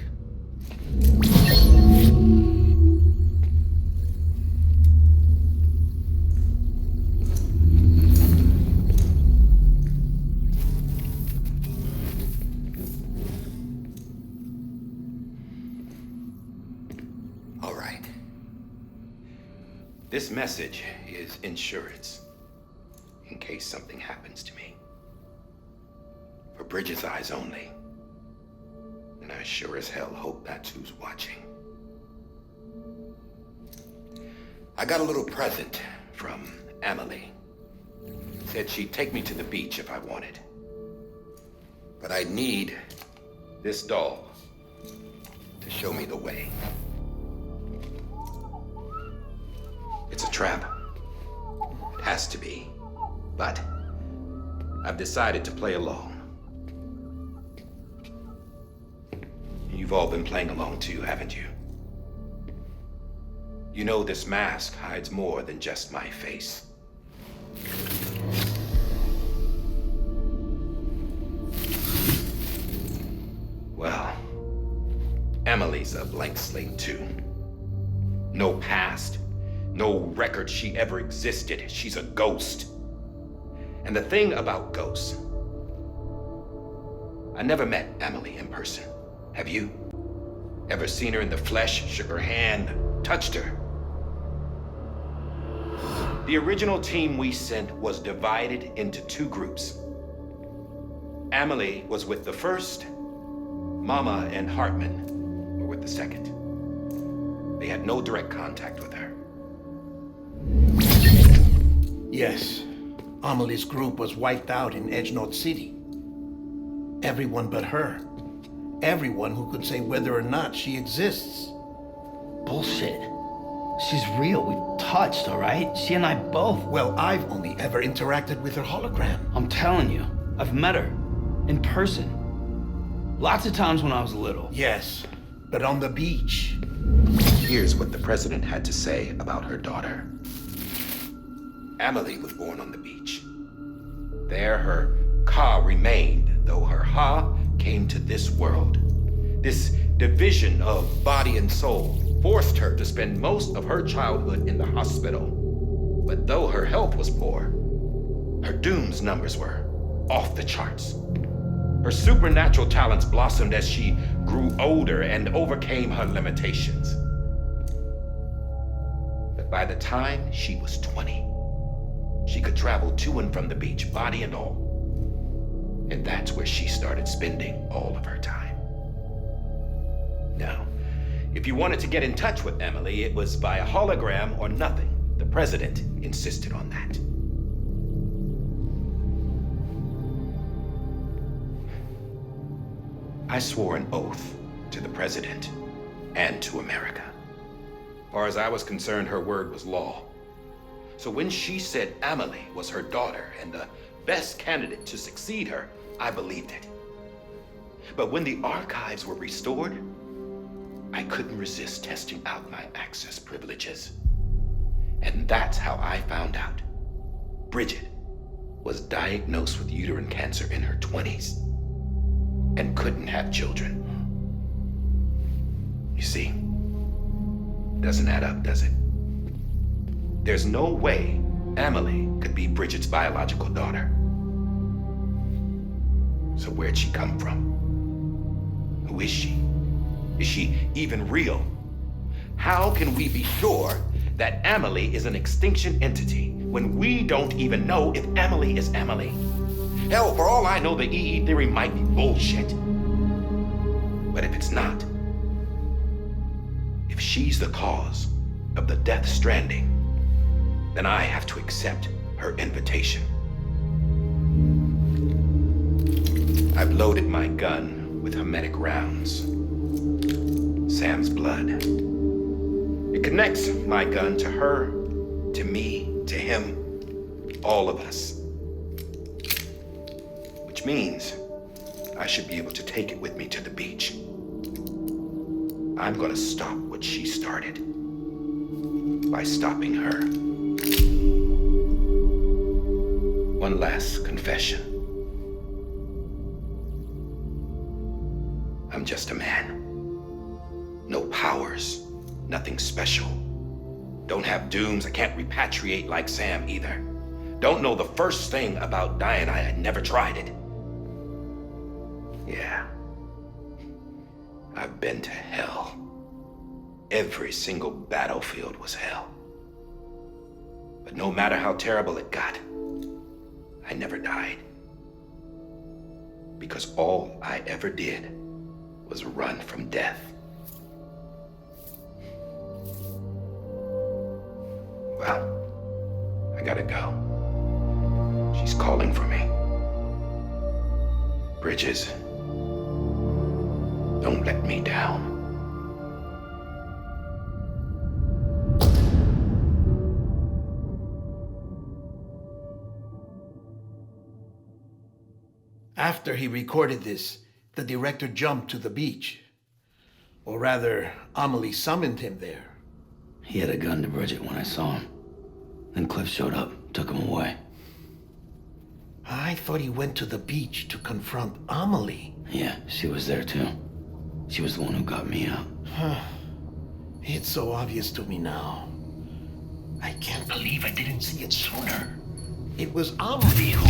This message is insurance, in case something happens to me. For Bridget's eyes only. And I sure as hell hope that's who's watching. I got a little present from Emily. Said she'd take me to the beach if I wanted. But I'd need this doll to show me the way. It's a trap. It has to be. But I've decided to play along. You've all been playing along too, haven't you? You know this mask hides more than just my face. Well, Emily's a blank slate too. No past, no record she ever existed. She's a ghost. And the thing about ghosts, I never met Emily in person. Have you? Ever seen her in the flesh, shook her hand, touched her? The original team we sent was divided into two groups. Emily was with the first. Mama and Heartman were with the second. They had no direct contact with her. Yes. Amelie's group was wiped out in Edgenorth City. Everyone but her. Everyone who could say whether or not she exists. Bullshit. She's real. We've touched, all right? She and I both. Well, I've only ever interacted with her hologram. I'm telling you, I've met her. In person. Lots of times when I was little. Yes, but on the beach. Here's what the president had to say about her daughter. Emily was born on the beach. There her ka remained, though her ha came to this world. This division of body and soul forced her to spend most of her childhood in the hospital. But though her health was poor, her dooms numbers were off the charts. Her supernatural talents blossomed as she grew older and overcame her limitations. But by the time she was 20, she could travel to and from the beach, body and all. And that's where she started spending all of her time. Now, if you wanted to get in touch with Emily, it was via hologram or nothing. The president insisted on that. I swore an oath to the president and to America. As far as I was concerned, her word was law. So when she said Emily was her daughter and the best candidate to succeed her, I believed it. But when the archives were restored, I couldn't resist testing out my access privileges. And that's how I found out Bridget was diagnosed with uterine cancer in her 20s and couldn't have children. You see, doesn't add up, does it? There's no way Emily could be Bridget's biological daughter. So where'd she come from? Who is she? Is she even real? How can we be sure that Emily is an extinction entity when we don't even know if Emily is Emily? Hell, for all I know, the EE theory might be bullshit. But if it's not, if she's the cause of the death stranding, then I have to accept her invitation. I've loaded my gun with hermetic rounds. Sam's blood. It connects my gun to her, to me, to him, all of us. Which means I should be able to take it with me to the beach. I'm gonna stop what she started by stopping her. One last confession. I'm just a man. No powers, nothing special. Don't have dooms, I can't repatriate like Sam either. Don't know the first thing about dying, I had never tried it. Yeah. I've been to hell. Every single battlefield was hell. But no matter how terrible it got, I never died. Because all I ever did was run from death. Well, I gotta go. She's calling for me. Bridges, don't let me down. After he recorded this, the director jumped to the beach. Or rather, Amelie summoned him there. He had a gun to Bridget when I saw him. Then Cliff showed up, took him away. I thought he went to the beach to confront Amelie. Yeah, she was there too. She was the one who got me out. It's so obvious to me now. I can't believe I didn't see it sooner. It was Amelie who...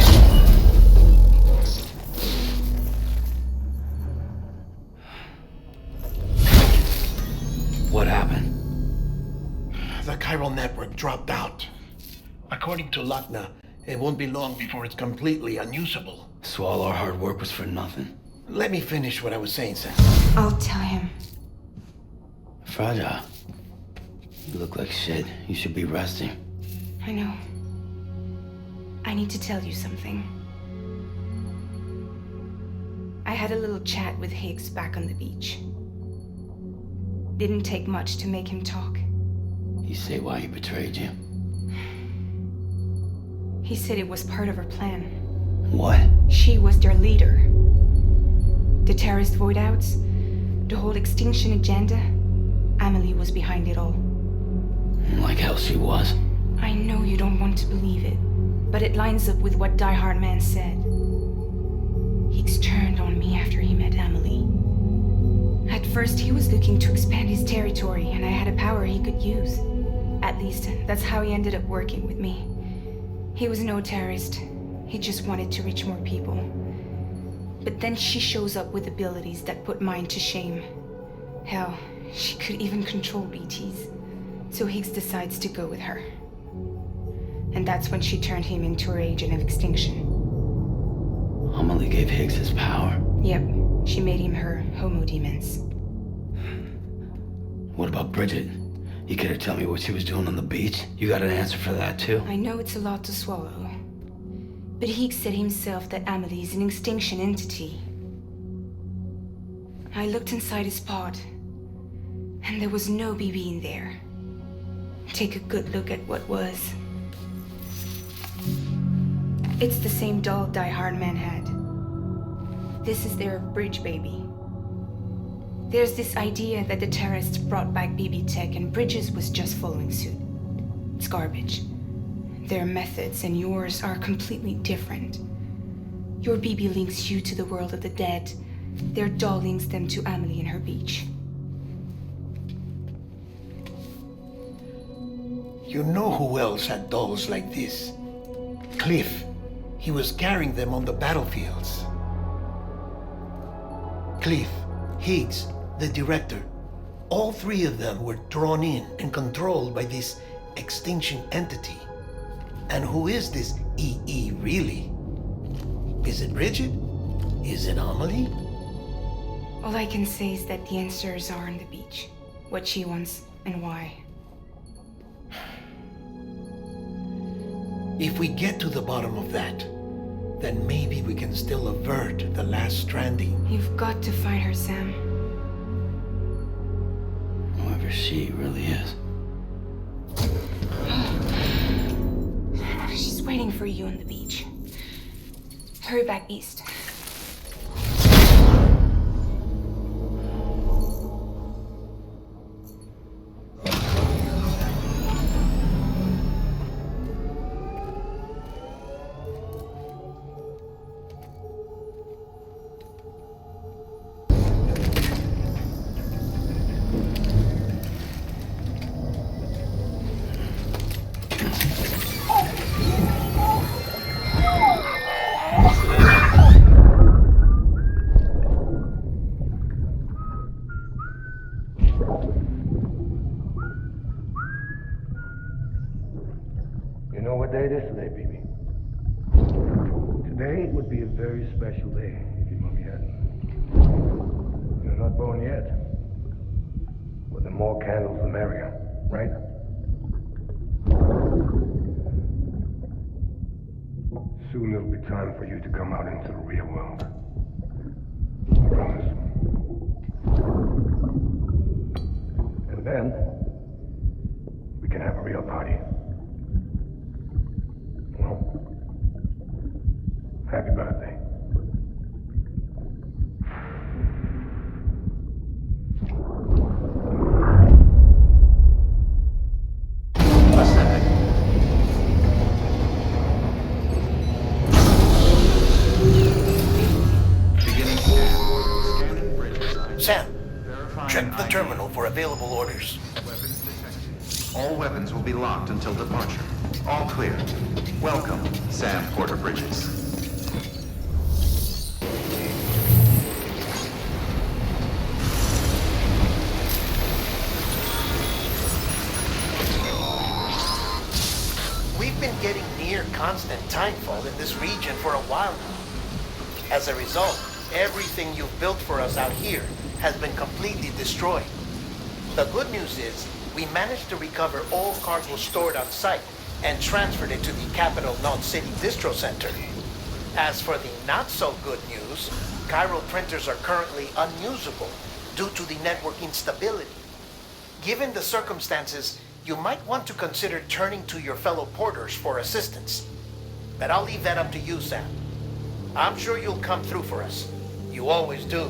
What happened? The chiral network dropped out. According to Lachna, it won't be long before it's completely unusable. So all our hard work was for nothing. Let me finish what I was saying, Sam. I'll tell him. Fragile. You look like shit. You should be resting. I know. I need to tell you something. I had a little chat with Higgs back on the beach. Didn't take much to make him talk. You say why he betrayed you? He said it was part of her plan. What? She was their leader. The terrorist voidouts, the whole extinction agenda, Amelie was behind it all. Like hell she was. I know you don't want to believe it, but it lines up with what Hardman said. Higgs turned on me after he met Amelie. At first, he was looking to expand his territory, and I had a power he could use. At least, that's how he ended up working with me. He was no terrorist. He just wanted to reach more people. But then she shows up with abilities that put mine to shame. Hell, she could even control BTs. So Higgs decides to go with her. And that's when she turned him into her agent of extinction. Amelie gave Higgs his power? Yep, she made him her homo demons. What about Bridget? You care to tell me what she was doing on the beach? You got an answer for that too? I know it's a lot to swallow. But Higgs said himself that Amelie is an extinction entity. I looked inside his pod, and there was no BB in there. Take a good look at what was. It's the same doll Hardman had. This is their bridge baby. There's this idea that the terrorists brought back BB tech and Bridges was just following suit. It's garbage. Their methods and yours are completely different. Your BB links you to the world of the dead. Their doll links them to Amelie and her beach. You know who else had dolls like this? Cliff. He was carrying them on the battlefields. Cliff, Higgs, the director, all three of them were drawn in and controlled by this extinction entity. And who is this EE really? Is it Bridget? Is it Amelie? All I can say is that the answers are on the beach. What she wants and why. If we get to the bottom of that, then maybe we can still avert the last stranding. You've got to find her, Sam. Whoever she really is. She's waiting for you on the beach. Hurry back east. You know what day it is today, baby? Today would be a very special day if your mommy hadn't. You're not born yet. But the more candles, the merrier, right? Soon it'll be time for you to come out into the real world. I promise. And then, we can have a real party. Well, happy birthday. available orders. All weapons will be locked until departure. All clear. Welcome, Sam Porter Bridges. We've been getting near constant timefall in this region for a while now. As a result, everything you've built for us out here has been completely destroyed. The good news is, we managed to recover all cargo stored on site and transferred it to the Capital Knot City Distro Center. As for the not-so-good news, chiral printers are currently unusable due to the network instability. Given the circumstances, you might want to consider turning to your fellow porters for assistance. But I'll leave that up to you, Sam. I'm sure you'll come through for us. You always do.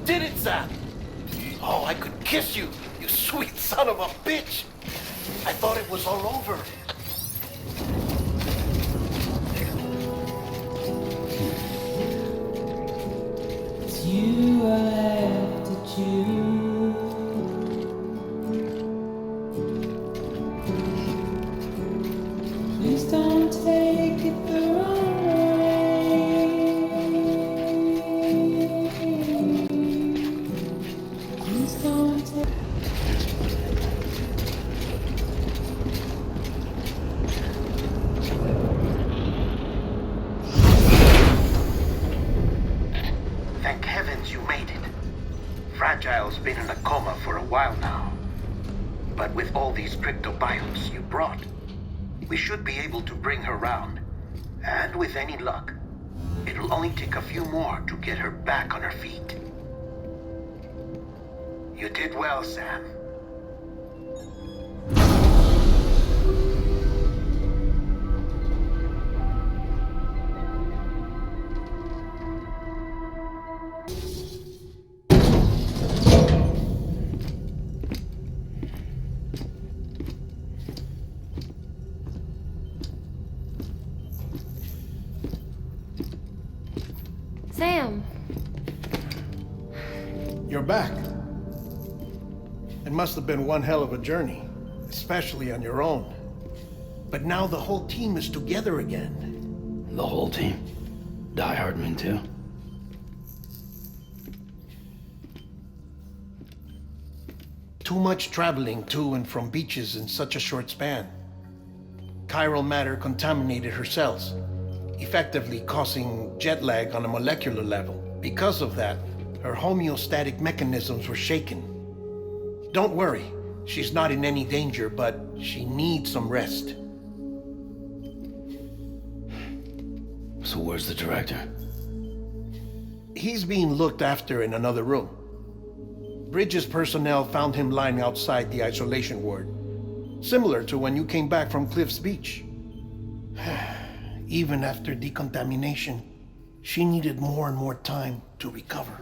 did it, Sam! Oh, I could kiss you, you sweet son of a bitch! I thought it was all over. It's you I have to choose. Please don't take it the wrong way. Please don't take Thank heavens you made it. Fragile's been in a coma for a while now. But with all these cryptobiotes you brought, we should be able to bring her round. And with any luck, it'll only take a few more to get her back on her feet. You did well, Sam. Sam! You're back. It must have been one hell of a journey, especially on your own. But now the whole team is together again. The whole team? Die Hardman too? Too much traveling to and from beaches in such a short span. Chiral matter contaminated her cells, effectively causing jet lag on a molecular level. Because of that, her homeostatic mechanisms were shaken. Don't worry, she's not in any danger, but she needs some rest. So where's the director? He's being looked after in another room. Bridges personnel found him lying outside the isolation ward, similar to when you came back from Cliff's Beach. Even after decontamination, she needed more and more time to recover.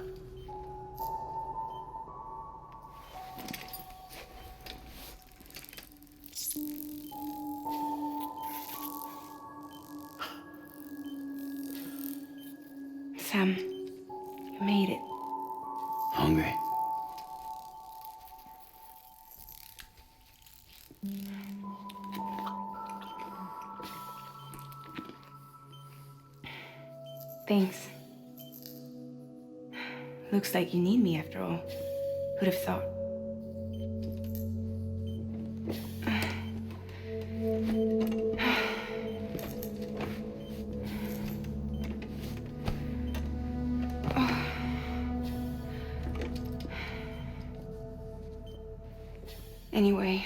Sam, you made it. Hungry? Thanks. Looks like you need me after all. Who'd have thought? Anyway,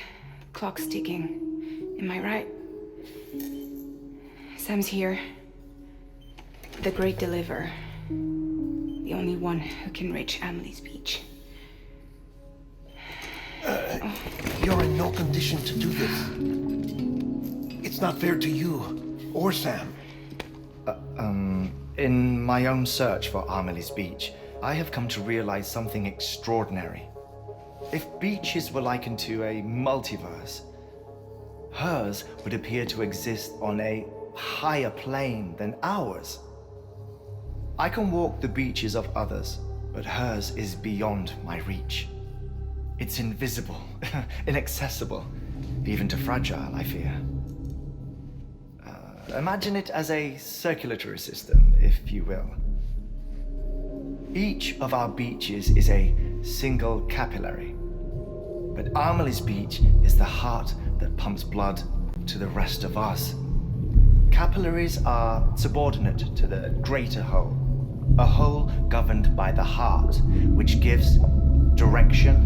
clock's ticking. Am I right? Sam's here. The Great Deliverer. The only one who can reach Amelie's Beach. You're in no condition to do this. It's not fair to you or Sam. In my own search for Amelie's Beach, I have come to realize something extraordinary. If beaches were likened to a multiverse, hers would appear to exist on a higher plane than ours. I can walk the beaches of others, but hers is beyond my reach. It's invisible, inaccessible, even to Fragile, I fear. Imagine it as a circulatory system, if you will. Each of our beaches is a single capillary, but Amelie's Beach is the heart that pumps blood to the rest of us. Capillaries are subordinate to the greater whole, a whole governed by the heart, which gives direction,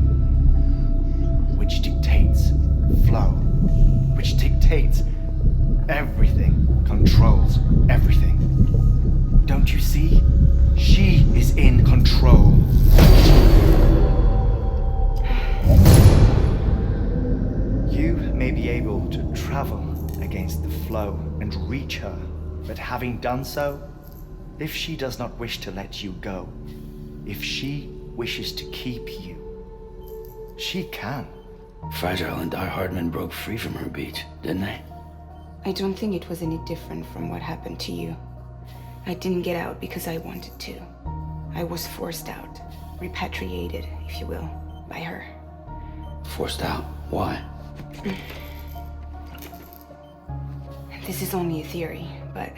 which dictates flow, which dictates everything, controls everything. Don't you see? She is in control. You may be able to travel against the flow and reach her, but having done so, if she does not wish to let you go, if she wishes to keep you, she can. Fragile and Hardman broke free from her beach, didn't they? I don't think it was any different from what happened to you. I didn't get out because I wanted to. I was forced out, repatriated, if you will, by her. Forced out? Why? This is only a theory, but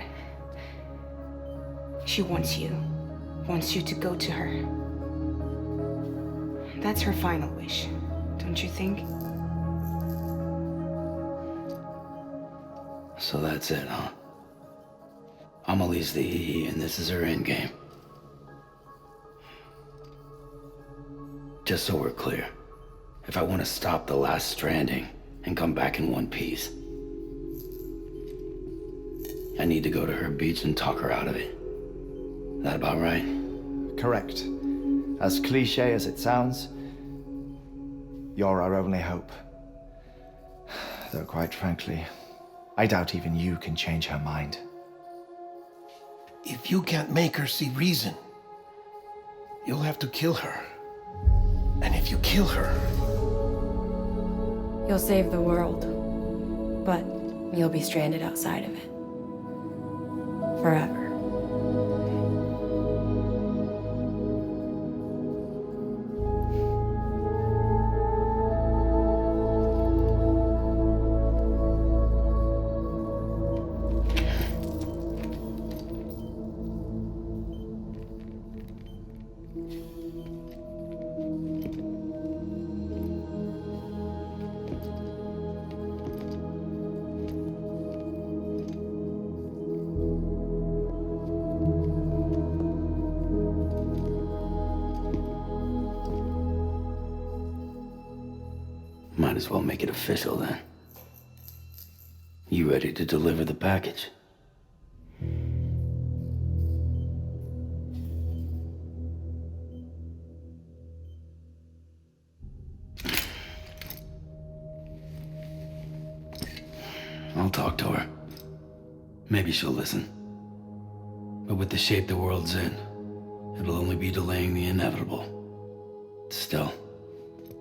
she wants you to go to her. That's her final wish, don't you think? So that's it, huh? Amelie's the EE, and this is her endgame. Just so we're clear, if I want to stop the last stranding and come back in one piece, I need to go to her beach and talk her out of it. That about right? Correct. As cliche as it sounds, you're our only hope. Though quite frankly, I doubt even you can change her mind. If you can't make her see reason, you'll have to kill her. And if you kill her... You'll save the world, but you'll be stranded outside of it. Forever. Might as well make it official then. You ready to deliver the package? I'll talk to her. Maybe she'll listen. But with the shape the world's in, it'll only be delaying the inevitable. Still,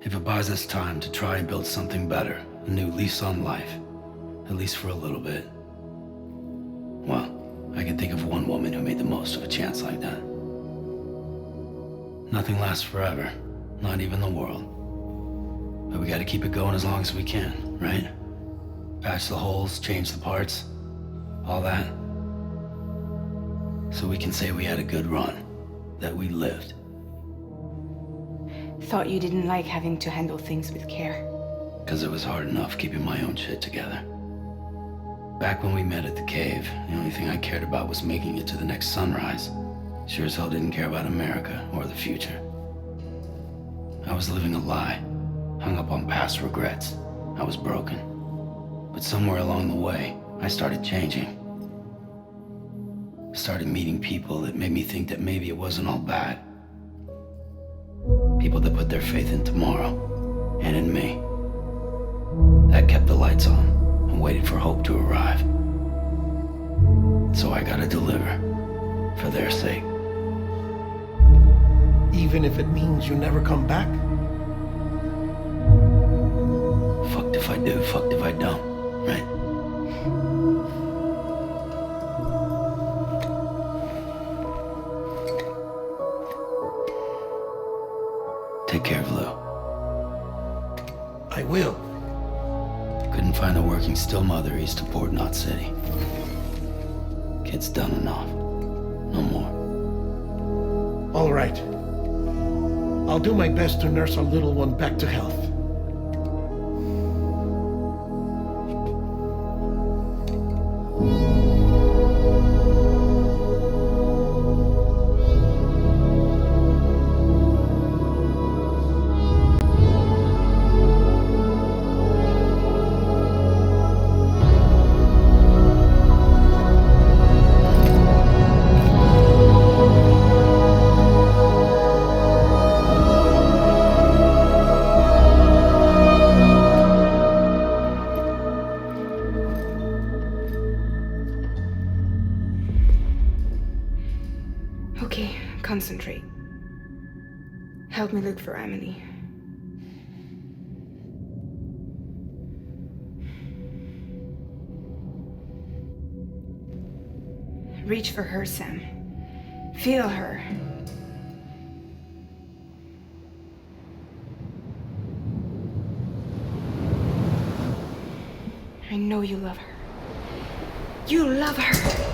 if it buys us time to try and build something better, a new lease on life, at least for a little bit, well, I can think of one woman who made the most of a chance like that. Nothing lasts forever, not even the world. But we gotta keep it going as long as we can, right? Patch the holes, change the parts, all that. So we can say we had a good run, that we lived. Thought you didn't like having to handle things with care. 'Cause it was hard enough keeping my own shit together. Back when we met at the cave, the only thing I cared about was making it to the next sunrise. Sure as hell didn't care about America or the future. I was living a lie, hung up on past regrets. I was broken. But somewhere along the way, I started changing. I started meeting people that made me think that maybe it wasn't all bad. People that put their faith in tomorrow, and in me. That kept the lights on, and waited for hope to arrive. So I gotta deliver, for their sake. Even if it means you never come back? Fucked if I do, fucked if I don't, right? Take care of Lou. I will. Couldn't find a working still mother east of Port Knot City. Kid's done enough. No more. All right. I'll do my best to nurse our little one back to health. Okay, concentrate. Help me look for Emily. Reach for her, Sam. Feel her. I know you love her. You love her!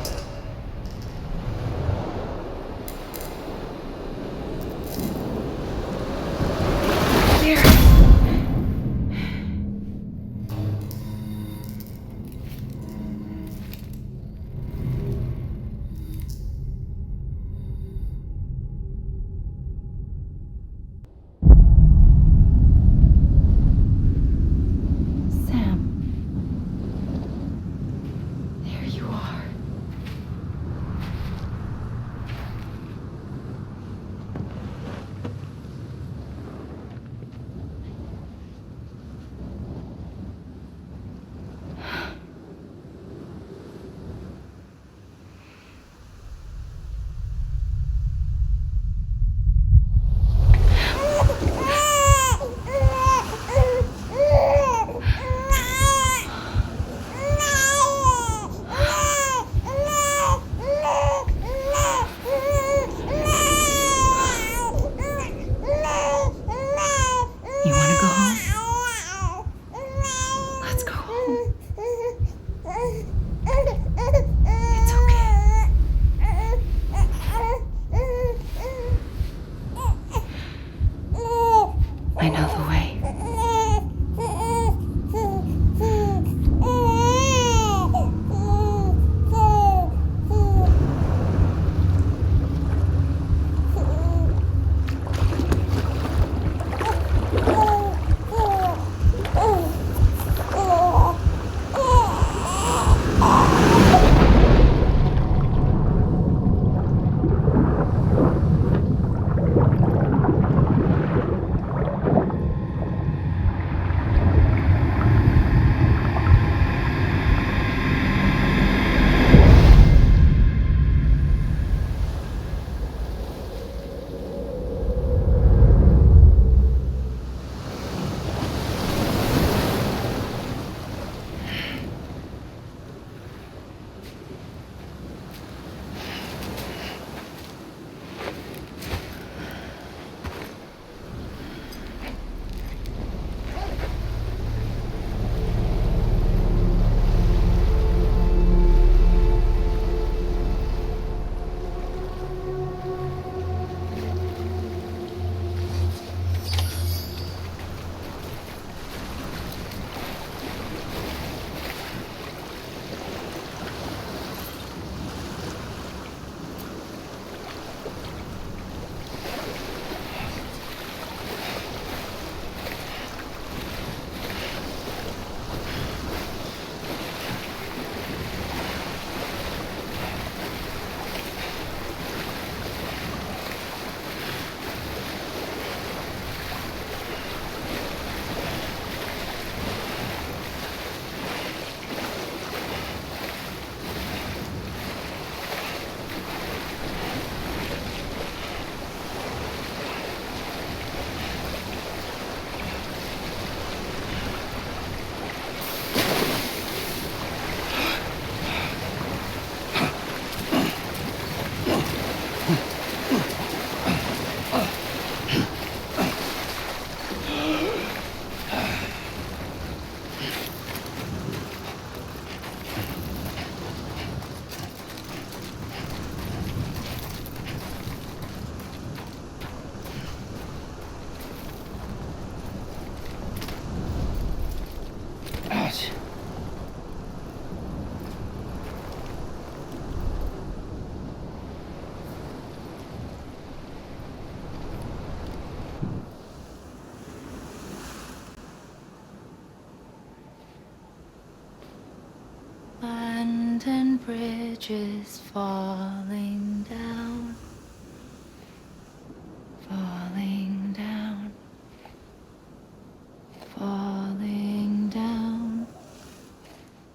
London Bridge is falling down, falling down, falling down.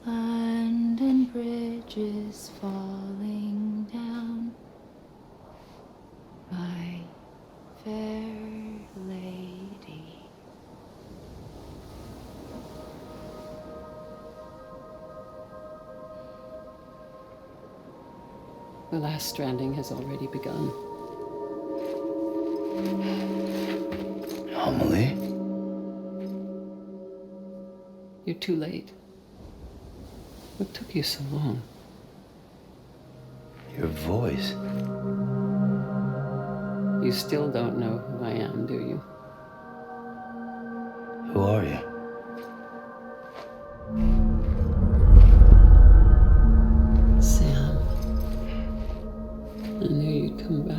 London Bridge is falling down. My fair The last stranding has already begun. Amelie? You're too late. What took you so long? Your voice. You still don't know who I am, do you? Who are you? Sam. I knew you'd come back.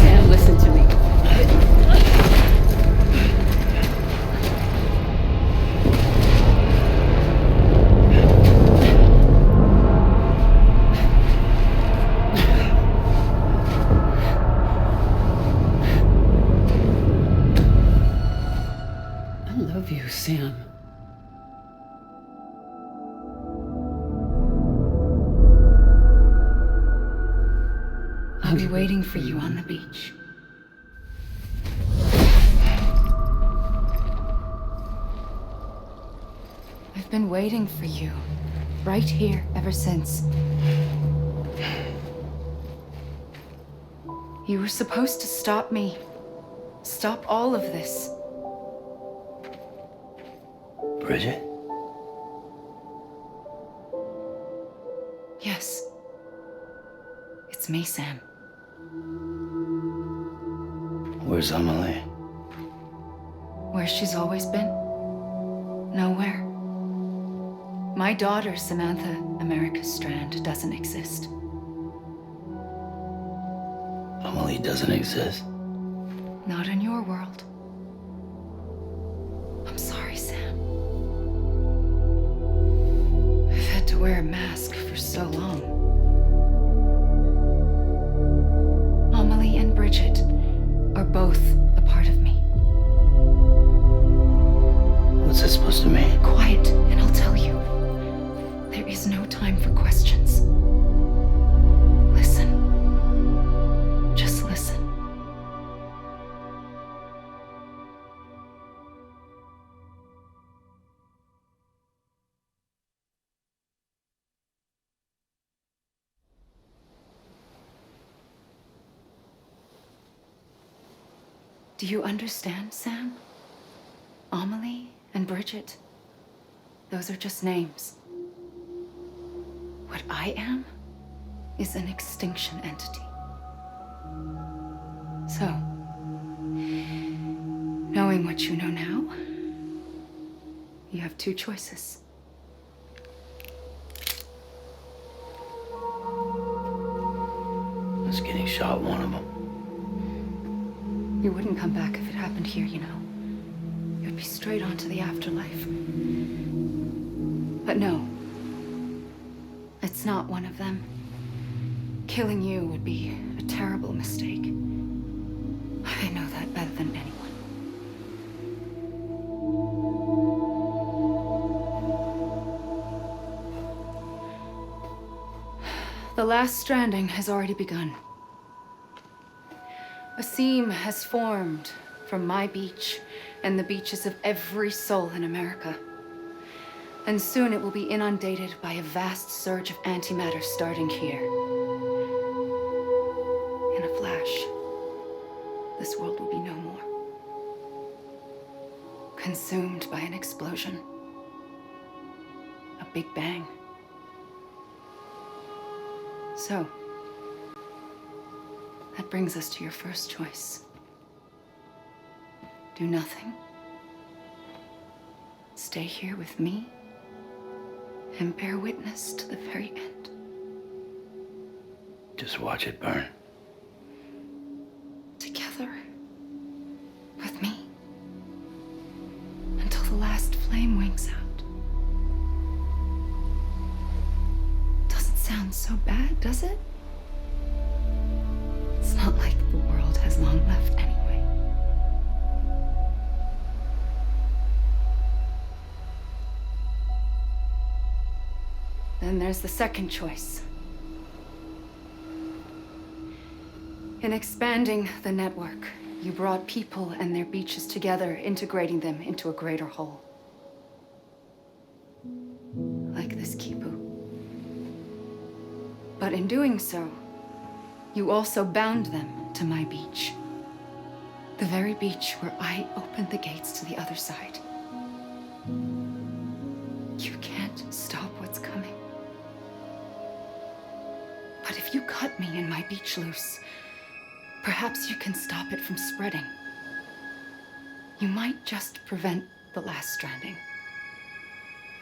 Sam, listen to me. I love you, Sam. I'll be waiting for you on the beach. I've been waiting for you, right here, ever since. You were supposed to stop me. Stop all of this. Bridget? Yes. It's me, Sam. Where's Amelie? Where she's always been. Nowhere. My daughter, Samantha America Strand, doesn't exist. Amelie doesn't exist. Not in your world. I'm sorry, Sam. I've had to wear a mask for so long. Amelie and Bridget are both a part of me. What's that supposed to mean? Quiet, and I'll tell you. There is no time for questions. Listen. Just listen. Do you understand, Sam? Amelie and Bridget, those are just names. What I am is an extinction entity. So, knowing what you know now, you have two choices. Is getting shot one of them? You wouldn't come back if it happened here, you know. You'd be straight on to the afterlife. But no. It's not one of them. Killing you would be a terrible mistake. I know that better than anyone. The last stranding has already begun. A seam has formed from my beach and the beaches of every soul in America. And soon it will be inundated by a vast surge of antimatter starting here. In a flash, this world will be no more. Consumed by an explosion. A big bang. So, that brings us to your first choice. Do nothing. Stay here with me and bear witness to the very end. Just watch it burn. Together. With me. Until the last flame winks out. Doesn't sound so bad, does it? has long left anyway. Then there's the second choice. In expanding the network, you brought people and their beaches together, integrating them into a greater whole. Like this Kipu. But in doing so, you also bound them to my beach. The very beach where I opened the gates to the other side. You can't stop what's coming. But if you cut me and my beach loose, perhaps you can stop it from spreading. You might just prevent the last stranding.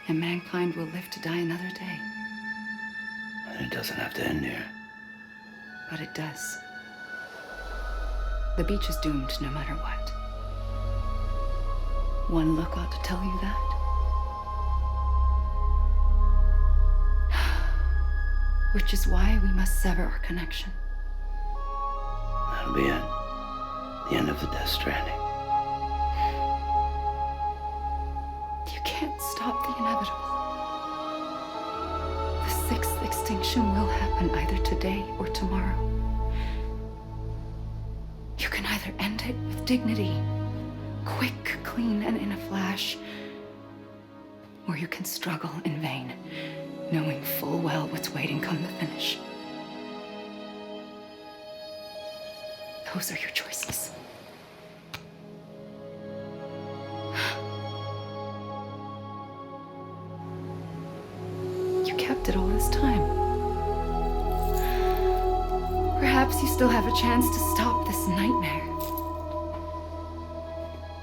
And mankind will live to die another day. And it doesn't have to end here. But it does. The beach is doomed no matter what. One look ought to tell you that. Which is why we must sever our connection. That'll be it. The end of the Death Stranding. You can't stop the inevitable. The sixth extinction will happen either today or tomorrow. You can either end it with dignity, quick, clean, and in a flash, or you can struggle in vain, knowing full well what's waiting come the finish. Those are your choices. You kept it all this time. Perhaps you still have a chance to stop this nightmare.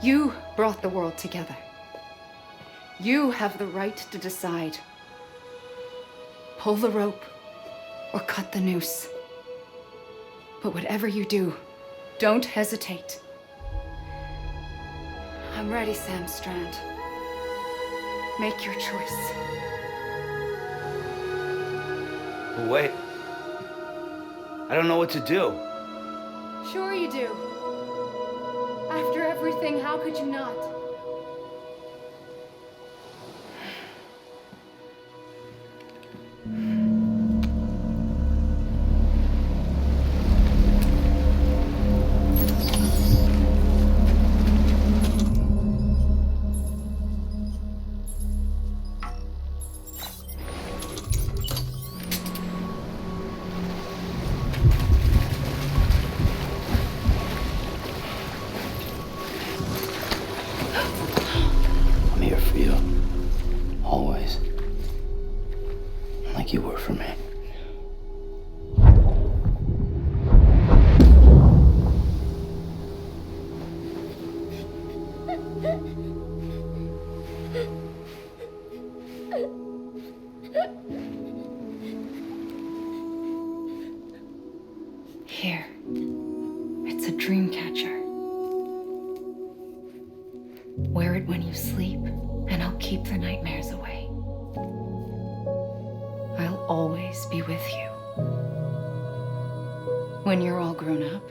You brought the world together. You have the right to decide. Pull the rope or cut the noose. But whatever you do, don't hesitate. I'm ready, Sam Strand. Make your choice. But wait. I don't know what to do. Sure you do. After everything, how could you not? I'm here for you. Always. Like you were for me. Here. It's a dream catcher. Wear it when you sleep, and I'll keep the nightmares away. I'll always be with you. When you're all grown up,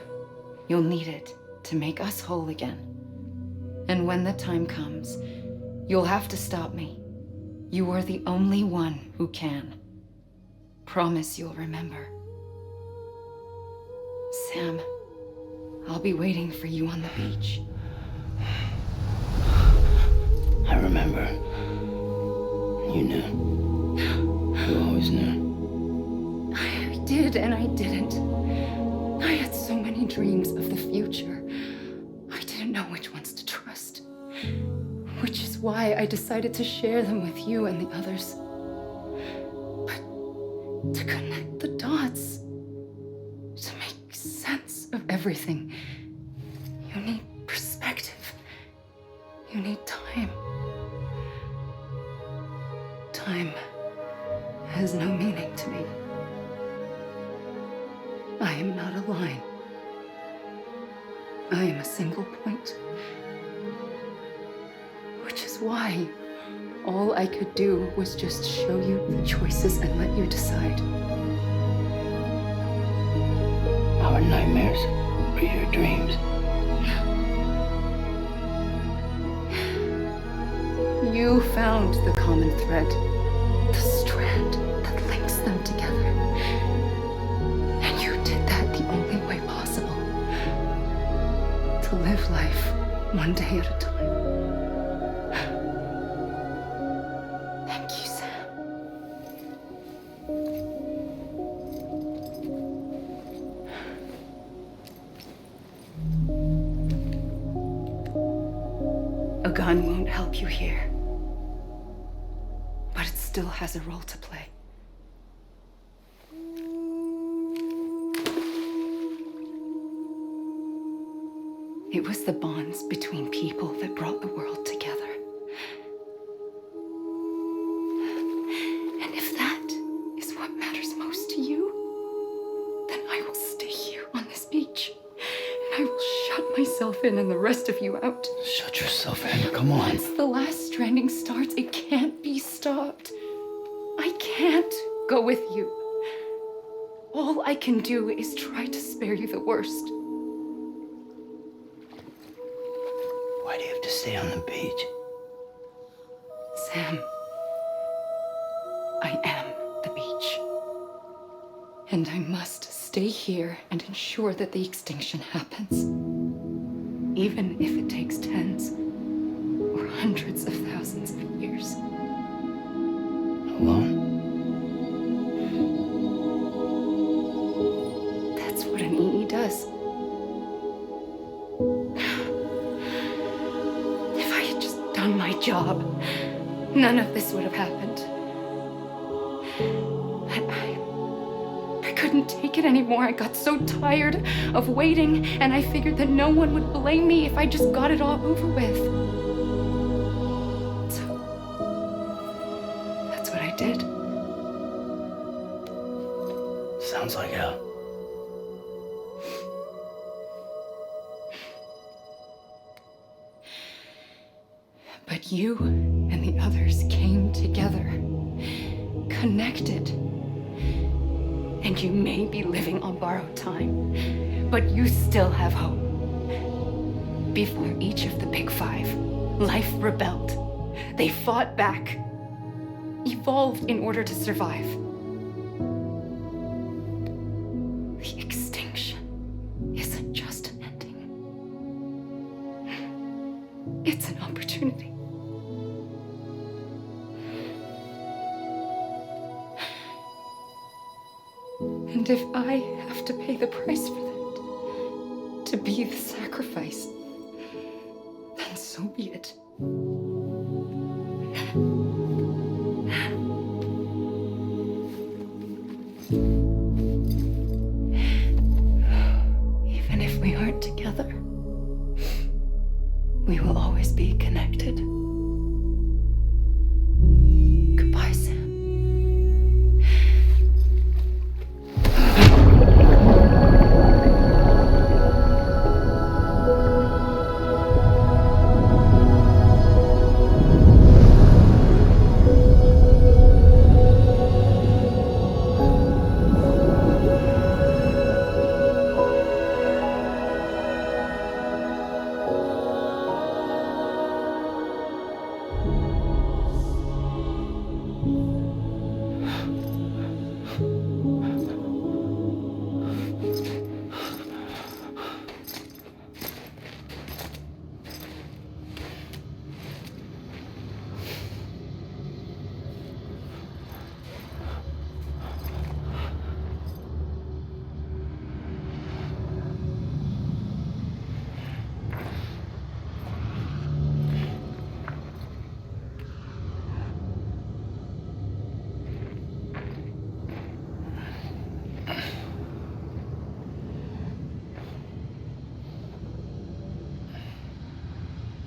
you'll need it to make us whole again. And when the time comes, you'll have to stop me. You are the only one who can. Promise you'll remember. Sam, I'll be waiting for you on the beach. I remember. You knew. You always knew. I did and I didn't. I had so many dreams of the future. I didn't know which ones to trust. Which is why I decided to share them with you and the others. But to connect the dots, to make sense of everything, you need perspective. You need time. Time has no meaning to me. I am not a line. I am a single point. Which is why all I could do was just show you the choices and let you decide. Our nightmares or your dreams. You found the common thread, the strand that links them together. And you did that the only way possible. To live life one day at a time. Thank you, Sam. A gun won't help you here. But it still has a role to play. It was the bonds between people that brought the world together. And if that is what matters most to you, then I will stay here on this beach. And I will shut myself in and the rest of you out. Shut yourself in, come on. Once the last stranding starts, it can't be stopped. I can't go with you. All I can do is try to spare you the worst. Why do you have to stay on the beach? Sam, I am the beach. And I must stay here and ensure that the extinction happens. Even if it takes tens or hundreds of thousands of years. Alone? That's what an EE does. If I had just done my job, none of this would have happened. I couldn't take it anymore. I got so tired of waiting, and I figured that no one would blame me if I just got it all over with. So, that's what I did. Sounds like hell. But you and the others came together, connected. And you may be living on borrowed time, but you still have hope. Before each of the big five, life rebelled. They fought back, evolved in order to survive. The extinction isn't just an ending. It's an opportunity. And if I have to pay the price for that, to be the sacrifice, then so be it. Even if we aren't together, we will always be connected. Goodbye, Sam.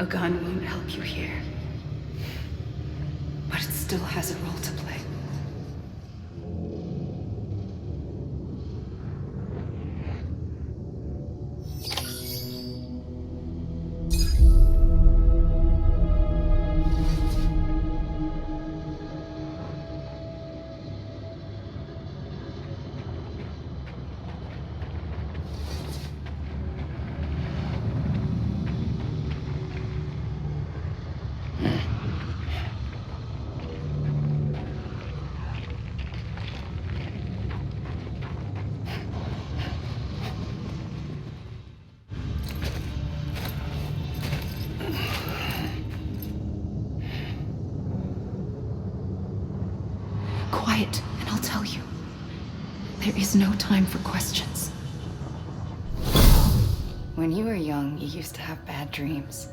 A gun won't help you here, but it still has a role to play. Quiet, and I'll tell you. There is no time for questions. When you were young, you used to have bad dreams.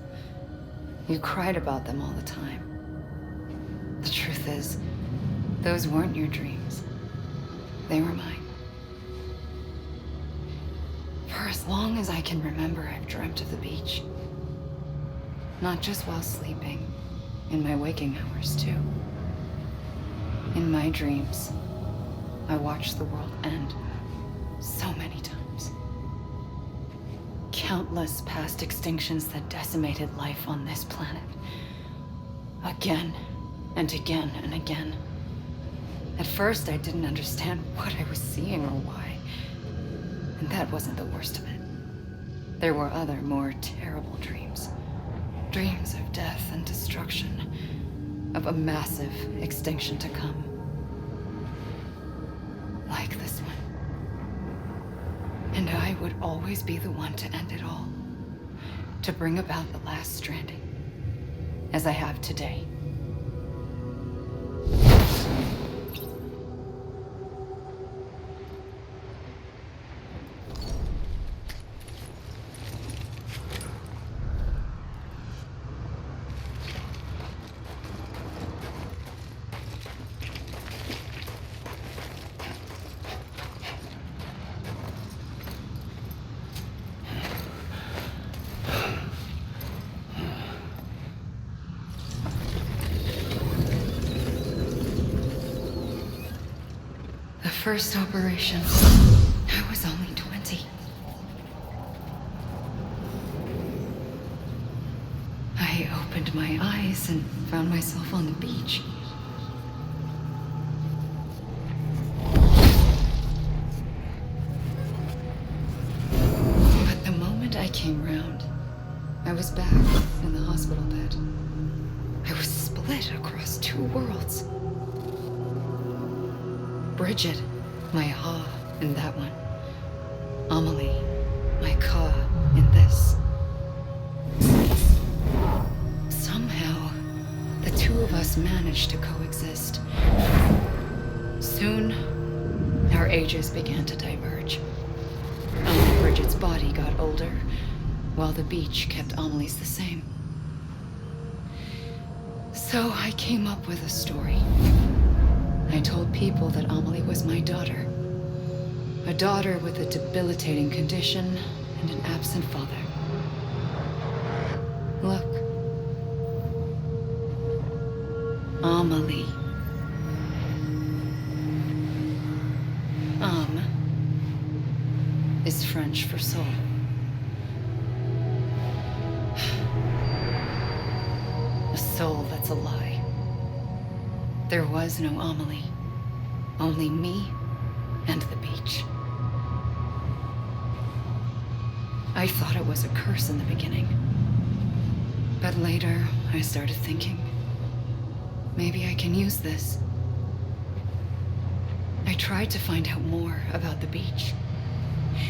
You cried about them all the time. The truth is, those weren't your dreams. They were mine. For as long as I can remember, I've dreamt of the beach. Not just while sleeping, in my waking hours too. In my dreams, I watched the world end so many times. Countless past extinctions that decimated life on this planet. Again and again and again. At first, I didn't understand what I was seeing or why. And that wasn't the worst of it. There were other, more terrible dreams. Dreams of death and destruction. Of a massive extinction to come. Like this one. And I would always be the one to end it all. To bring about the last stranding. As I have today. First operation, I was only 20. I opened my eyes and found myself on the beach. But the moment I came round, I was back in the hospital bed. I was split across two worlds. Bridget, my ha in that one. Amelie, my ka in this. Somehow, the two of us managed to coexist. Soon, our ages began to diverge. Bridget's body got older, while the beach kept Amelie's the same. So I came up with a story. I told people that Amelie was my daughter. A daughter with a debilitating condition and an absent father. Look. Amelie. Is French for soul. A soul that's a lie. There was no Amelie. Only me and the beach. I thought it was a curse in the beginning. But later, I started thinking, maybe I can use this. I tried to find out more about the beach.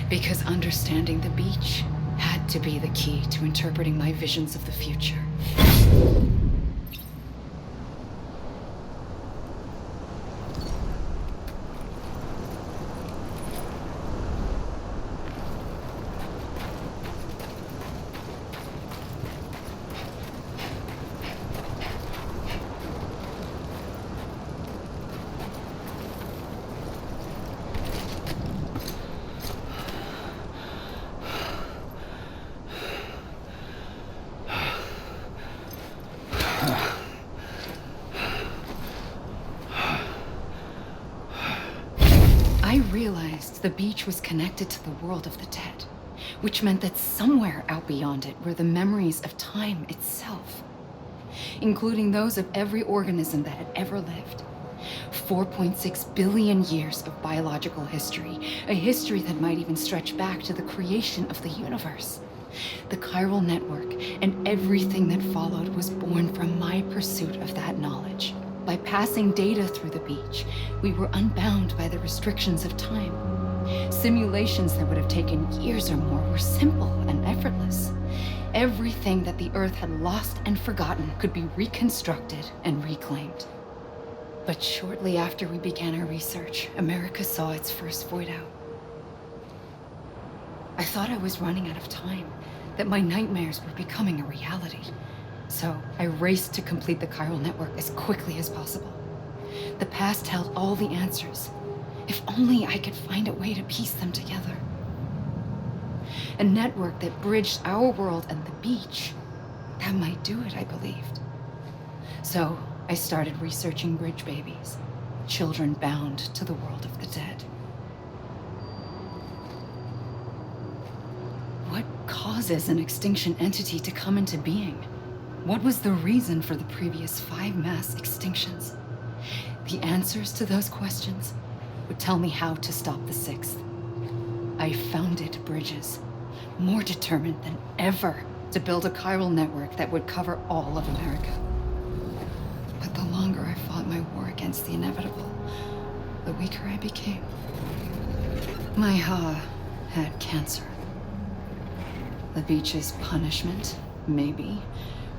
Because understanding the beach had to be the key to interpreting my visions of the future. The beach was connected to the world of the dead, which meant that somewhere out beyond it were the memories of time itself, including those of every organism that had ever lived. 4.6 billion years of biological history, a history that might even stretch back to the creation of the universe. The chiral network and everything that followed was born from my pursuit of that knowledge. By passing data through the beach, we were unbound by the restrictions of time. Simulations that would have taken years or more were simple and effortless. Everything that the Earth had lost and forgotten could be reconstructed and reclaimed. But shortly after we began our research, America saw its first void out. I thought I was running out of time, that my nightmares were becoming a reality. So I raced to complete the chiral network as quickly as possible. The past held all the answers. If only I could find a way to piece them together. A network that bridged our world and the beach. That might do it, I believed. So I started researching bridge babies, children bound to the world of the dead. What causes an extinction entity to come into being? What was the reason for the previous 5 mass extinctions? The answers to those questions would tell me how to stop the 6th. I founded bridges, more determined than ever to build a chiral network that would cover all of America. But the longer I fought my war against the inevitable, the weaker I became. My Ha had cancer. The beach's punishment, maybe,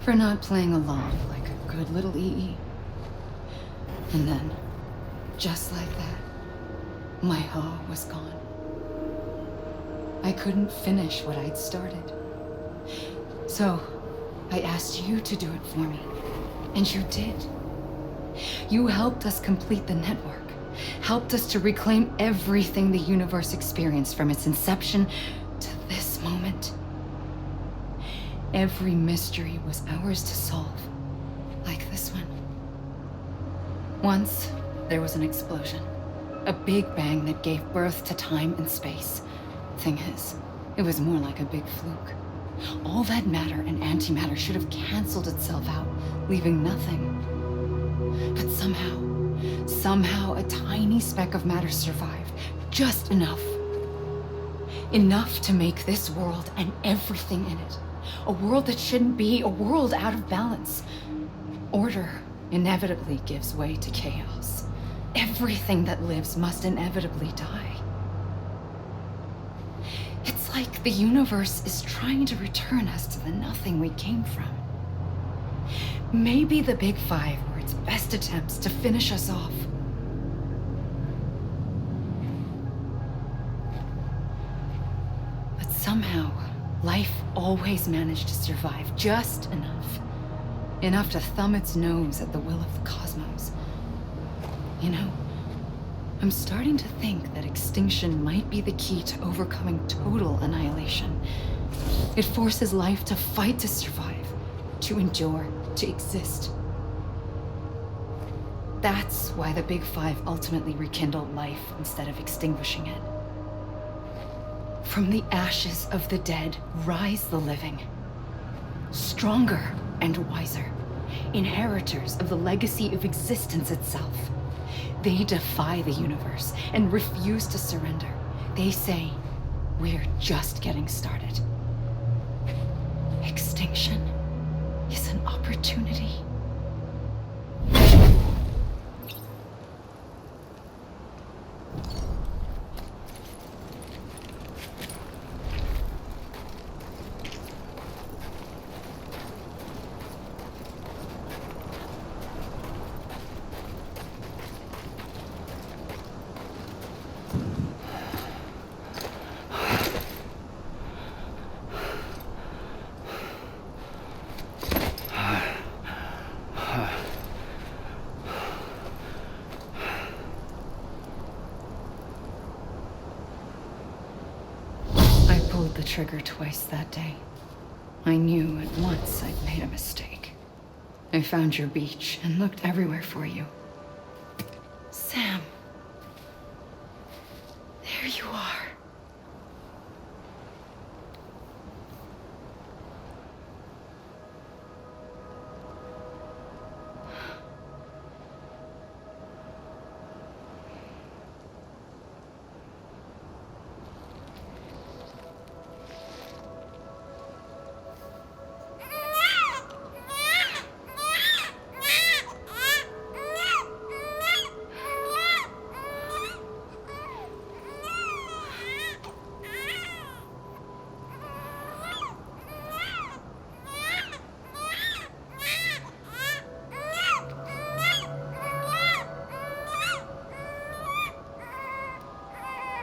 for not playing along like a good little EE. And then, just like that, my Ha was gone. I couldn't finish what I'd started. So, I asked you to do it for me, and you did. You helped us complete the network, helped us to reclaim everything the universe experienced from its inception to this moment. Every mystery was ours to solve, like this one. Once, there was an explosion. A big bang that gave birth to time and space. Thing is, it was more like a big fluke. All that matter and antimatter should have canceled itself out, leaving nothing. But somehow a tiny speck of matter survived. Just enough. Enough to make this world and everything in it. A world that shouldn't be, a world out of balance. Order inevitably gives way to chaos. Everything that lives must inevitably die. It's like the universe is trying to return us to the nothing we came from. Maybe the Big Five were its best attempts to finish us off. But somehow, life always managed to survive just enough. Enough to thumb its nose at the will of the cosmos. You know, I'm starting to think that extinction might be the key to overcoming total annihilation. It forces life to fight to survive, to endure, to exist. That's why the Big Five ultimately rekindled life instead of extinguishing it. From the ashes of the dead rise the living. Stronger and wiser. Inheritors of the legacy of existence itself. They defy the universe and refuse to surrender. They say, we're just getting started. Extinction is an opportunity. The trigger twice that day. I knew at once I'd made a mistake. I found your beach and looked everywhere for you. Sam. There you are.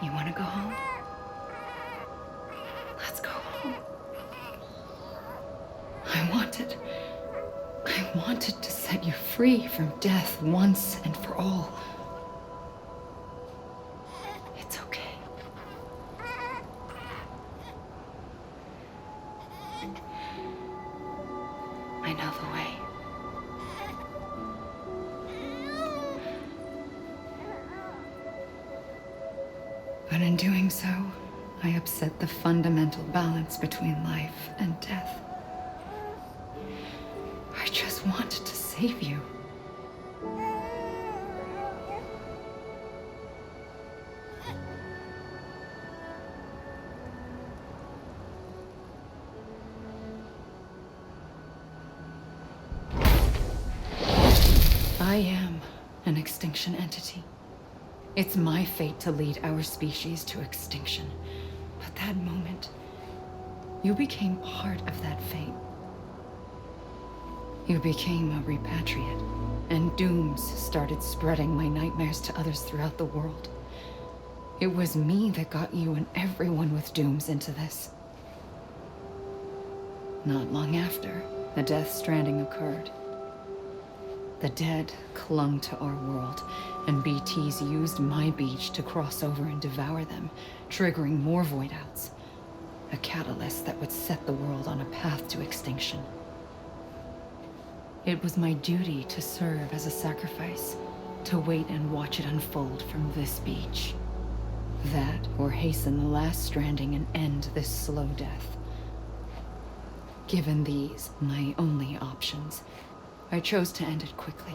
You want to go home? Let's go home. I wanted to set you free from death once and for all. It's okay. I know the way. But in doing so, I upset the fundamental balance between life and death. I just wanted to save you. I am an extinction entity. It's my fate to lead our species to extinction. But that moment, you became part of that fate. You became a repatriate, and dooms started spreading my nightmares to others throughout the world. It was me that got you and everyone with dooms into this. Not long after, the Death Stranding occurred. The dead clung to our world, and BTs used my beach to cross over and devour them, triggering more void-outs. A catalyst that would set the world on a path to extinction. It was my duty to serve as a sacrifice, to wait and watch it unfold from this beach. That, or hasten the last stranding and end this slow death. Given these, my only options, I chose to end it quickly.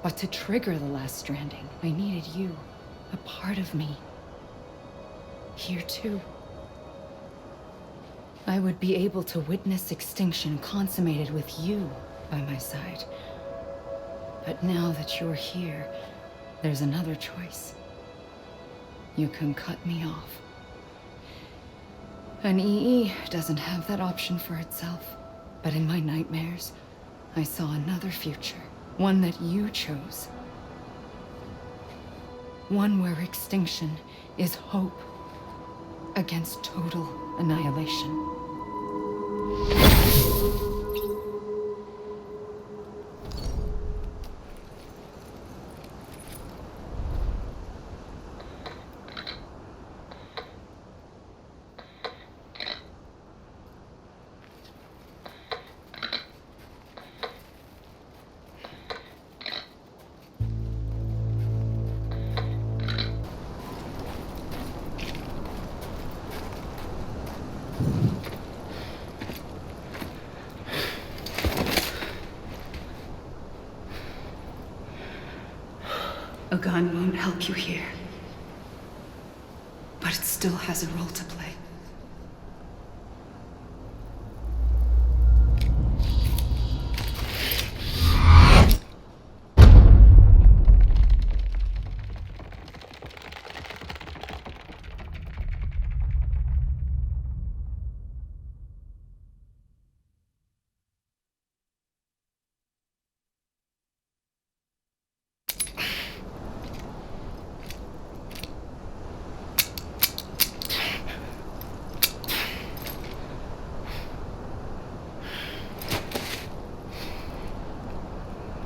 But to trigger the last stranding, I needed you, a part of me. Here too. I would be able to witness extinction consummated with you by my side. But now that you're here, there's another choice. You can cut me off. An EE doesn't have that option for itself, but in my nightmares, I saw another future, one that you chose. One where extinction is hope against total annihilation. A gun won't help you here, but it still has a role to play.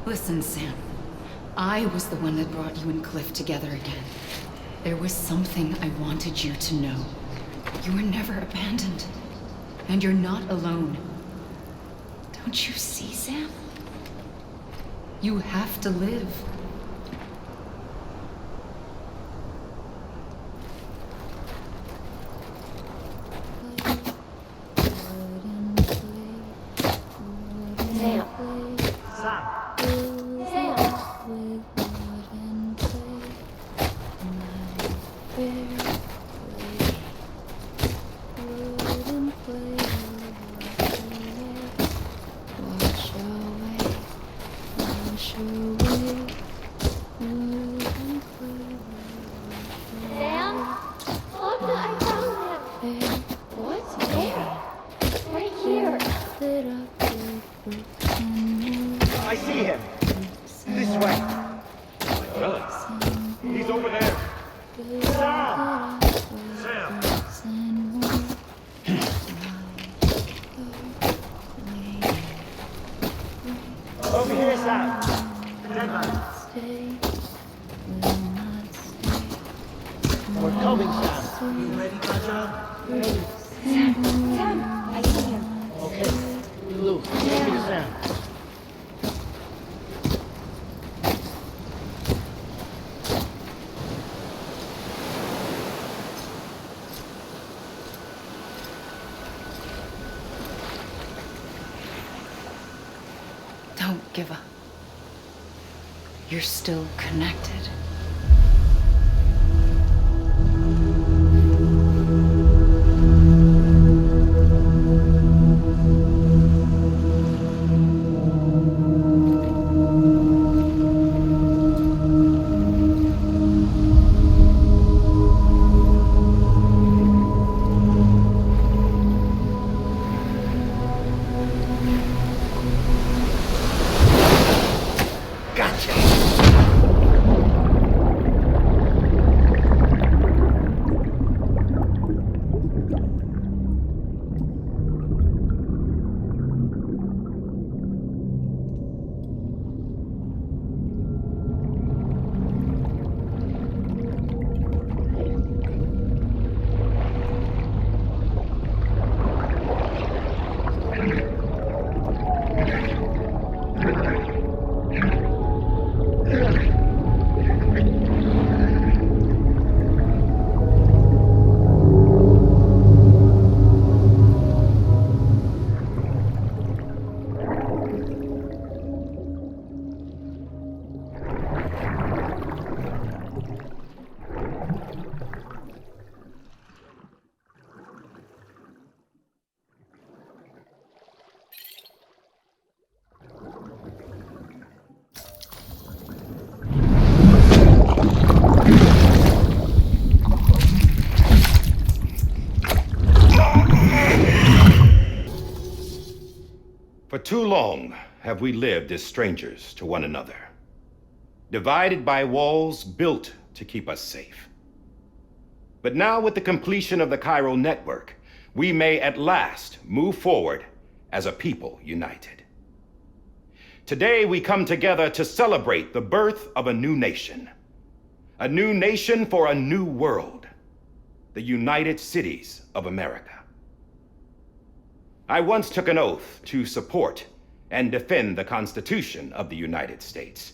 Listen, Sam. I was the one that brought you and Cliff together again. There was something I wanted you to know. You were never abandoned. And you're not alone. Don't you see, Sam? You have to live. Wash away Coming, Sam. You ready, Raja? Ready. Sam, I see him. Okay. Lou, take me to Sam. Don't give up. You're still connected. For too long have we lived as strangers to one another, divided by walls built to keep us safe. But now, with the completion of the chiral network, we may at last move forward as a people united. Today we come together to celebrate the birth of a new nation for a new world, the United Cities of America. I once took an oath to support and defend the Constitution of the United States.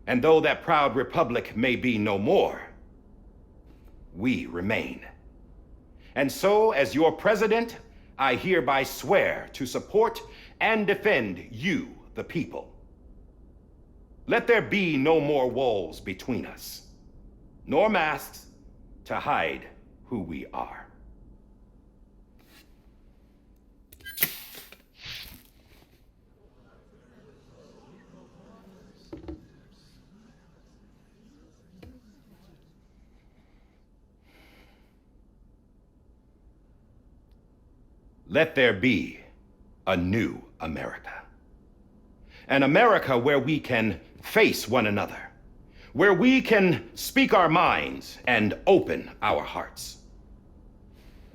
And though that proud republic may be no more, we remain. And so, as your president, I hereby swear to support and defend you, the people. Let there be no more walls between us, nor masks to hide who we are. Let there be a new America. An America where we can face one another, where we can speak our minds and open our hearts.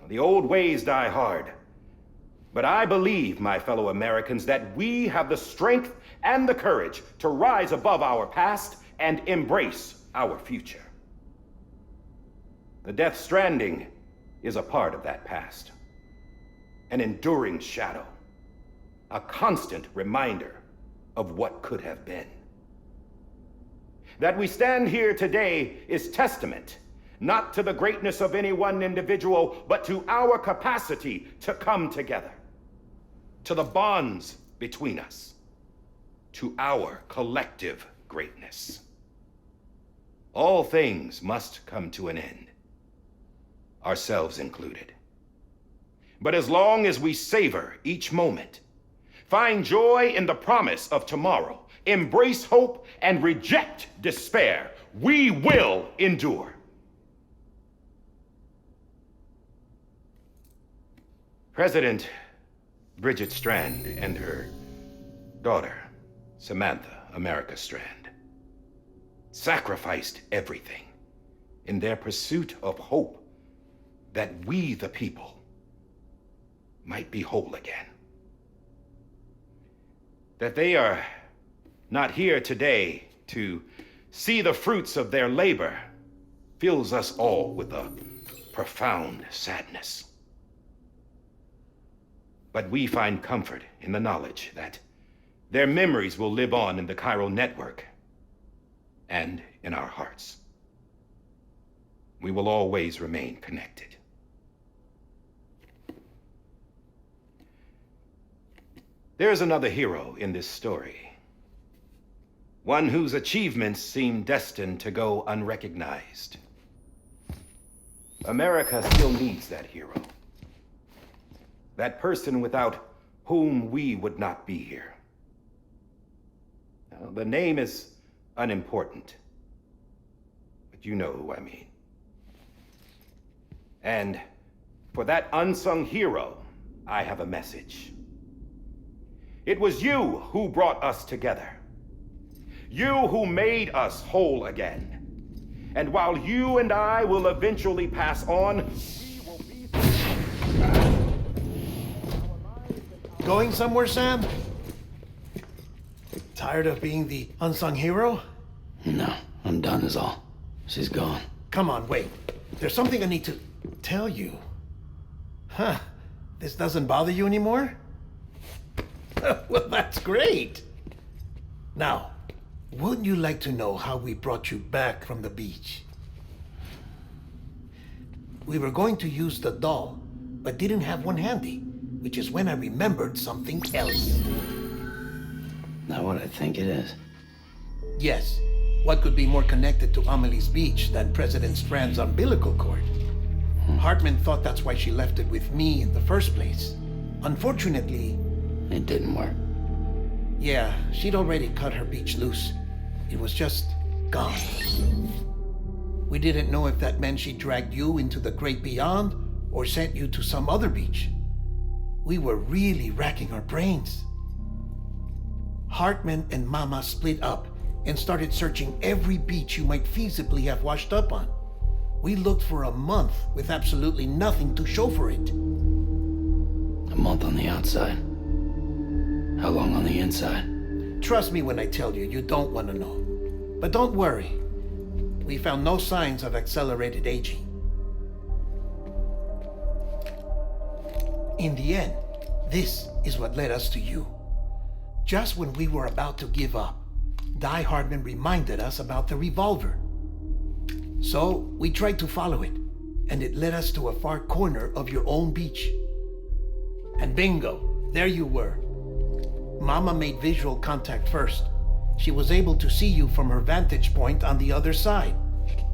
The old ways die hard, but I believe, my fellow Americans, that we have the strength and the courage to rise above our past and embrace our future. The Death Stranding is a part of that past. An enduring shadow, a constant reminder of what could have been. That we stand here today is testament, not to the greatness of any one individual, but to our capacity to come together, to the bonds between us, to our collective greatness. All things must come to an end, ourselves included. But as long as we savor each moment, find joy in the promise of tomorrow, embrace hope, and reject despair, we will endure. President Bridget Strand and her daughter, Samantha America Strand, sacrificed everything in their pursuit of hope that we, the people, might be whole again. That they are not here today to see the fruits of their labor fills us all with a profound sadness. But we find comfort in the knowledge that their memories will live on in the chiral network and in our hearts. We will always remain connected. There's another hero in this story. One whose achievements seem destined to go unrecognized. America still needs that hero. That person without whom we would not be here. Now, the name is unimportant, but you know who I mean. And for that unsung hero, I have a message. It was you who brought us together. You who made us whole again. And while you and I will eventually pass on, we will be... Going somewhere, Sam? Tired of being the unsung hero? No, I'm done is all. She's gone. Come on, wait. There's something I need to tell you. Huh. This doesn't bother you anymore? Well, that's great. Now, wouldn't you like to know how we brought you back from the beach? We were going to use the doll, but didn't have one handy, which is when I remembered something else. Not what I think it is. Yes. What could be more connected to Amelie's beach than President Strand's umbilical cord? Heartman thought that's why she left it with me in the first place. Unfortunately... It didn't work. Yeah, she'd already cut her beach loose. It was just gone. We didn't know if that meant she dragged you into the great beyond or sent you to some other beach. We were really racking our brains. Heartman and Mama split up and started searching every beach you might feasibly have washed up on. We looked for a month with absolutely nothing to show for it. A month on the outside. How long on the inside? Trust me when I tell you, you don't want to know. But don't worry. We found no signs of accelerated aging. In the end, this is what led us to you. Just when we were about to give up, Hardman reminded us about the revolver. So we tried to follow it, and it led us to a far corner of your own beach. And bingo, there you were. Mama made visual contact first. She was able to see you from her vantage point on the other side.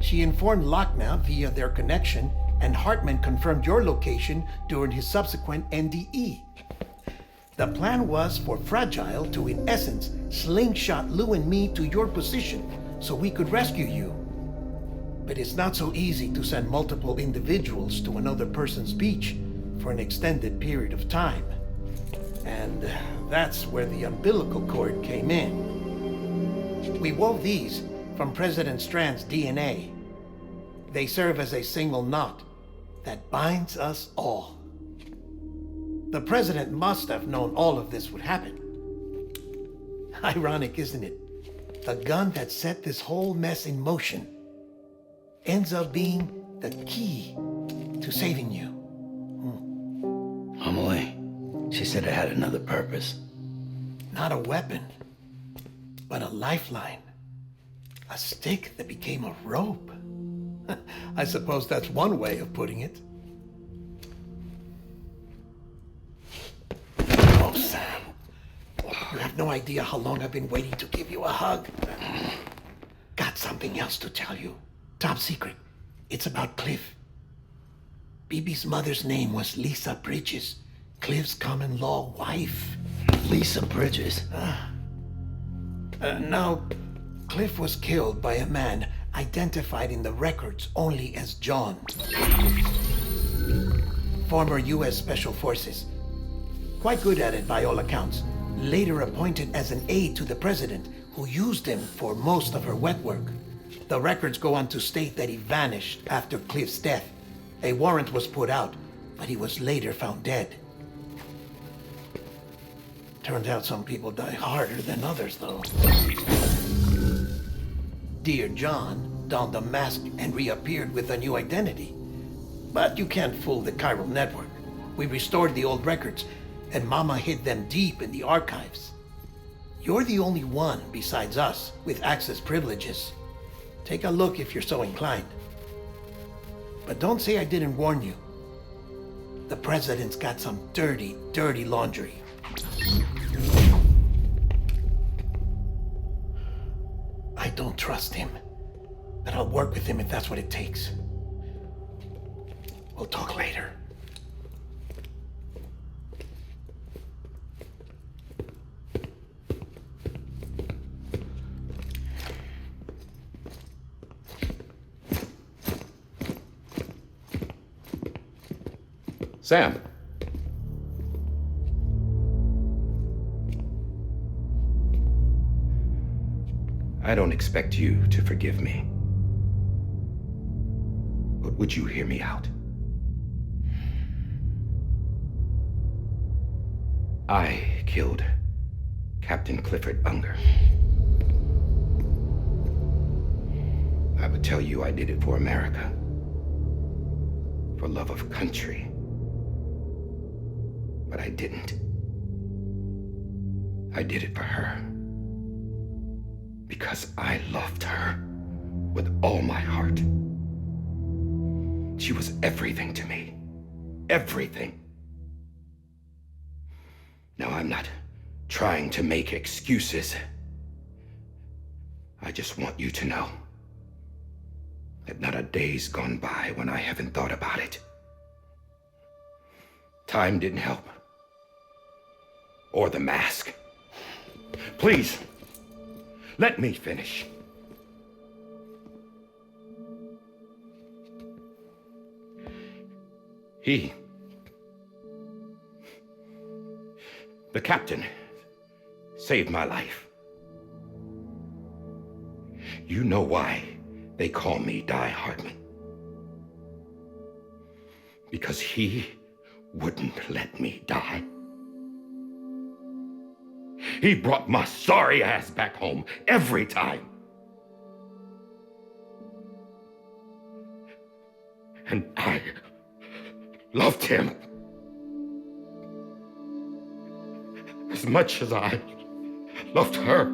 She informed Lochna via their connection, and Heartman confirmed your location during his subsequent NDE. The plan was for Fragile to, in essence, slingshot Lou and me to your position so we could rescue you. But it's not so easy to send multiple individuals to another person's beach for an extended period of time. And that's where the umbilical cord came in. We wove these from President Strand's DNA. They serve as a single knot that binds us all. The President must have known all of this would happen. Ironic, isn't it? The gun that set this whole mess in motion ends up being the key to saving you. Amelie, she said it had another purpose. Not a weapon, but a lifeline. A stick that became a rope. I suppose that's one way of putting it. Oh, Sam. You have no idea how long I've been waiting to give you a hug. Got something else to tell you. Top secret. It's about Cliff. Bibi's mother's name was Lisa Bridges, Cliff's common-law wife. Lisa Bridges? Now, Cliff was killed by a man identified in the records only as John. Former U.S. Special Forces. Quite good at it by all accounts. Later appointed as an aide to the president, who used him for most of her wet work. The records go on to state that he vanished after Cliff's death. A warrant was put out, but he was later found dead. Turned out some people die harder than others, though. Dear John donned a mask and reappeared with a new identity. But you can't fool the chiral network. We restored the old records, and Mama hid them deep in the archives. You're the only one besides us with access privileges. Take a look if you're so inclined. But don't say I didn't warn you. The president's got some dirty, dirty laundry. I don't trust him, but I'll work with him if that's what it takes. We'll talk later. Sam. I don't expect you to forgive me. But would you hear me out? I killed Captain Clifford Unger. I would tell you I did it for America. For love of country. But I didn't. I did it for her. Because I loved her with all my heart. She was everything to me. Everything. Now, I'm not trying to make excuses. I just want you to know that not a day's gone by when I haven't thought about it. Time didn't help. Or the mask. Please, let me finish. The captain, saved my life. You know why they call me Hardman. Because he wouldn't let me die. He brought my sorry ass back home every time. And I loved him as much as I loved her.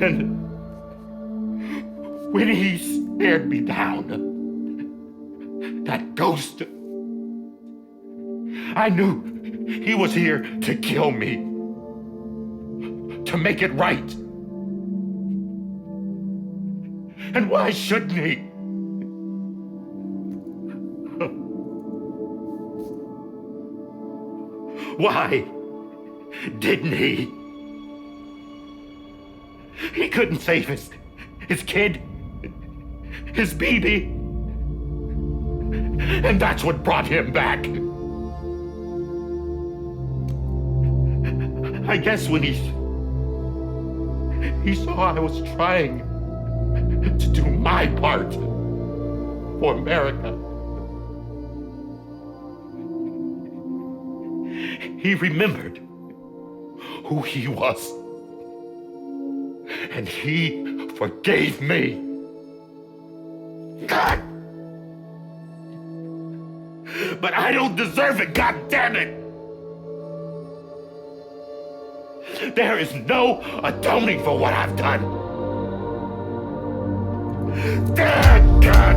And when he stared me down, that ghost, I knew he was here to kill me, to make it right. And why shouldn't he? Why didn't he? He couldn't save his kid, his baby. And that's what brought him back. I guess when he saw I was trying to do my part for America, he remembered who he was. And he forgave me. God! But I don't deserve it, God damn it! There is no atoning for what I've done. Damn, God!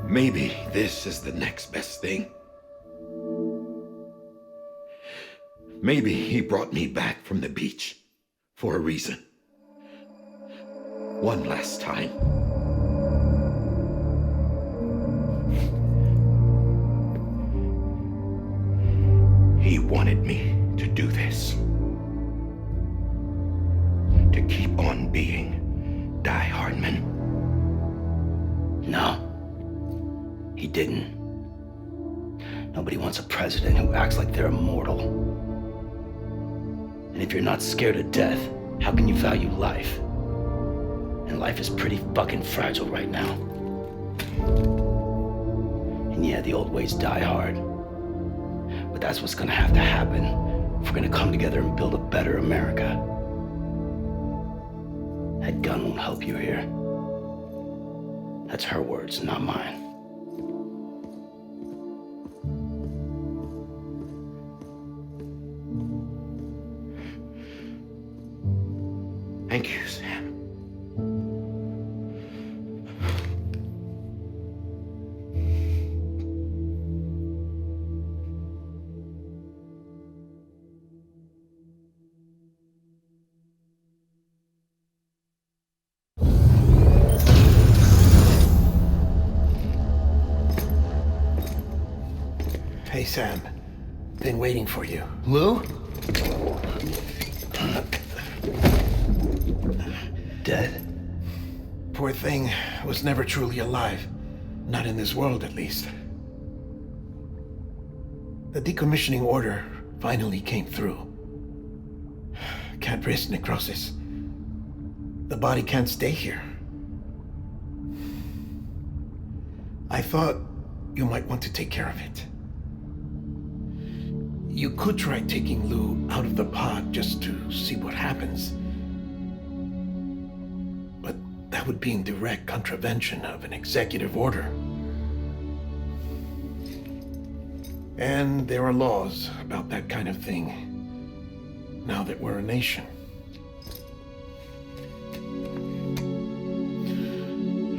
Maybe this is the next best thing. Maybe he brought me back from the beach for a reason. One last time. He didn't. Nobody wants a president who acts like they're immortal. And if you're not scared of death, how can you value life? And life is pretty fucking fragile right now. And yeah, the old ways die hard. But that's what's gonna have to happen if we're gonna come together and build a better America. That gun won't help you here. That's her words, not mine. Thank you, Sam. Hey, Sam. Been waiting for you. Lou? Dead. Poor thing was never truly alive. Not in this world, at least. The decommissioning order finally came through. Can't risk necrosis. The body can't stay here. I thought you might want to take care of it. You could try taking Lou out of the pod just to see what happens. But that would be in direct contravention of an executive order. And there are laws about that kind of thing, now that we're a nation.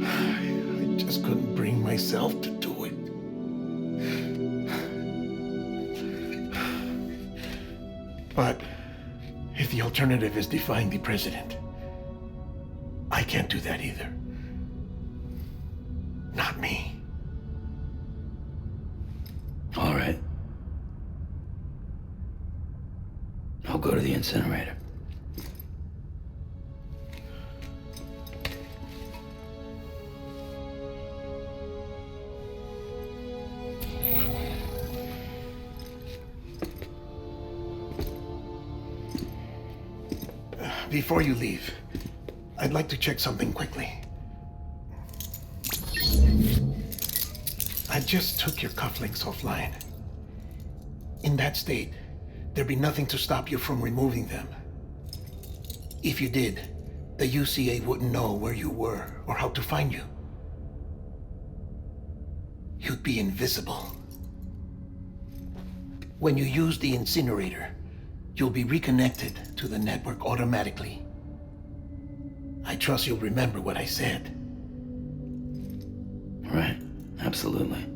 I just couldn't bring myself to do it. But if the alternative is defying the president, I can't do that either. Not me. All right. I'll go to the incinerator. Before you leave, I'd like to check something quickly. I just took your cufflinks offline. In that state, there'd be nothing to stop you from removing them. If you did, the UCA wouldn't know where you were or how to find you. You'd be invisible. When you use the incinerator, you'll be reconnected to the network automatically. I trust you'll remember what I said. Right, absolutely.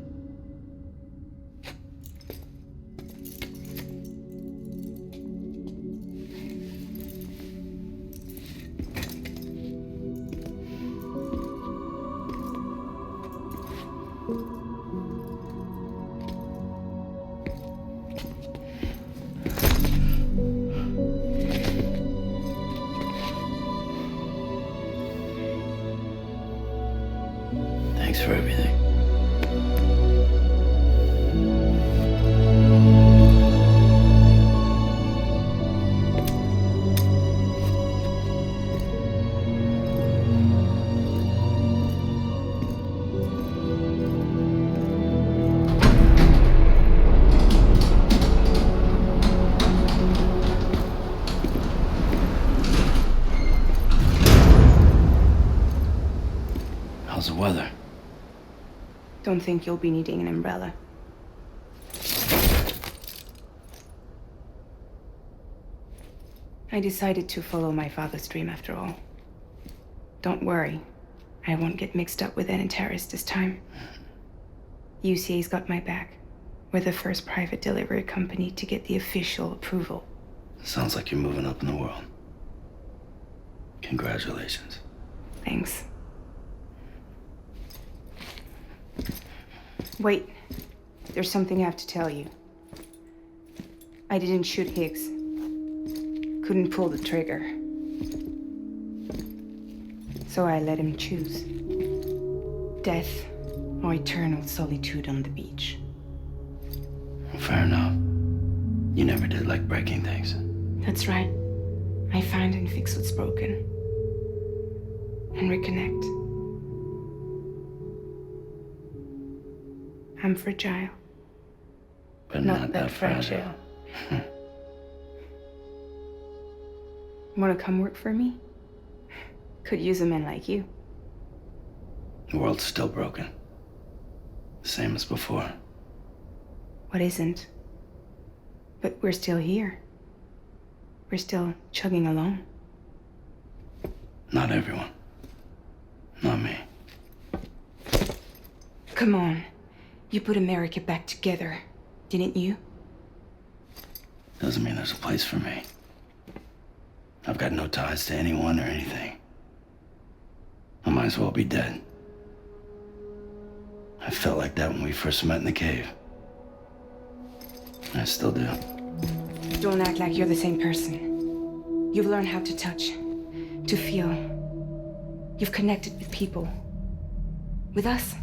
Thanks for everything. How's the weather? Don't think you'll be needing an umbrella. I decided to follow my father's dream after all. Don't worry, I won't get mixed up with any terrorists this time. UCA's got my back. We're the first private delivery company to get the official approval. Sounds like you're moving up in the world. Congratulations. Thanks. Wait, there's something I have to tell you. I didn't shoot Higgs. Couldn't pull the trigger. So I let him choose. Death or eternal solitude on the beach? Fair enough. You never did like breaking things. That's right. I find and fix what's broken. And reconnect. I'm fragile. But not that fragile. Wanna come work for me? Could use a man like you. The world's still broken. The same as before. What isn't? But we're still here. We're still chugging along. Not everyone. Not me. Come on. You put America back together, didn't you? Doesn't mean there's a place for me. I've got no ties to anyone or anything. I might as well be dead. I felt like that when we first met in the cave. I still do. Don't act like you're the same person. You've learned how to touch, to feel. You've connected with people. With us.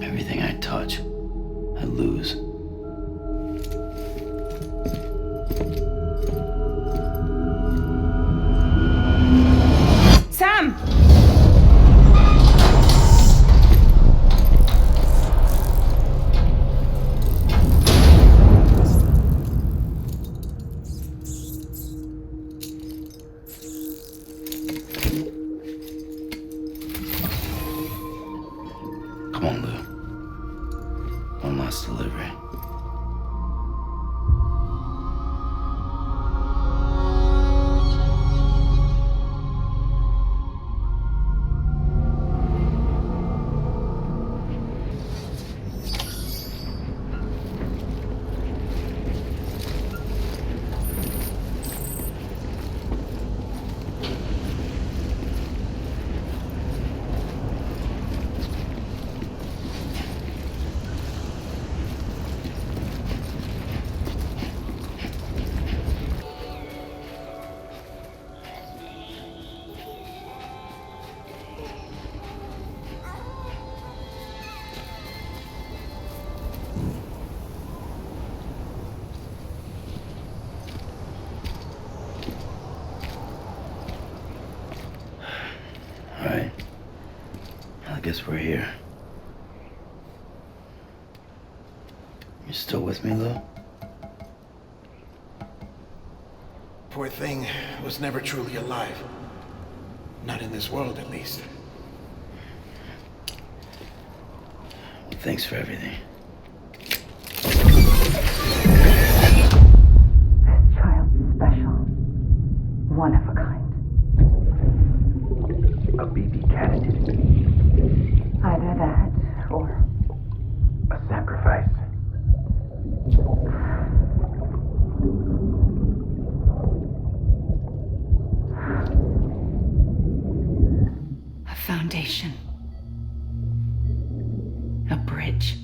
Everything I touch, I lose. Sam! Come on, Lou. One last delivery. Right. I guess we're here. You still with me, Lou? Poor thing was never truly alive. Not in this world, at least. Well, thanks for everything. Child special. One of a kind. A BB candidate. Either that or A sacrifice. A foundation. A bridge.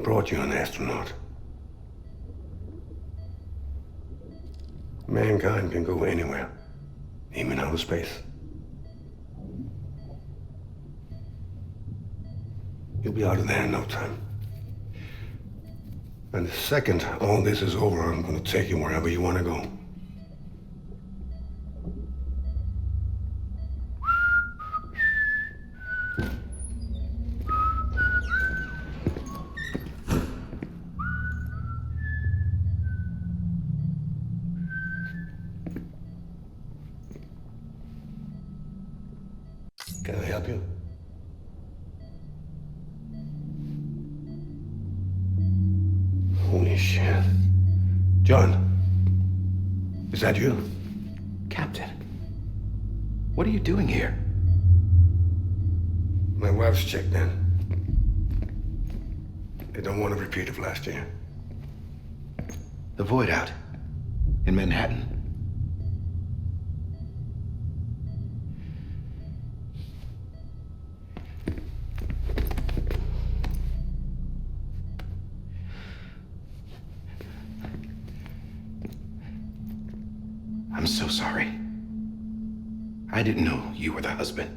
Brought you an astronaut. Mankind can go anywhere, even outer space. You'll be out of there in no time. And the second all this is over, I'm gonna take you wherever you wanna go. Can I help you? Holy shit. John, is that you? Captain, what are you doing here? My wife's checked in. They don't want a repeat of last year. The void out in Manhattan. I'm so sorry. I didn't know you were the husband.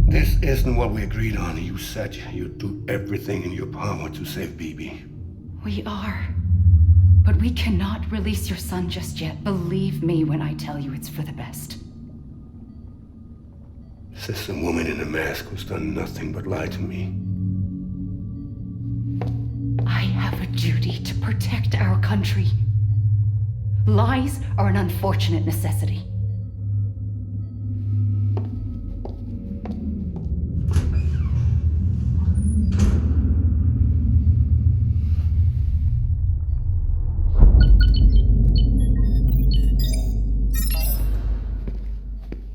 This isn't what we agreed on. You said you'd do everything in your power to save Bibi. We are. But we cannot release your son just yet. Believe me when I tell you it's for the best. This woman in a mask who's done nothing but lie to me. I have a duty to protect our country. Lies are an unfortunate necessity.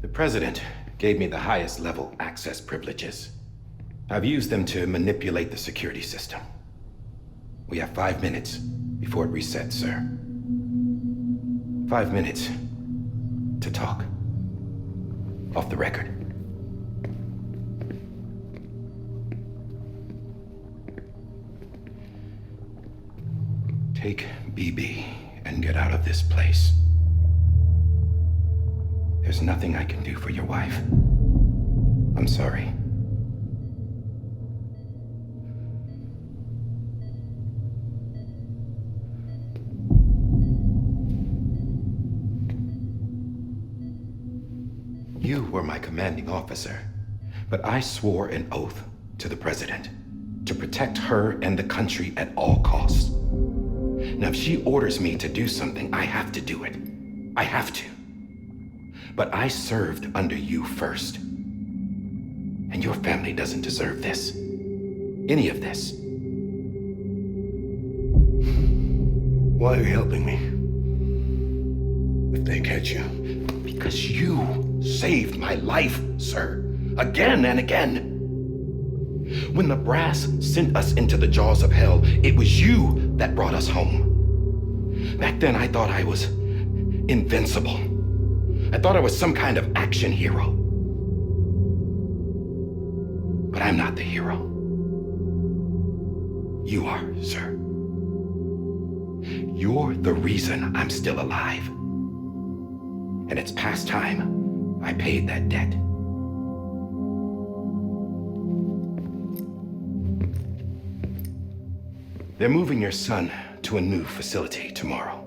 The President gave me the highest level access privileges. I've used them to manipulate the security system. We have 5 minutes before it resets, sir. 5 minutes to talk. Off the record. Take BB and get out of this place. There's nothing I can do for your wife. I'm sorry. You were my commanding officer, but I swore an oath to the President to protect her and the country at all costs. Now, if she orders me to do something, I have to do it. I have to. But I served under you first. And your family doesn't deserve this. Any of this. Why are you helping me? If they catch you. Because you saved my life, sir. Again and again. When the brass sent us into the jaws of hell, it was you that brought us home. Back then, I thought I was invincible. I thought I was some kind of action hero. But I'm not the hero. You are, sir. You're the reason I'm still alive. And it's past time I paid that debt. They're moving your son to a new facility tomorrow.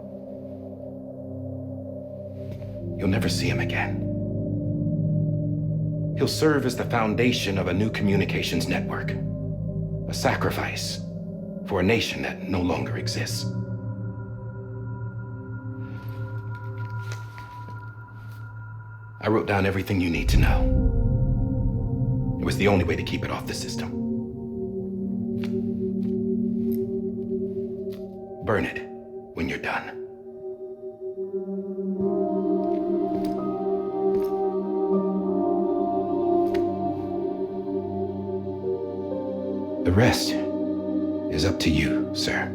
You'll never see him again. He'll serve as the foundation of a new communications network. A sacrifice for a nation that no longer exists. I wrote down everything you need to know. It was the only way to keep it off the system. Burn it when you're done. The rest is up to you, sir.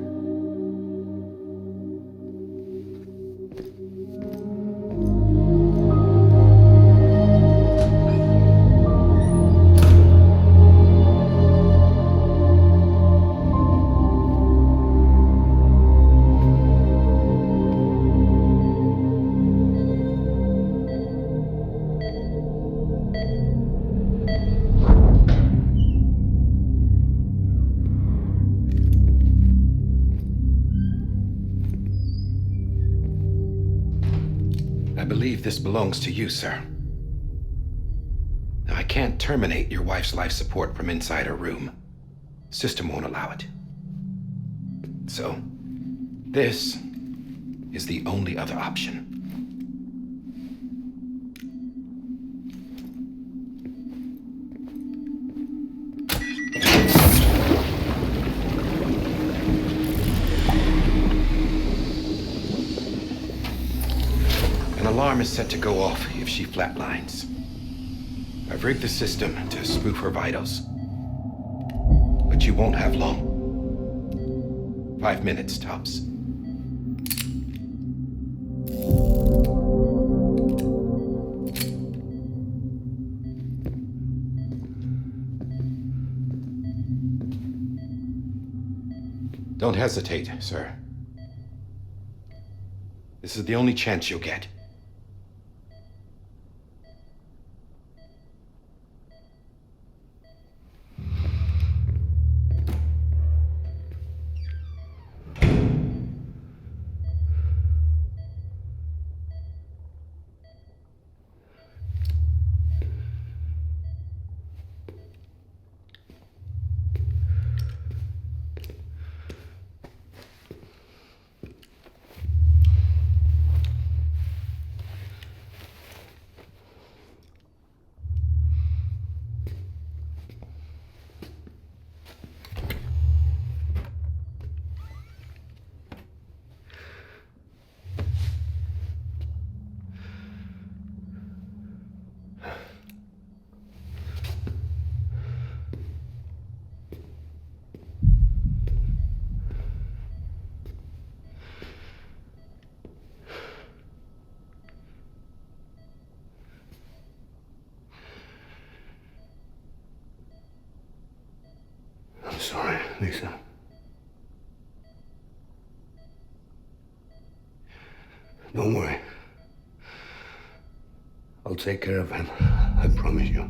This belongs to you, sir. Now, I can't terminate your wife's life support from inside her room. System won't allow it. So, this is the only other option. An alarm is set to go off if she flatlines. I've rigged the system to spoof her vitals. But you won't have long. 5 minutes, tops. Don't hesitate, sir. This is the only chance you'll get. I'm sorry, Lisa. Don't worry. I'll take care of him. I promise you.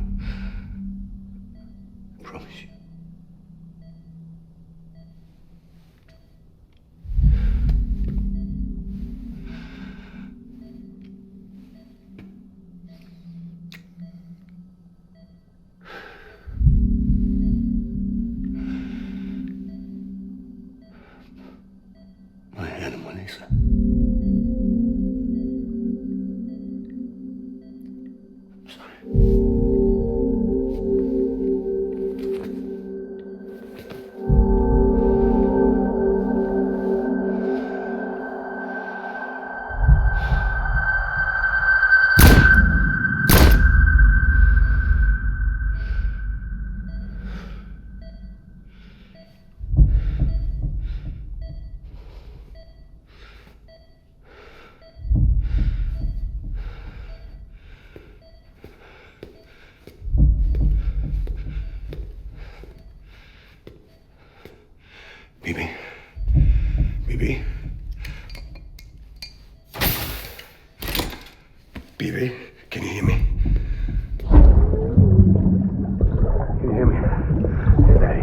I promise you. My animal, Lisa. BB, can you hear me? Can you hear me? Hey, Daddy.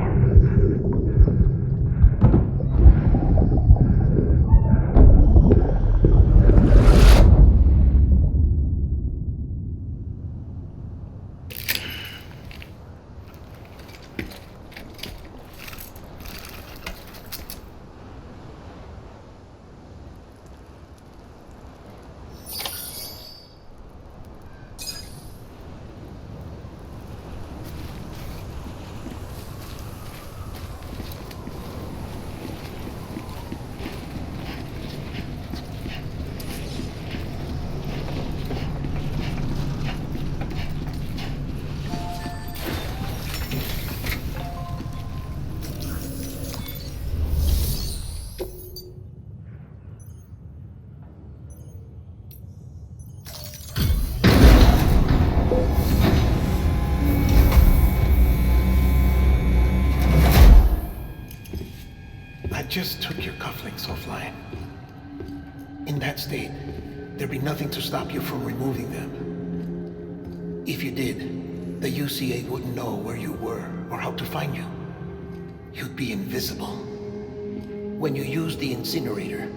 Just took your cufflinks offline. In that state, there'd be nothing to stop you from removing them. If you did, the UCA wouldn't know where you were or how to find you. You'd be invisible. When you use the incinerator,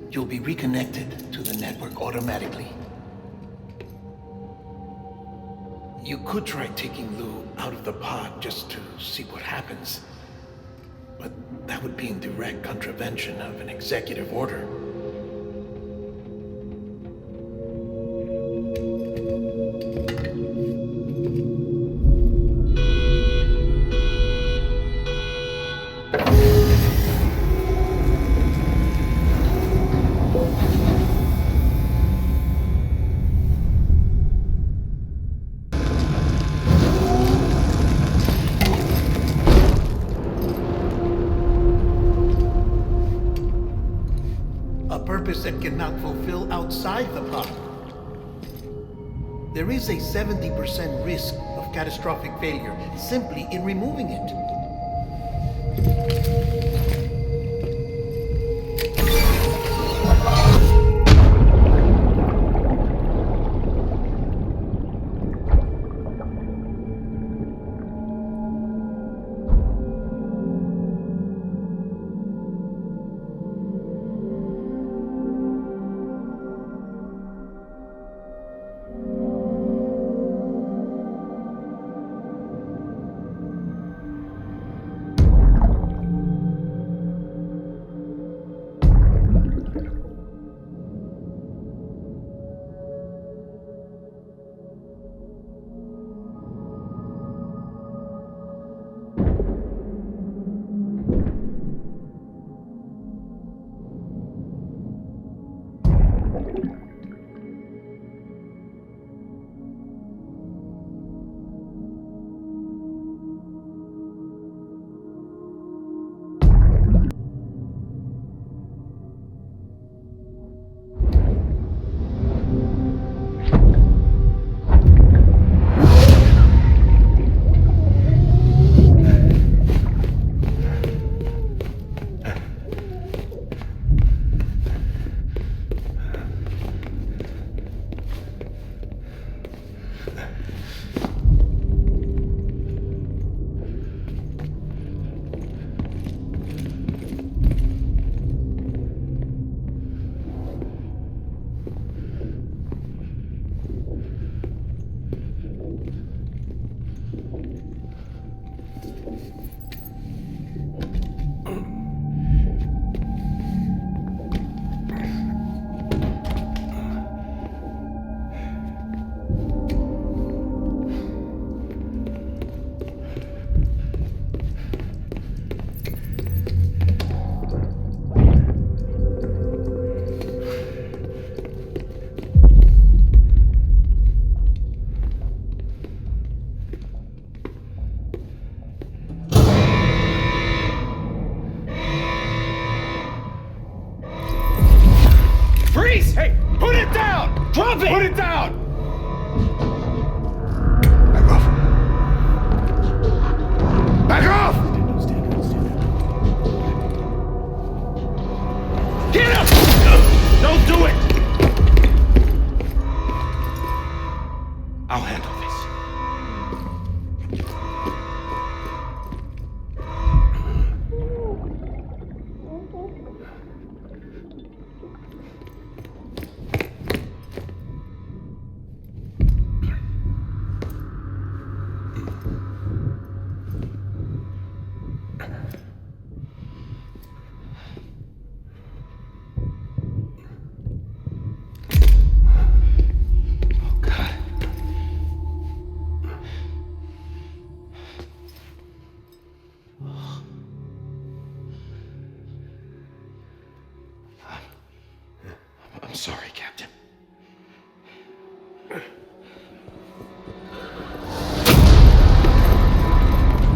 you'll be reconnected to the network automatically. You could try taking Lou out of the pod just to see what happens. But that would be in direct contravention of an executive order. That cannot fulfill outside the pod. There is a 70% risk of catastrophic failure simply in removing it. Drop it! Put it down! Back off! Get up! Don't do it! I'll handle this. I'm sorry, Captain.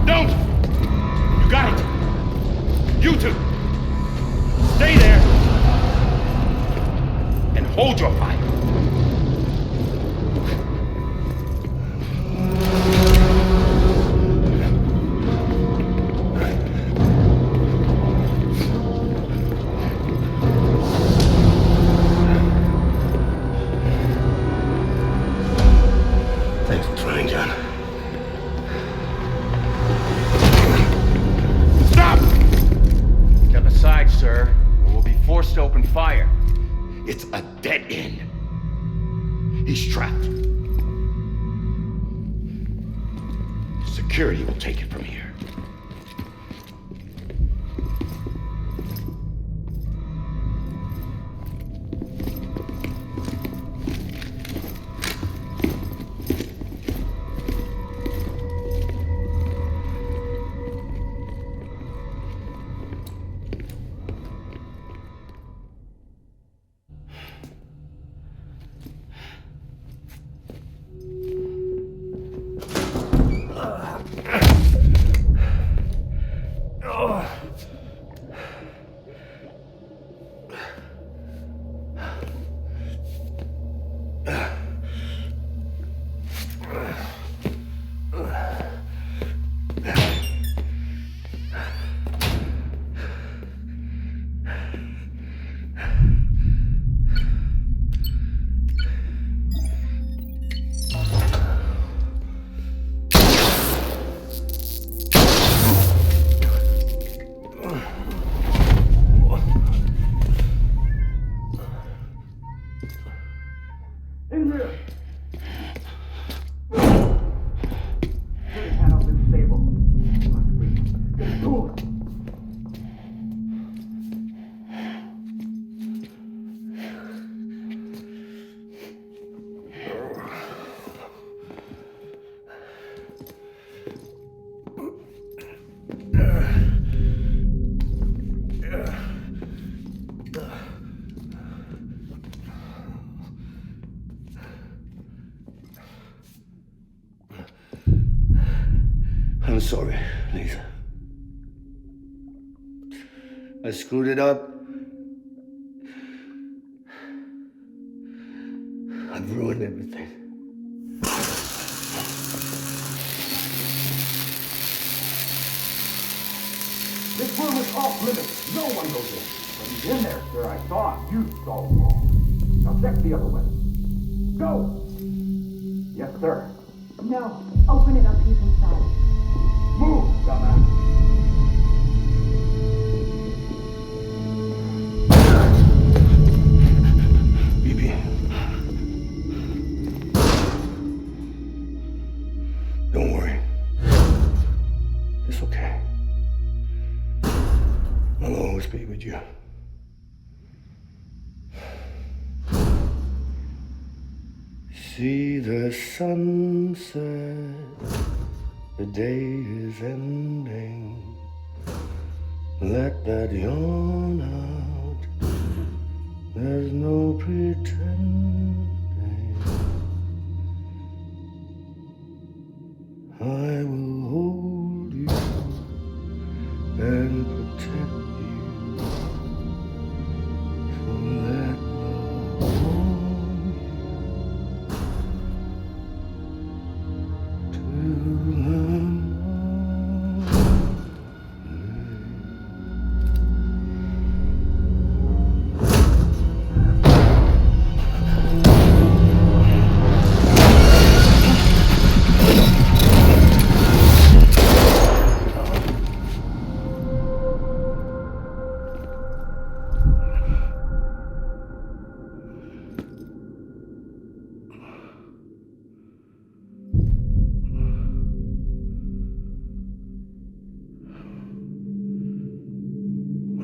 Don't! You got it! You two! Stay there! And hold your fire! Thanks for trying, John. Stop! Step aside, sir, or we'll be forced to open fire. It's a dead end. He's trapped. Security will take it from here. I'm sorry, Lisa. I screwed it up. I've ruined everything. This room is off limits. No one goes in. But he's in there, sir. I saw him. You saw him wrong. Now check the other way. Go! Yes, sir. No. Open it up. He's inside. Move, dumbass. Bibi. Don't worry. It's okay. I'll always be with you. See the sunset. The day is ending. Let that yawn out. There's no pretending. I will hold you and protect you. So let love warm you.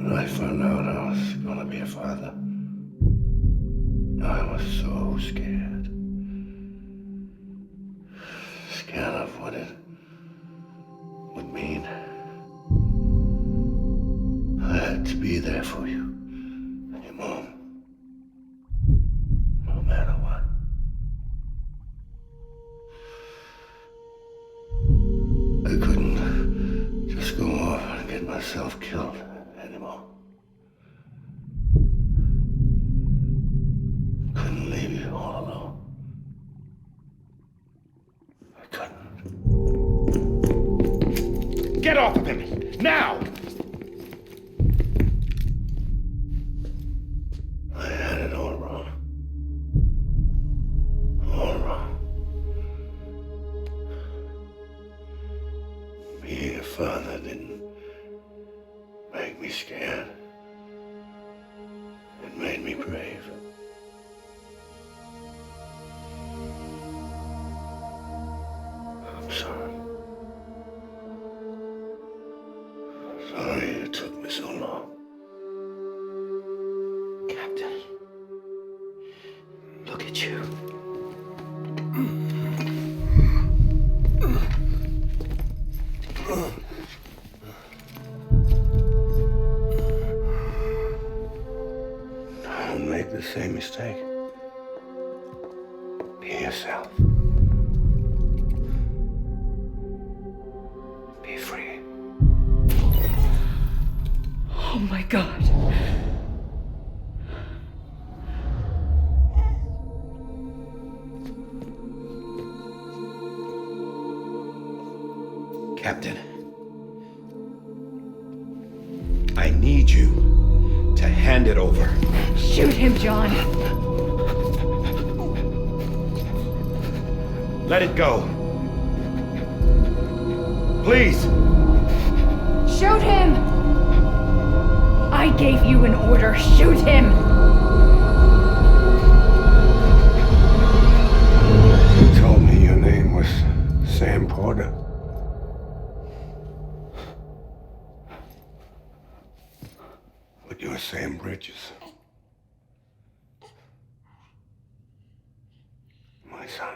When I found out I was gonna be a father, I was so scared. Scared of what it would mean. I had to be there for you and your mom, no matter what. I couldn't just go off and get myself killed anymore. Couldn't leave you all alone. I couldn't. Get off of him! Now! I had it all wrong. All wrong. Being a father didn't make me scared. It made me brave. I'm sorry. Sorry it took me so long. Captain, look at you. Don't make the same mistake. Be yourself. Be free. Oh my God. Captain, I need you to hand it over. Shoot him, John. Let it go. Please. Shoot him! I gave you an order. Shoot him! You told me your name was Sam Porter. But you're Sam Bridges. My son.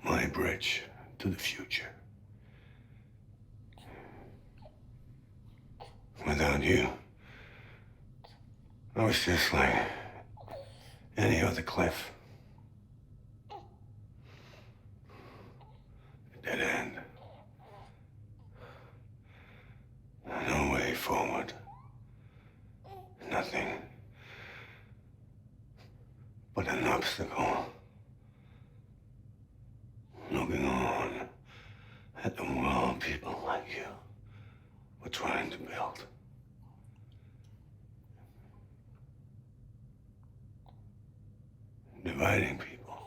My bridge to the future. Without you, I was just like any other Cliff. A dead end. No way forward. Nothing but an obstacle. Looking on at the world people like you were trying to build. Dividing people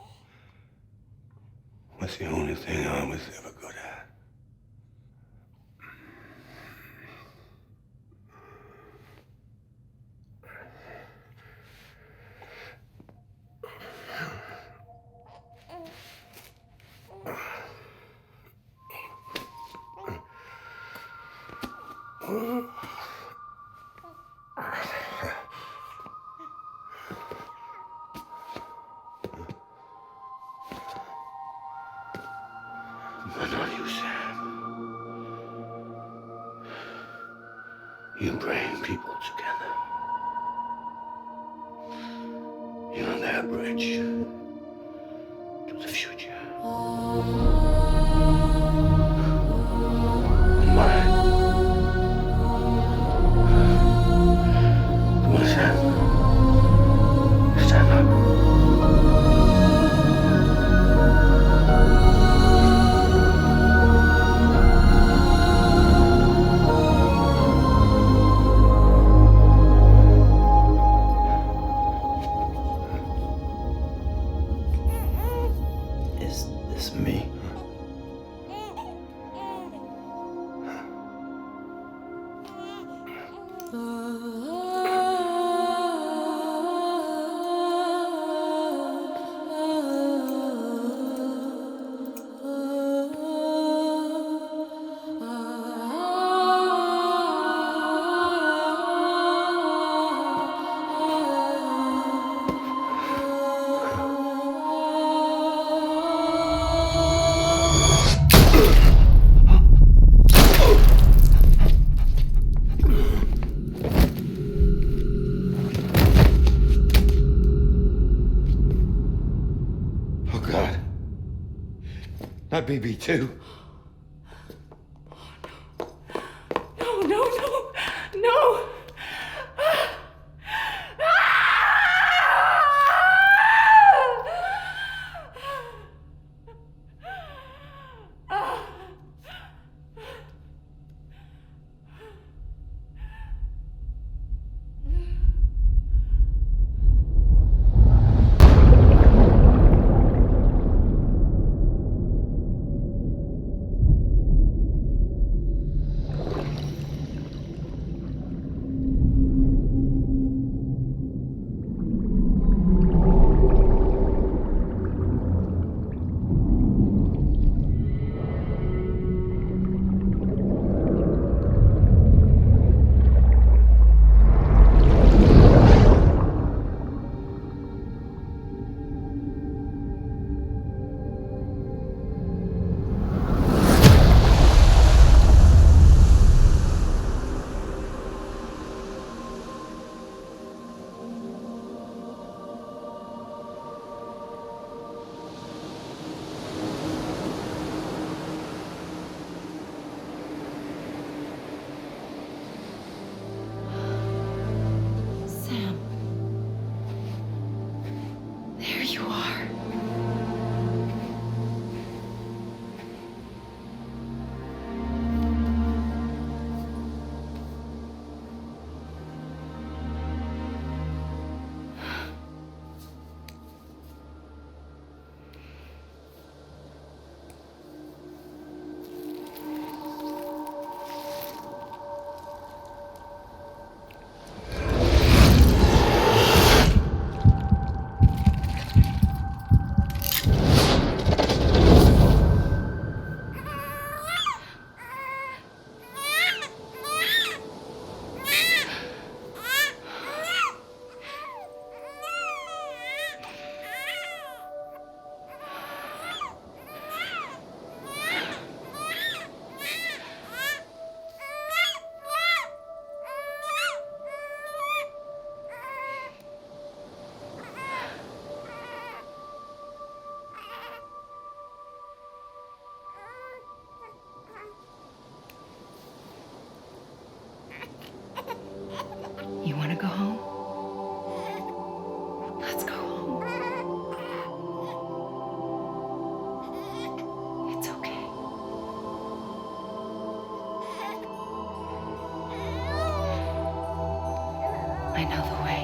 was the only thing I was ever good at. But not you, Sam. You bring people together. You're their bridge to the future. And mine. Come on, Sam. Stand up. Is this me? My BB too. No, no, no, no! You want to go home? Let's go home. It's okay. I know the way.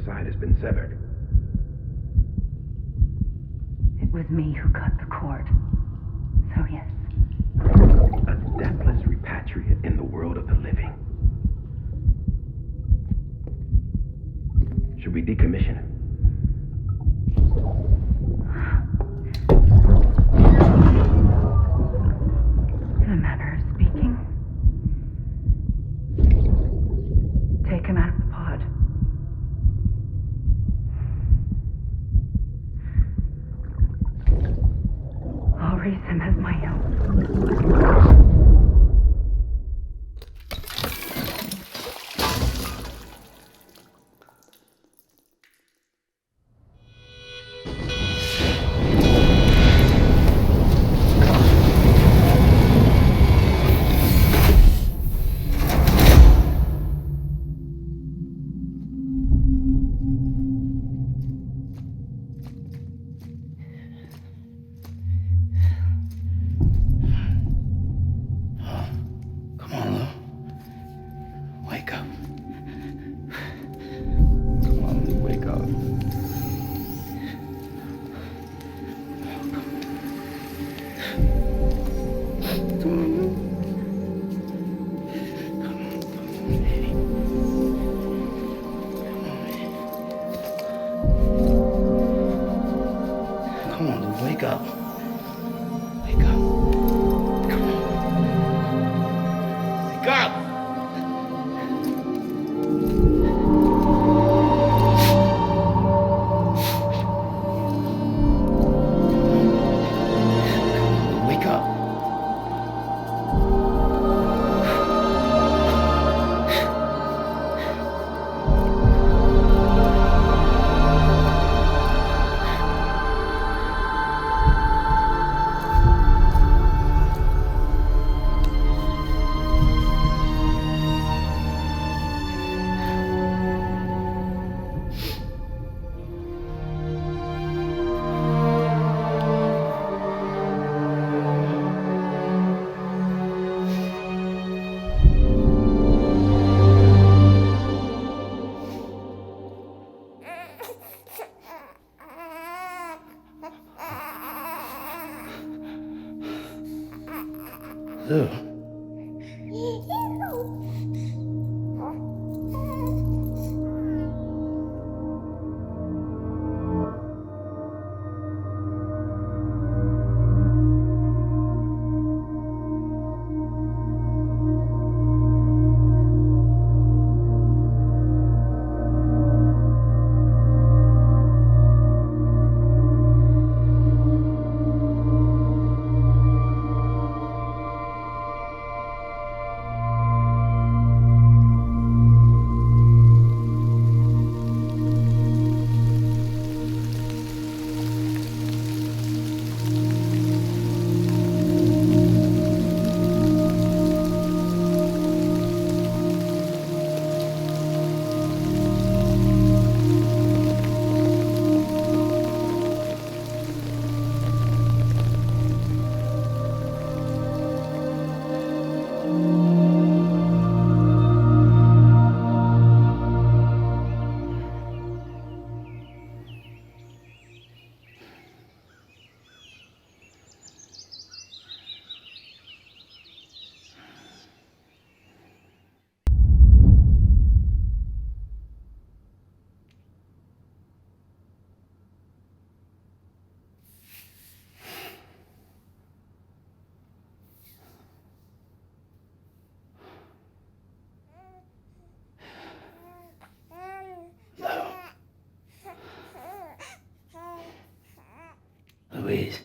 Has been severed. It was me who cut the cord. So yes. A deathless repatriate in the world of the living. Should we decommission him? Ew. Louise.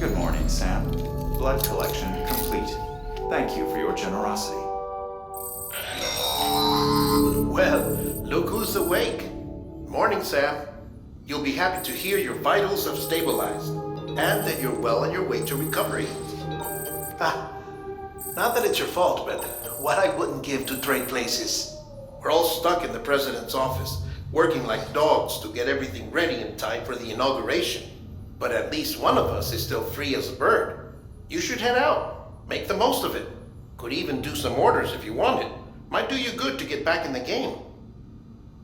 Good morning, Sam. Blood collection complete. Thank you for your generosity. Well, look who's awake. Morning, Sam. You'll be happy to hear your vitals have stabilized, and that you're well on your way to recovery. Not that it's your fault, but what I wouldn't give to trade places. We're all stuck in the president's office, working like dogs to get everything ready in time for the inauguration. But at least one of us is still free as a bird. You should head out. Make the most of it. Could even do some orders if you wanted. Might do you good to get back in the game.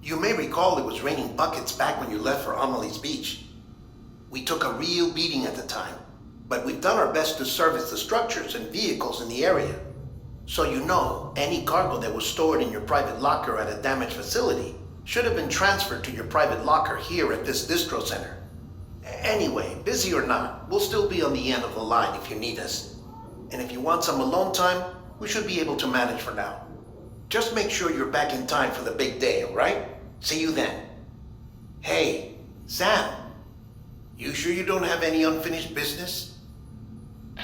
You may recall it was raining buckets back when you left for Amelie's Beach. We took a real beating at the time, but we've done our best to service the structures and vehicles in the area. So you know, any cargo that was stored in your private locker at a damaged facility should have been transferred to your private locker here at this distro center. Anyway, busy or not, we'll still be on the end of the line if you need us. And if you want some alone time, we should be able to manage for now. Just make sure you're back in time for the big day, all right? See you then. Hey, Sam, you sure you don't have any unfinished business?